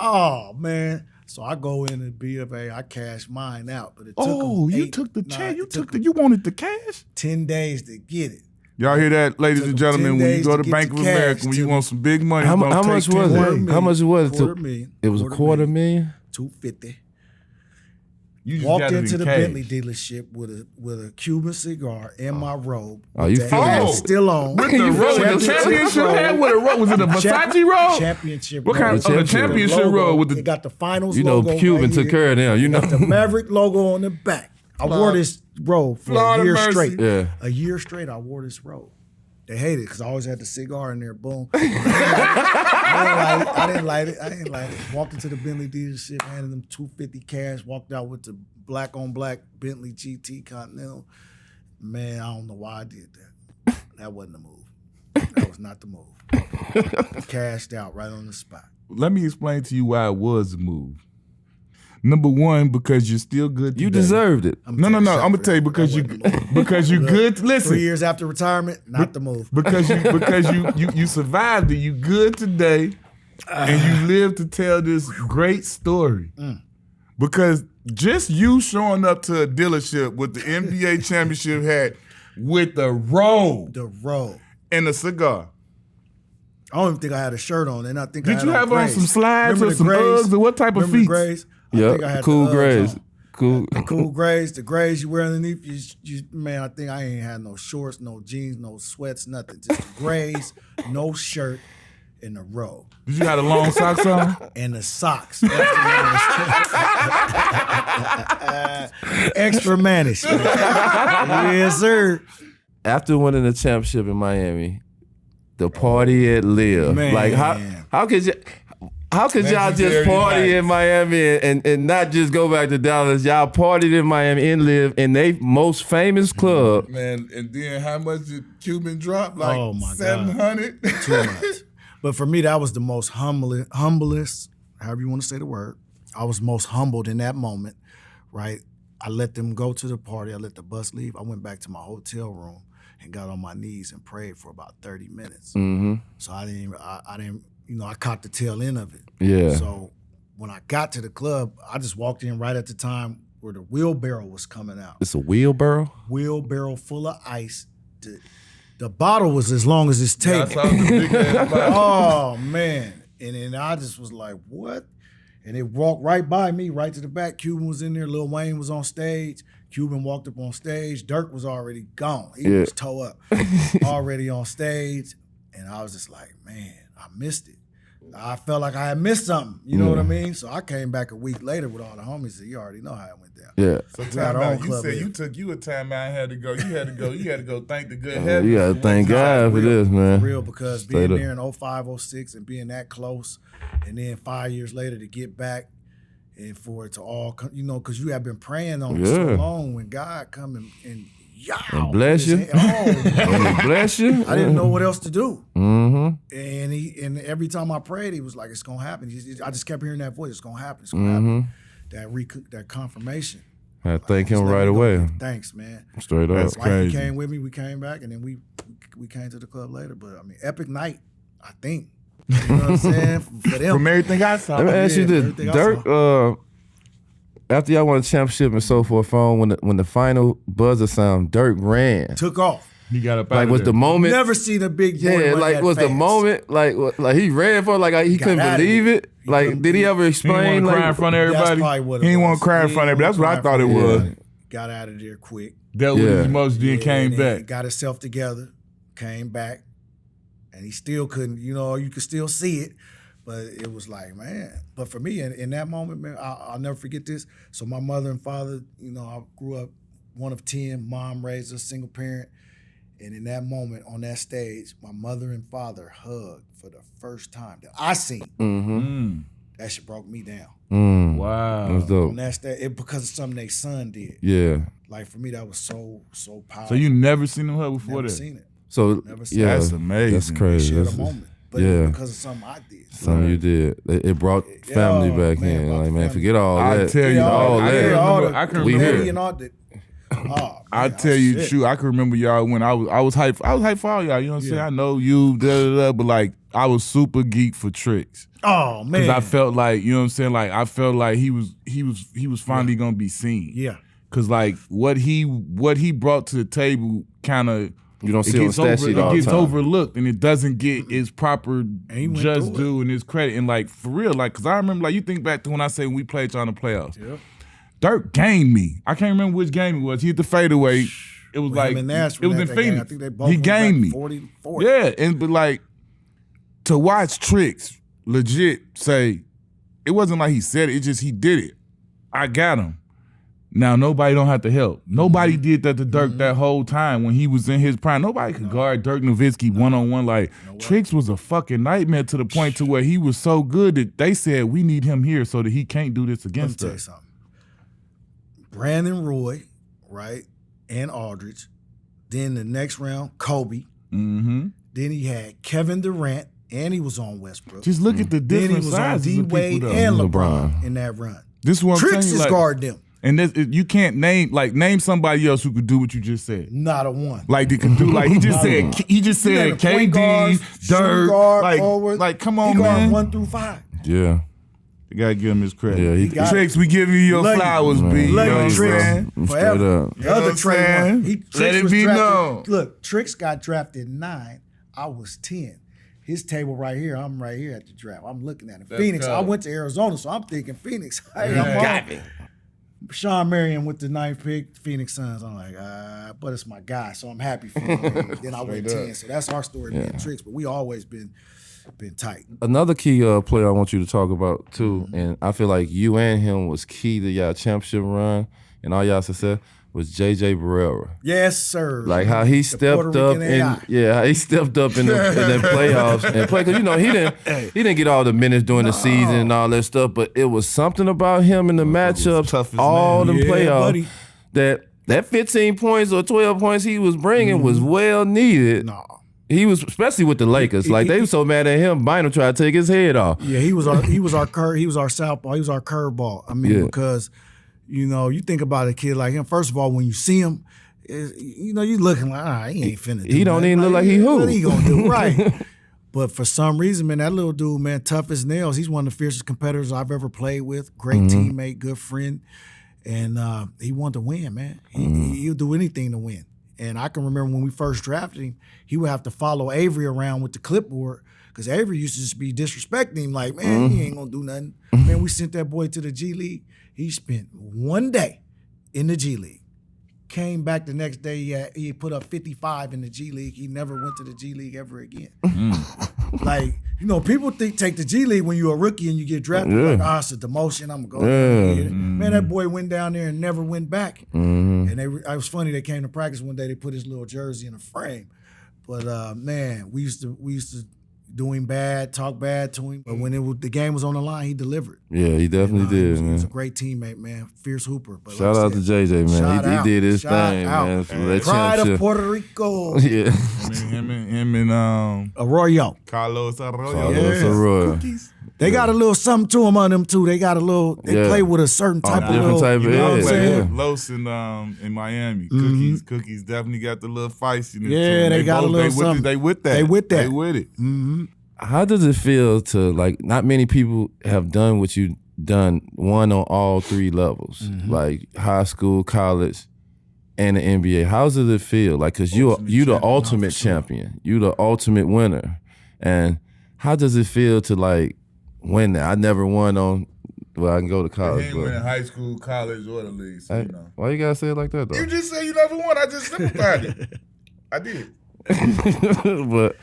oh man. So I go in and BFA, I cash mine out, but it took you took the check. You wanted the cash. 10 days to get it. Y'all hear that, ladies and gentlemen? When you go to Bank of America, when you want some big money, how much was it? How much was it? $250,000. It was $250,000. $250,000. You just walked got it into in the cash. Bentley dealership with a Cuban cigar in my robe. Oh, you that feel hat it. still on. With the robe, the championship hat with a robe. Was it a Versace robe? Championship What kind robe. of championship robe with It the? got the finals You know, logo Cuban right took here. care of them. You know, Got the Maverick logo on the back. I wore this robe for Lord a year of mercy. straight. Yeah. A year straight, I wore this robe. They hated it because I always had the cigar in there. Boom. I didn't light it. Walked into the Bentley dealership, handed them $250 cash, walked out with the black on black Bentley GT Continental. Man, I don't know why I did that. That wasn't the move. That was not the move. Cashed out right on the spot. Let me explain to you why it was a move. Number one, because you're still good today. you deserved it. No. I'm gonna tell you because you good. Listen, 3 years after retirement, not the move. because you survived it. You good today, and you live to tell this great story. Because just you showing up to a dealership with the NBA championship hat, with the robe The robe. and a cigar. I don't even think I had a shirt on, and I think I Did had you have on grays. some slides Remember or the some grays? Uggs or what type of Remember the feet? grays? I think I Yeah, had cool the Uggs grays. on. Cool. Cool grays, the grays you wear underneath, man, I think I ain't had no shorts, no jeans, no sweats, nothing. Just the grays, no shirt, and the robe. Did you have the long socks on? And the socks. Extra manish. Yes, sir. After winning the championship in Miami, the party at Live. Man. Like how could you? How could y'all just Legendary party night. in Miami and not just go back to Dallas? Y'all partied in Miami and Live in they most famous club. Man, and then how much did Cuban drop? Like Oh, my God. 700? Too much. But for me, that was the most humblest, however you want to say the word. I was most humbled in that moment, right? I let them go to the party. I let the bus leave. I went back to my hotel room and got on my knees and prayed for about 30 minutes. Mm-hmm. So I didn't, I caught the tail end of it. Yeah. So when I got to the club, I just walked in right at the time where the wheelbarrow was coming out. It's a wheelbarrow? Wheelbarrow full of ice. The bottle was as long as this I table. saw the big ass bottle. Oh, man. And then I just was like, what? And it walked right by me, right to the back. Cuban was in there. Lil Wayne was on stage. Cuban walked up on stage. Dirk was already gone. He was toe up, already on stage. And I was just like, man, I missed it. I felt like I had missed something. You know what I mean? So I came back a week later with all the homies and said, you already know how it went down. Yeah. So We time had our out. own You club said here. you took you a time out and had to go. You had to go thank the good heavens. You gotta thank God for this, man. Real, because Straight being up. there in 05, 06 and being that close, and then 5 years later to get back and for it to all come, because you have been praying on it so Yeah. long, when God come and And bless you. Oh, Bless you. I didn't know what else to do. Mm-hmm. And every time I prayed, he was like, it's gonna happen. I just kept hearing that voice, it's gonna happen, it's gonna happen. That confirmation. I thank Just him let right me know. away. Thanks, man. Straight up. That's Wifey crazy. came with me. We came back, and then we came to the club later. But I mean, epic night, I think. You know what I'm saying? For them. From everything I saw. Let me ask you this, everything I Dirk. After y'all won the championship and so forth, when the final buzzer sound, Dirk ran. Took off. He got up out Like of was there. the moment? Never seen a big boy Yeah, run like that was the fast. moment like he ran for it, like he Got couldn't out of believe it. it? Like did he ever He explain? didn't want to cry in Like front of That's everybody. probably what it He didn't was. want to cry in He front of didn't everybody. That's what I wanna thought it cry in was. front of Got out of there quick. Dealt with Yeah. his emotions, then came and back. Got himself together, came back, and he still couldn't. You could still see it, but it was like, man. But for me, in that moment, man, I'll never forget this. So my mother and father, I grew up one of 10. Mom raised us, single parent. And in that moment, on that stage, my mother and father hugged for the first time that I seen. mm-hmm. That shit broke me down. Wow. That's dope. On that stage, because of something their son did. Yeah. Like for me, that was so powerful. So you never seen him hug before never that? seen it. So Never seen yeah, it. That's amazing. That's crazy. Shared That's a moment, but yeah. because of something I did. something you did. It brought family back man, in. brought Like the man, family. forget all I that. tell you, all I that. can all remember- the I can We confetti here. and all that. Oh, I man, tell you the shit. truth. I can remember y'all when I was hyped. I was hyped for all y'all. You know what I'm saying? I know you, but like I was super geek for Tricks. Oh man, Because I felt like, you know what I'm saying? Like I felt like he was finally gonna be seen. yeah. Cause like what he brought to the table kind of You don't see on the stat sheet all it the gets time. overlooked and it doesn't get its proper he went just through due and its credit. And like for real, like cause I remember like you think back to when I say when we played y'all in the playoffs. Yeah. Dirk gamed me. I can't remember which game it was. He hit the fadeaway. It was like it was in Phoenix. I think they both he gamed me. 40. Yeah, but like to watch Tricks legit say it wasn't like he said it. It's just he did it. I got him. Now nobody don't have to help. Nobody did that to Dirk that whole time when he was in his prime. Nobody could guard Dirk Nowitzki one-on-one. Like Tricks was a fucking nightmare to the point to where he was so good that they said we need him here so that he can't do this against us. Let me tell you something. Brandon Roy, right, and Aldridge. Then the next round, Kobe. Mm-hmm. Then he had Kevin Durant, and he was on Westbrook. Just look at the different sizes. Then he was on D-Wade and LeBron in that run. This is what I'm Tricks saying, is like, guarding them. And you can't name somebody else who could do what you just said. Not a one. Like they could do. Like he just said KD, Dirk, forward. Like come on, he man. 1 through 5. Yeah. You gotta give him his credit. Yeah, he Tricks, we give you your flowers, B. You know what I'm Tricks saying? forever. The other Trey won. Let it be known. Look, Tricks got drafted 9. I was 10. His table right here, I'm right here at the draft. I'm looking at it. Phoenix, I went to Arizona, so I'm thinking Phoenix. Sean Marion with the 9th pick, Phoenix Suns. I'm like, but it's my guy, so I'm happy for him. Then I went 10. So that's our story, being Tricks. But we always been tight. Another key player I want you to talk about too, and I feel like you and him was key to y'all championship run and all y'all success, was JJ Barrera. Yes, sir. Like how he stepped up how he stepped up in the playoffs and played, because he didn't get all the minutes during the season and all that stuff, but it was something about him in the matchups, all the playoffs, that 15 points or 12 points he was bringing was well needed. No. He was, especially with the Lakers, like they were so mad at him. Bynum tried to take his head off. Yeah, he was our southpaw. He was our curveball. I mean, because you think about a kid like him. First of all, when you see him, you looking like, he ain't finna do He don't even look like he who. What he gonna do? Right. But for some reason, man, that little dude, man, tough as nails. He's one of the fiercest competitors I've ever played with. Great teammate, good friend, and he wanted to win, man. He'll do anything to win. And I can remember when we first drafted him, he would have to follow Avery around with the clipboard because Avery used to just be disrespecting him like, man, he ain't gonna do nothing. Man, we sent that boy to the G League. He spent one day in the G League. Came back the next day, he put up 55 in the G League. He never went to the G League ever again. Like, people take the G League when you're a rookie and you get drafted. Like, it's a demotion, I'm going to go. Man, that boy went down there and never went back. And it was funny, they came to practice one day, they put his little jersey in a frame. But man, we used to do him bad, talk bad to him. But when the game was on the line, he delivered. Yeah, he definitely did, man. He was a great teammate, man. Fierce hooper. But shout out to JJ, man. He did his thing, man. Pride of Puerto Rico. Yeah. Him and Arroyo. Carlos Arroyo. Carlos Arroyo. Cookies. They got a little something to them on them too. They got a little. They play with a certain type of different type of you know what I'm edge. saying? Los in Miami. Cookies definitely got the little feistiness. Yeah, they got a little something. They with that. They with that. They with it. How does it feel to, like, not many people have done what you done, one on all 3 levels, like high school, college, and the NBA. How does it feel? Like, because you the ultimate champion. You the ultimate winner. And how does it feel to, like, win that? I never won on, well, I can go to college. He ain't win in high school, college, or the league, so Why you gotta say it like that, though? You just said you never won. I just simplified it. I did. But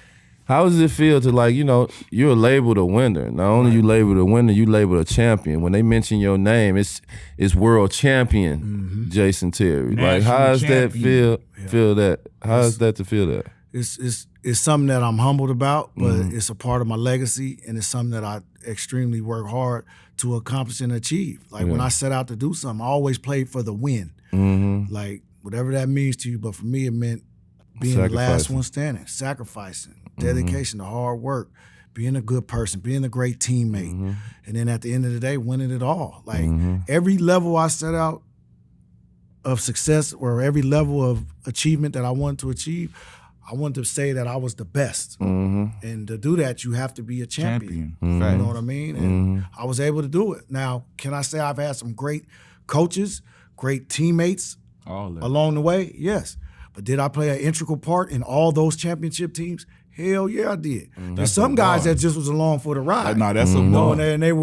how does it feel to, like, you're labeled a winner. Not only you labeled a winner, you labeled a champion. When they mention your name, it's world champion Jason Terry. Like, how does that feel? Feel that? How is that to feel that? It's something that I'm humbled about, but it's a part of my legacy, and it's something that I extremely work hard to accomplish and achieve. Like when I set out to do something, I always played for the win. Like whatever that means to you, but for me it meant being the last one standing, sacrificing, dedication, the hard work, being a good person, being a great teammate, and then at the end of the day, winning it all. Like every level I set out of success or every level of achievement that I wanted to achieve, I wanted to say that I was the best. And to do that, you have to be a champion. You know what I mean? And I was able to do it. Now, can I say I've had some great coaches, great teammates along the way? Yes. But did I play an integral part in all those championship teams? Hell yeah, I did. There's some guys that just was along for the ride. No, that's a bar. And they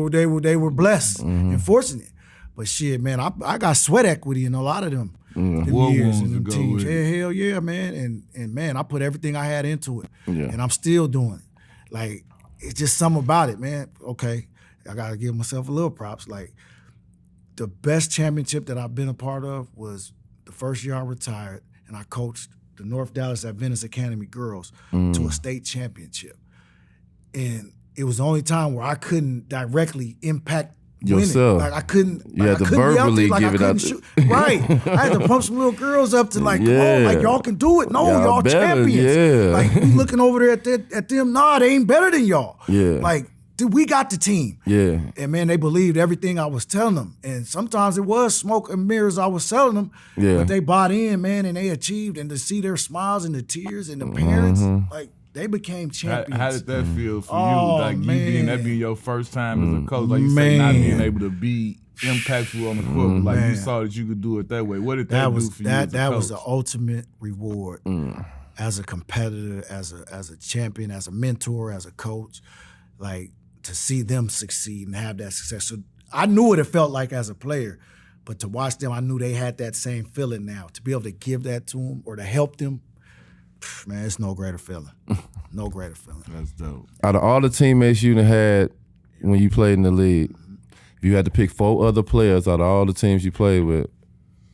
were blessed and fortunate. But shit, man, I got sweat equity in a lot of them. Them War years wounds and them to go teams. with Yeah, it. hell yeah, man. And man, I put everything I had into it. Yeah. And I'm still doing it. Like, it's just something about it, man. Okay, I gotta give myself a little props. Like, the best championship that I've been a part of was the first year I retired, and I coached the North Dallas Adventist Academy girls to a state championship. And it was the only time where I couldn't directly impact yourself. winning. Like I couldn't. You like, had I to couldn't be out verbally there, like, give I it couldn't out shoot. Right. I had to pump some little girls up to like, come Yeah. on, like y'all can do it. No, Y'all y'all better, champions. yeah. Like we looking over there at them. Nah, they ain't better than y'all. Yeah. Like, dude, we got the team. Yeah. And man, they believed everything I was telling them. And sometimes it was smoke and mirrors I was selling them. Yeah. But they bought in, man, and they achieved. And to see their smiles and the tears and the parents, like they became champions. How did that feel for Oh, you? Like man. that being your first time as a coach, like you say, not being Man. able to be impactful on the court, but like you saw that you could do it that way. What did that do for you? As a that coach? was the ultimate reward as a competitor, as a champion, as a mentor, as a coach. Like to see them succeed and have that success. So I knew what it felt like as a player, but to watch them, I knew they had that same feeling now. To be able to give that to them or to help them, man, it's no greater feeling. No greater feeling. That's dope. Out of all the teammates you done had when you played in the league, if you had to pick 4 other players out of all the teams you played with,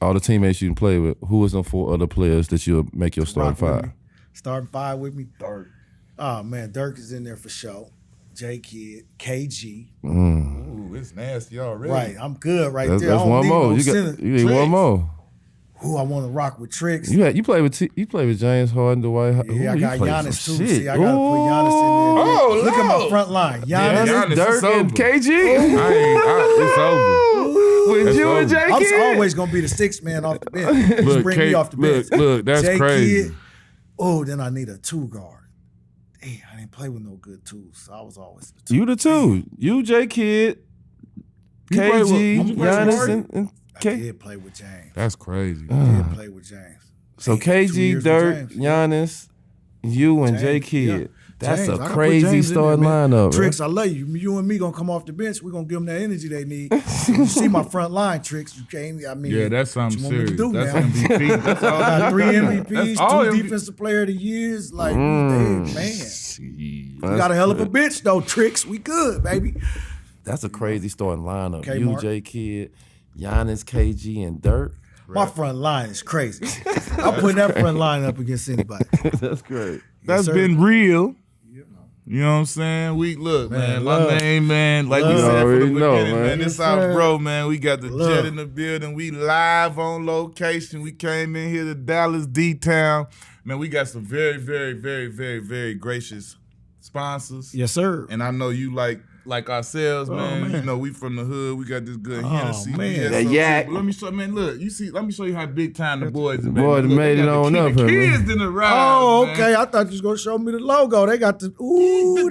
all the teammates you can play with, who was them 4 other players that you'll make your starting Rock with 5? me. Starting 5 with me. Dirk. Oh man, Dirk is in there for sure. J Kid, KG. Ooh, it's nasty already. Right, I'm good right That's there. I don't one need more. no You center. need one Tricks. more. Who I want to rock with Tricks. You played with James Harden, Dwight. Yeah, I got Giannis too. Shit. See, I gotta put Giannis in there. Oh, Look at my Lord. front line. Yeah, Giannis. Giannis, Dirk it's and over. KG. It's over. With It's you and over. J I'm Kid. always gonna be the 6th man off the bench. Just Look, bring me off the bench. look, that's J crazy. Kid. Oh, then I need a 2 guard. Damn, I didn't play with no good 2s. So I was always the 2. You the 2. You, J Kid, played with- KG, did you play with Giannis, Harden? and I K. did play with James. That's crazy. I did play with James. So Damn, 2 KG, years with Dirk, James. Giannis, you and J James, Kid. yeah. That's James, I a can put crazy James in there, starting man. lineup. Tricks, Right? I love you. You and me gonna come off the bench. We're gonna give them that energy they need. You see my front line, Tricks. You can't. I mean, Yeah, that's something what you want me serious. to do That's now? MVP. That's all. I got 3 MVPs, That's all 2 MVP. defensive player of the years. Like, man, you got a hell of a bench though, Tricks. We good, baby. That's a crazy starting lineup. Okay, you, Mark. J Kid, Giannis, KG, and Dirk. My front line is crazy. I'm putting that front line up against anybody. That's great. That's sir. been real. You know what I'm saying? We look, man. My love. name, man. Like we Love. said from the Already know, beginning, man. man. This Yes, our sir. bro, man. We got the Love. jet in the building. We live on location. We came in here to Dallas D-Town. Man, we got some very, very, very, very, very gracious sponsors. Yes, sir. And I know you like ourselves, man. man. You know, we from the hood. We got this good Hennessy. man. Yeah, That so yak. good. But let me show, man. Look, let me show you how big time the boys are. Boy, they made it on up The here, man. kids in the ride. Oh, man. okay. I thought you was gonna show me the logo. They got the Logo,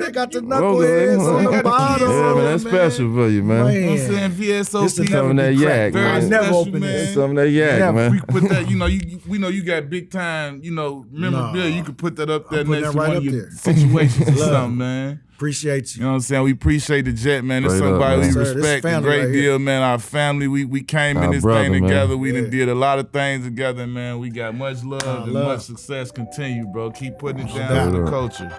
knuckleheads on got the the bottom. kids. Yeah, man, that's man. special for you, man. Man. You know what I'm saying? VSOP. This is Some of that yak, Very man. I never special, opened man. it. Some of that yak, Yeah, man. We put that, we know you got big time, memorabilia. No. You could put that up there I'm putting next that to right one of up your there. situations or Love. something, man. Appreciate You you. know what I'm saying? We appreciate the Jet, man. It's Straight up, somebody man. we Sir, this respect a family great right here. deal, man. Our family, we came in Our this brother, thing man. together. We Yeah. done did a lot of things together, man. We got much love and love. much success. Continue, bro. Keep putting it down doubt. for the culture.